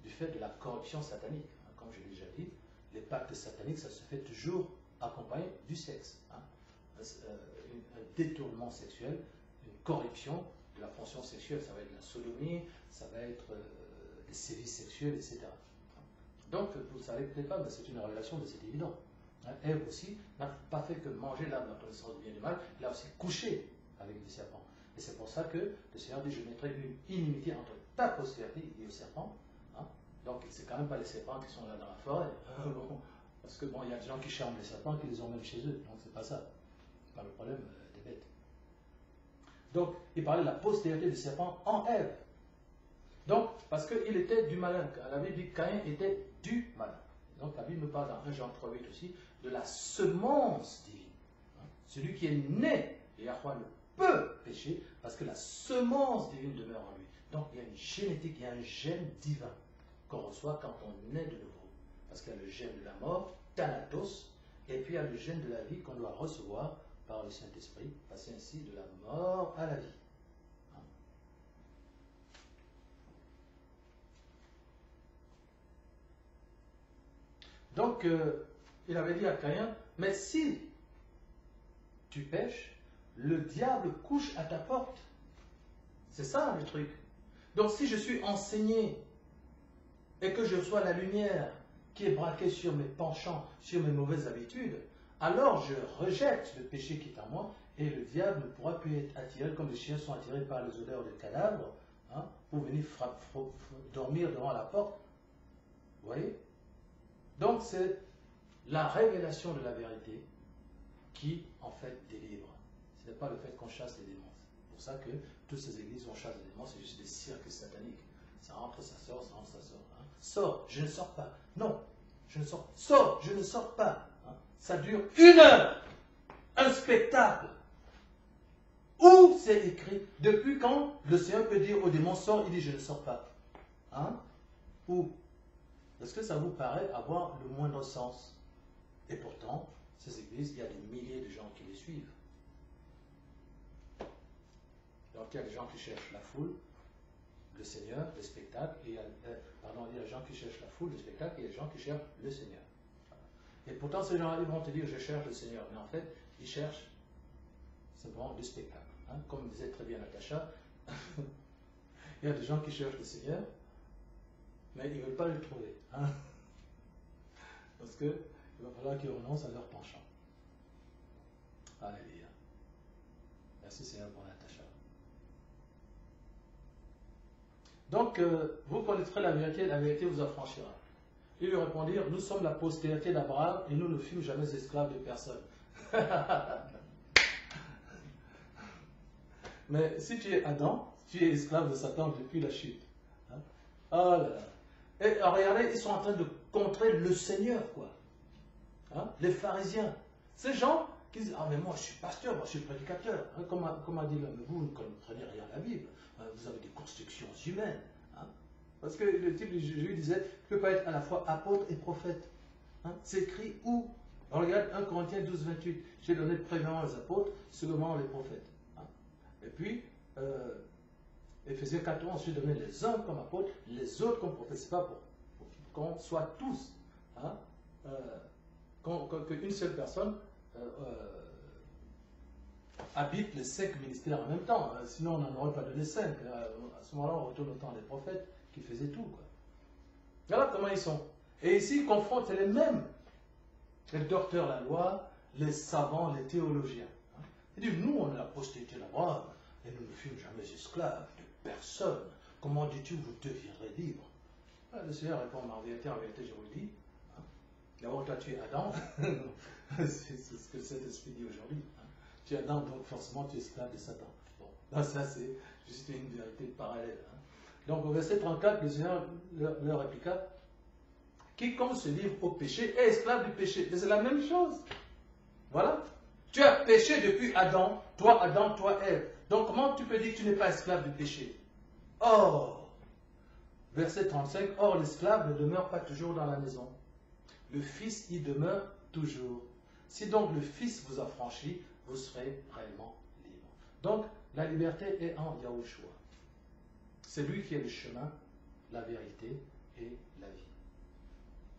du fait de la corruption satanique. Comme je l'ai déjà dit, les pactes sataniques, ça se fait toujours accompagné du sexe. Hein. Un détournement sexuel, une corruption de la fonction sexuelle, ça va être la sodomie, ça va être des sévices sexuels, etc. Donc, vous ne savez peut-être pas, mais c'est une relation, mais c'est évident. Hein. Ève aussi n'a pas fait que manger l'arbre de la connaissance du bien et du mal, elle a aussi couché avec le serpent. Et c'est pour ça que le Seigneur dit, je mettrai une inimitié entre ta postérité et le serpent. Hein. Donc, c'est quand même pas les serpents qui sont là dans la forêt. Bon, parce que bon, il y a des gens qui charment les serpents, qui les emmènent chez eux. Donc, c'est pas ça. C'est pas le problème des bêtes. Donc, il parlait de la postérité du serpent en Ève. Donc, parce qu'il était du malin. La Bible dit que Caïn était du malin. Donc, la Bible nous parle dans 1 Jean 3,8 aussi de la semence divine. Hein. Celui qui est né, et Yahweh ne peut pécher parce que la semence divine demeure en lui. Donc, il y a une génétique, il y a un gène divin qu'on reçoit quand on naît de nouveau. Parce qu'il y a le gène de la mort, Thanatos, et puis il y a le gène de la vie qu'on doit recevoir par le Saint-Esprit, passer ainsi de la mort à la vie. Hein. Donc, il avait dit à Caïn, mais si tu pêches, le diable couche à ta porte. C'est ça le truc. Donc, si je suis enseigné et que je reçois la lumière qui est braquée sur mes penchants, sur mes mauvaises habitudes, alors je rejette le péché qui est en moi et le diable ne pourra plus être attiré comme les chiens sont attirés par les odeurs de cadavres, hein, pour venir dormir devant la porte. Vous voyez? Donc c'est la révélation de la vérité qui en fait délivre. Ce n'est pas le fait qu'on chasse les démons. C'est pour ça que toutes ces églises où on chasse les démons, c'est juste des cirques sataniques. entre, ça sort, ça entre, ça sort. Hein. Sors, je ne sors pas. Non, je ne sors pas. Sors, je ne sors pas. Hein. Ça dure 1 heure. Un spectacle. Où c'est écrit? Depuis quand le Seigneur peut dire au démon sort, il dit je ne sors pas? Hein? Où? Est-ce que ça vous paraît avoir le moindre sens? Et pourtant, ces églises, il y a des milliers de gens qui les suivent. Donc il y a des gens qui cherchent la foule, le Seigneur, le spectacle, et il y a des gens qui cherchent la foule, le spectacle, et il y a des gens qui cherchent le Seigneur. Et pourtant, ces gens-là, ils vont te dire je cherche le Seigneur, mais en fait, ils cherchent simplement le spectacle. Hein? Comme disait très bien Natacha, il y a des gens qui cherchent le Seigneur, mais ils ne veulent pas le trouver. Hein? Parce qu'il va falloir qu'ils renoncent à leur penchant. Alléluia. Merci Seigneur pour Natacha. Donc, vous connaîtrez la vérité vous affranchira. Ils lui répondirent, nous sommes la postérité d'Abraham et nous ne fûmes jamais esclaves de personne. Mais si tu es Adam, tu es esclave de Satan depuis la chute. Hein? Oh là là. Et regardez, ils sont en train de contrer le Seigneur, quoi. Hein? Les pharisiens. Ces gens qui disent, ah mais moi je suis pasteur, moi je suis prédicateur. Hein? Comme a dit l'homme, vous ne comprenez rien à la Bible. Hein? Vous avez des constructions humaines. Hein? Parce que le type de Jésus disait, tu ne peux pas être à la fois apôtre et prophète. Hein? C'est écrit où? Alors regarde 1 Corinthiens 12, 28. J'ai donné premièrement les apôtres, secondairement les prophètes. Hein? Et puis, Éphésiens 4, ensuite donné les uns comme apôtres, les autres comme prophètes. C'est pas pour qu'on soit tous. Hein? Qu'une seule personne habite les 5 ministères en même temps. Sinon, on n'en aurait pas donné 5. À ce moment-là, on retourne au temps des prophètes qui faisaient tout. Quoi. Voilà comment ils sont. Et ici, ils confrontent les mêmes. Les docteurs de la loi, les savants, les théologiens. Hein. Ils disent, nous, on est la postérité d'Abraham, et nous ne fûmes jamais esclaves de personne. Comment dis-tu, vous deviendrez libre? Le Seigneur répond, en vérité, je vous le dis. Hein. D'abord, toi, tu es Adam. C'est ce que cet esprit dit aujourd'hui. Hein. Tu es Adam, donc forcément, tu es esclave de Satan. Bon, là, ça, c'est juste une vérité parallèle. Hein. Donc, au verset 34, le Seigneur leur répliqua, quiconque se livre au péché est esclave du péché. Mais c'est la même chose. Voilà. Tu as péché depuis Adam, toi, Ève. Donc, comment tu peux dire que tu n'es pas esclave du péché? Or, verset 35, or l'esclave ne demeure pas toujours dans la maison. Le Fils y demeure toujours. Si donc le Fils vous affranchit, vous serez réellement libre. Donc, la liberté est en Yahushua. C'est lui qui est le chemin, la vérité et la vie.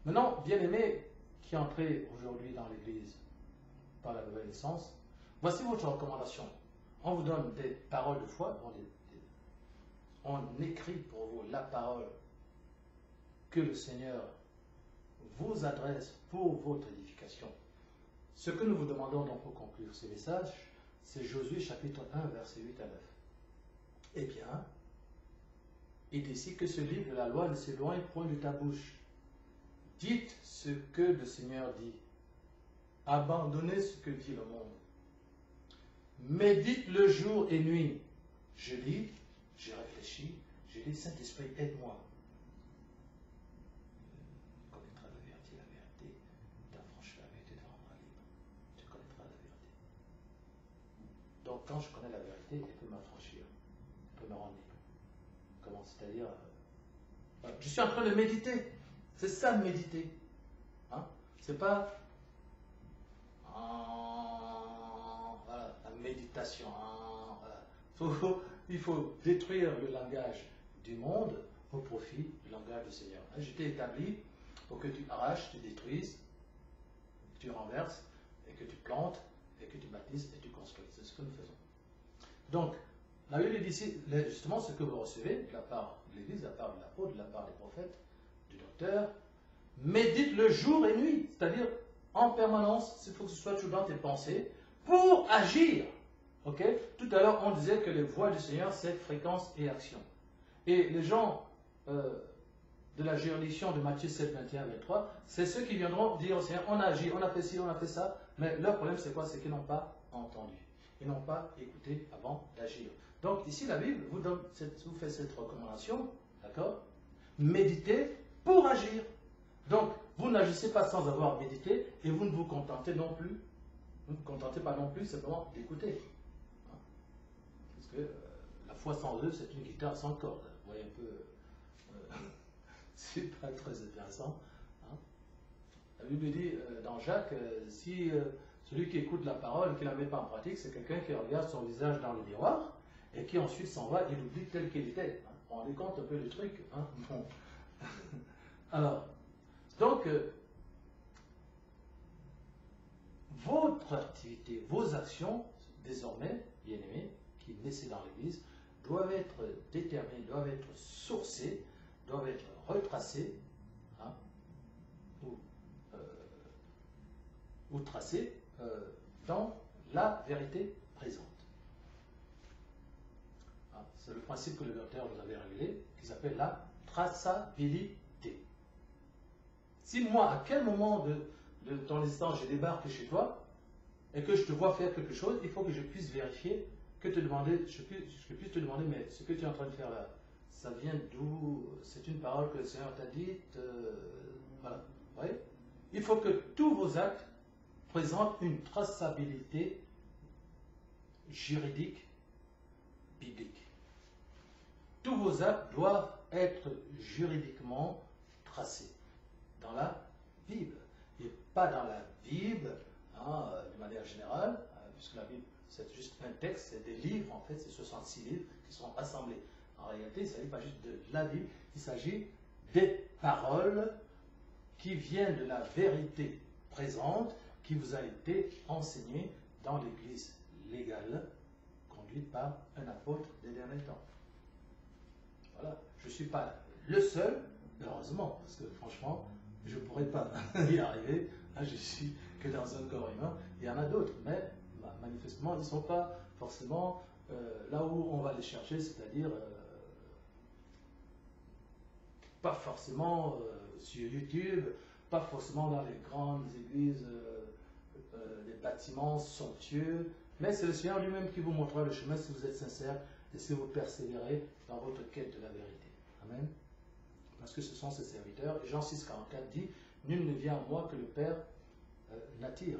Maintenant, bien-aimé qui entrez aujourd'hui dans l'Église par la nouvelle naissance, voici votre recommandation. On vous donne des paroles de foi, on écrit pour vous la parole que le Seigneur vous adresse pour votre édification. Ce que nous vous demandons donc pour conclure ce message, c'est Josué chapitre 1, versets 8 à 9. Eh bien, il dit ici que ce livre de la loi ne s'éloigne point de ta bouche. Dites ce que le Seigneur dit. Abandonnez ce que dit le monde. Médite-le jour et nuit. Je lis, je réfléchis, je dis, Saint-Esprit, aide-moi. Tu connaîtras la vérité, t'affranchis la vérité, te rendra libre. Tu connaîtras la vérité. Donc, quand je connais la vérité, elle peut m'affranchir, elle peut me rendre libre. Comment? C'est-à-dire, je suis en train de méditer. C'est ça de méditer. Hein? C'est pas voilà, la méditation. Voilà. Il faut détruire le langage du monde au profit du langage du Seigneur. J'étais établi pour que tu arraches, tu détruises, que tu renverses, et que tu plantes, et que tu baptises, et tu construis. C'est ce que nous faisons. Donc, la Bible dit ici, justement, ce que vous recevez de la part de l'Église, de la part de l'apôtre, de la part des prophètes, du docteur, médite le jour et nuit, c'est-à-dire en permanence, il faut que ce soit toujours dans tes pensées, pour agir. Ok? Tout à l'heure, on disait que les voies du Seigneur, c'est fréquence et action. Et les gens de la juridiction de Matthieu 7, 21, 23, c'est ceux qui viendront dire au Seigneur, on a agi, on a fait ci, on a fait ça, mais leur problème, c'est quoi? C'est qu'ils n'ont pas entendu. Ils n'ont pas écouté avant d'agir. Donc ici, la Bible vous fait cette recommandation, d'accord? méditer pour agir. Donc, vous n'agissez pas sans avoir médité et vous ne vous contentez non plus. Vous ne vous contentez pas non plus simplement d'écouter. Hein? Parce que la foi sans œuvre, c'est une guitare sans cordes. Vous voyez un peu, c'est pas très intéressant. Hein? La Bible dit dans Jacques, si celui qui écoute la parole et qui ne la met pas en pratique, c'est quelqu'un qui regarde son visage dans le miroir et qui ensuite s'en va et l'oublie tel qu'il était. Hein? On rendez compte un peu le truc. Hein? Bon. Alors, donc, votre activité, vos actions, désormais, bien-aimés, qui naissent dans l'Église, doivent être déterminées, doivent être sourcées, doivent être retracées, hein, ou tracées dans la vérité présente. Hein, c'est le principe que le Luther vous avait révélé, qui s'appelle la traçabilité. Si moi, à quel moment de ton existence, je débarque chez toi et que je te vois faire quelque chose, il faut que je puisse vérifier, que je puisse te demander, mais ce que tu es en train de faire là, ça vient d'où? C'est une parole que le Seigneur t'a dite. Voilà. Vous voyez? Il faut que tous vos actes présentent une traçabilité juridique, biblique. Tous vos actes doivent être juridiquement tracés dans la Bible, et pas dans la Bible, hein, de manière générale, puisque la Bible c'est juste un texte, c'est des livres en fait, c'est 66 livres qui sont assemblés. En réalité, il ne s'agit pas juste de la Bible, il s'agit des paroles qui viennent de la vérité présente, qui vous a été enseignée dans l'Église légale, conduite par un apôtre des derniers temps. Voilà, je ne suis pas le seul, heureusement, parce que franchement, je ne pourrais pas y arriver. Je ne suis que dans un corps humain. Il y en a d'autres, mais manifestement, ils ne sont pas forcément là où on va les chercher, c'est-à-dire pas forcément sur YouTube, pas forcément dans les grandes églises, les bâtiments somptueux, mais c'est le Seigneur lui-même qui vous montrera le chemin si vous êtes sincère et si vous persévérez dans votre quête de la vérité. Amen. Parce que ce sont ses serviteurs. Et Jean 6,44 dit, nul ne vient à moi que le Père n'attire,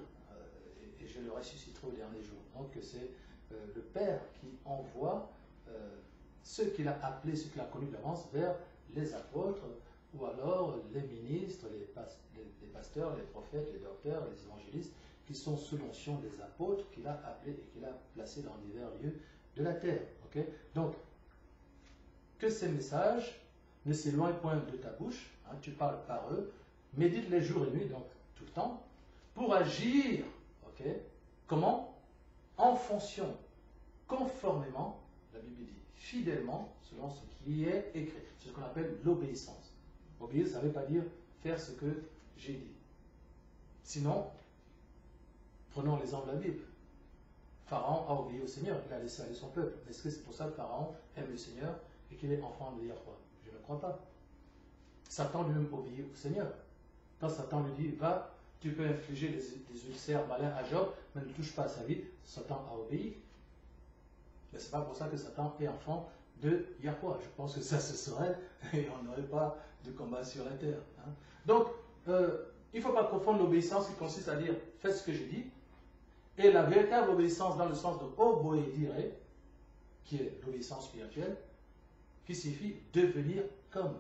et je le ressusciterai au dernier jour. Donc c'est le Père qui envoie ceux qu'il a appelés, ceux qu'il a connus d'avance, vers les apôtres, ou alors les ministres, les pasteurs, les prophètes, les docteurs, les évangélistes, qui sont sous l'onction des apôtres qu'il a appelés et qu'il a placés dans divers lieux de la terre. Okay? Donc, que ces messages ne s'éloignent point de ta bouche, hein, tu parles par eux, médite les jours et nuits, donc tout le temps, pour agir, okay, comment? En fonction, conformément, la Bible dit, fidèlement, selon ce qui est écrit. C'est ce qu'on appelle l'obéissance. Obéir, ça ne veut pas dire faire ce que j'ai dit. Sinon, prenons l'exemple de la Bible. Pharaon a obéi au Seigneur, il a laissé aller son peuple. Est-ce que c'est pour ça que Pharaon aime le Seigneur et qu'il est enfant de Yahweh? Je ne crois pas. Satan lui-même obéit au Seigneur. Quand Satan lui dit, va, tu peux infliger des ulcères malins à Job, mais ne touche pas à sa vie, Satan a obéi. Mais ce n'est pas pour ça que Satan est enfant de Yahweh. Je pense que ça se serait et on n'aurait pas de combat sur la terre. Hein. Donc, il ne faut pas confondre l'obéissance qui consiste à dire, faites ce que je dis, et la véritable obéissance dans le sens de oboedire, qui est l'obéissance spirituelle, qui signifie devenir comme,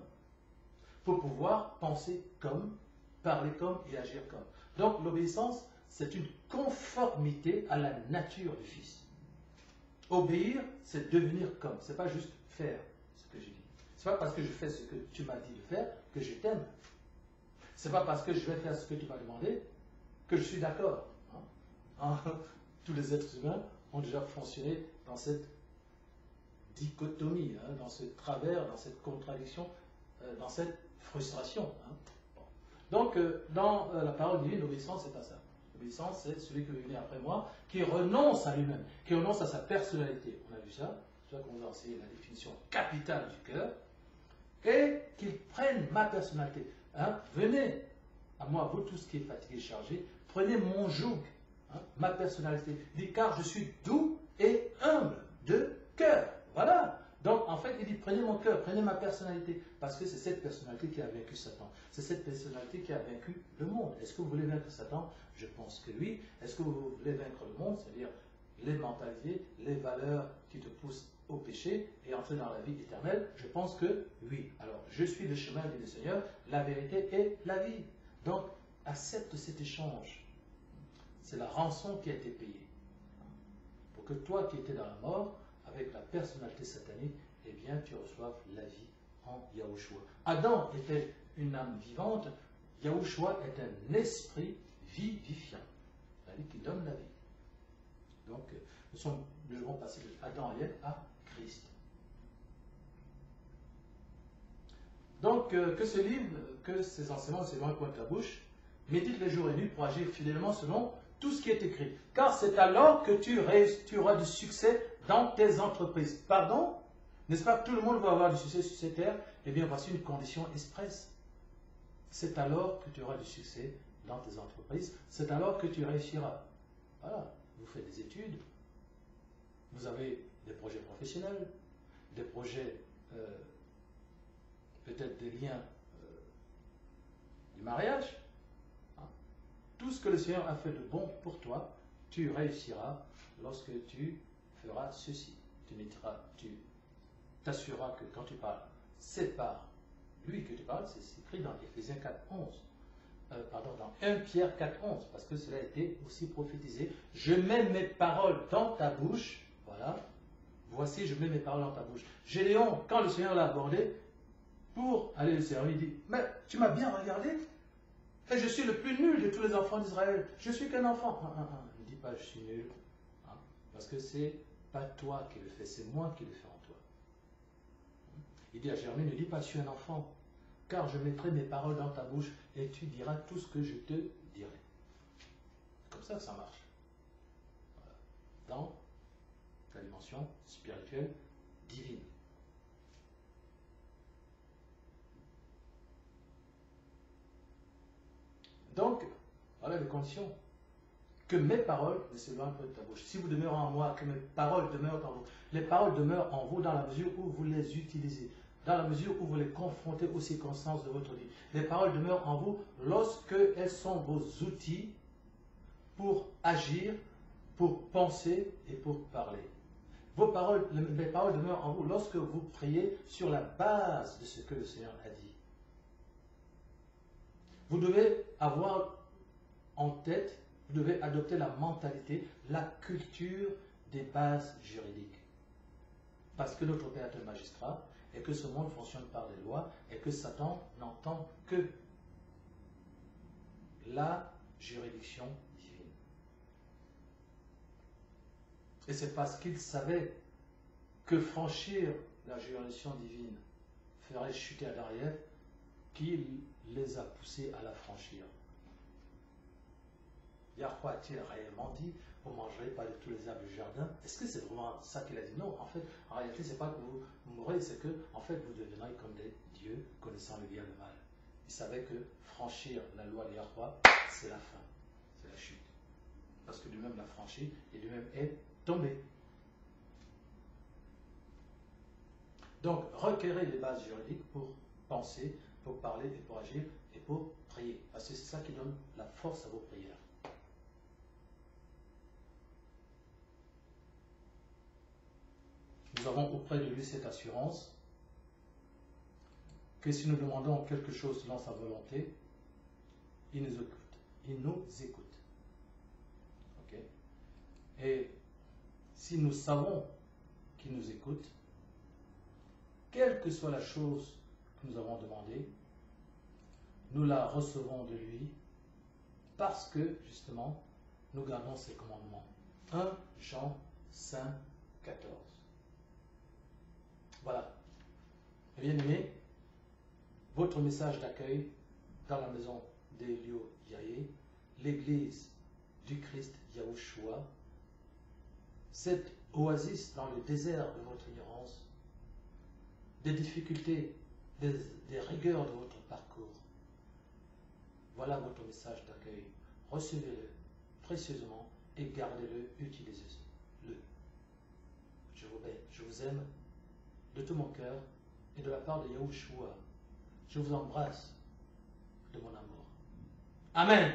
pour pouvoir penser comme, parler comme et agir comme. Donc l'obéissance, c'est une conformité à la nature du Fils. Obéir, c'est devenir comme, c'est pas juste faire ce que j'ai dit. C'est pas parce que je fais ce que tu m'as dit de faire que je t'aime. C'est pas parce que je vais faire ce que tu m'as demandé que je suis d'accord. Tous les êtres humains ont déjà fonctionné dans cette dichotomie, hein, dans ce travers, dans cette contradiction, dans cette frustration. Hein. Bon. Donc, dans la parole divine, l'obéissance, c'est pas ça. L'obéissance, c'est celui qui veut venir après moi, qui renonce à lui-même, qui renonce à sa personnalité. On a vu ça, c'est ça qu'on vous a enseigné la définition capitale du cœur, et qu'il prenne ma personnalité. Hein. Venez à moi, vous tous qui êtes fatigués et chargés, prenez mon joug. Hein, ma personnalité. Il dit, car je suis doux et humble de cœur. Voilà. Donc, en fait, il dit, prenez mon cœur, prenez ma personnalité, parce que c'est cette personnalité qui a vaincu Satan. C'est cette personnalité qui a vaincu le monde. Est-ce que vous voulez vaincre Satan? Je pense que oui. Est-ce que vous voulez vaincre le monde? C'est-à-dire les mentalités, les valeurs qui te poussent au péché et entrer dans la vie éternelle? Je pense que oui. Alors, je suis le chemin, dit le Seigneur, la vérité et la vie. Donc, accepte cet échange. C'est la rançon qui a été payée. Pour que toi qui étais dans la mort, avec la personnalité satanique, eh bien, tu reçoives la vie en Yahushua. Adam était une âme vivante, Yahushua est un esprit vivifiant, c'est-à-dire qui donne la vie. Donc, nous devons passer de Adam et Ève à Christ. Donc, que ce livre, que ces enseignements, ces loin pointent la bouche, médite les jours et nuits pour agir fidèlement selon tout ce qui est écrit. Car c'est alors que tu auras du succès dans tes entreprises. Pardon? N'est-ce pas que tout le monde va avoir du succès sur cette terre? Eh bien, voici une condition expresse. C'est alors que tu auras du succès dans tes entreprises. C'est alors que tu réussiras. Voilà. Vous faites des études. Vous avez des projets professionnels, des projets, peut-être des liens du mariage. Tout ce que le Seigneur a fait de bon pour toi, tu réussiras lorsque tu feras ceci. Tu t'assureras que quand tu parles, c'est par lui que tu parles, c'est écrit dans Éphésiens 4.11. Dans 1 Pierre 4.11, parce que cela a été aussi prophétisé. Je mets mes paroles dans ta bouche. Voilà. Voici, je mets mes paroles dans ta bouche. Gédéon, quand le Seigneur l'a abordé, pour aller le servir, il dit, mais tu m'as bien regardé? Et je suis le plus nul de tous les enfants d'Israël. Je suis qu'un enfant. Ne dis pas je suis nul. Parce que c'est pas toi qui le fais, c'est moi qui le fais en toi. Il dit à Jérémie, ne dis pas je suis un enfant, car je mettrai mes paroles dans ta bouche et tu diras tout ce que je te dirai. C'est comme ça que ça marche. Voilà. Dans la dimension spirituelle divine. Donc, voilà les conditions. Que mes paroles ne s'éloignent pas de ta bouche. Si vous demeurez en moi, que mes paroles demeurent en vous. Les paroles demeurent en vous dans la mesure où vous les utilisez, dans la mesure où vous les confrontez aux circonstances de votre vie. Les paroles demeurent en vous lorsque elles sont vos outils pour agir, pour penser et pour parler. Les paroles demeurent en vous lorsque vous priez sur la base de ce que le Seigneur a dit. Vous devez avoir en tête, vous devez adopter la mentalité, la culture des bases juridiques. Parce que notre Père est un magistrat et que ce monde fonctionne par des lois et que Satan n'entend que la juridiction divine. Et c'est parce qu'il savait que franchir la juridiction divine ferait chuter Adam et Ève qu'il les a poussés à la franchir. Yahweh a-t-il réellement dit, vous ne mangerez pas de tous les arbres du jardin? Est-ce que c'est vraiment ça qu'il a dit? Non, en fait, en réalité, ce n'est pas que vous mourrez, c'est que, en fait, vous deviendrez comme des dieux, connaissant le bien et le mal. Il savait que franchir la loi de Yahweh, c'est la fin, c'est la chute. Parce que lui-même l'a franchi et lui-même est tombé. Donc, requérez les bases juridiques pour penser, pour parler et pour agir et pour prier. Parce que c'est ça qui donne la force à vos prières. Nous avons auprès de lui cette assurance que si nous demandons quelque chose selon sa volonté, il nous écoute. Il nous écoute. Okay? Et si nous savons qu'il nous écoute, quelle que soit la chose que nous avons demandée, nous la recevons de lui parce que, justement, nous gardons ses commandements. 1 Jean 5, 14. Voilà. Bien-aimés, votre message d'accueil dans la maison d'Elio Yahé, l'église du Christ Yahushua, cette oasis dans le désert de votre ignorance, des difficultés, des rigueurs de votre parcours. Voilà votre message d'accueil. Recevez-le précieusement et gardez-le, utilisez-le. Je vous aime de tout mon cœur et de la part de Yahushua. Je vous embrasse de mon amour. Amen.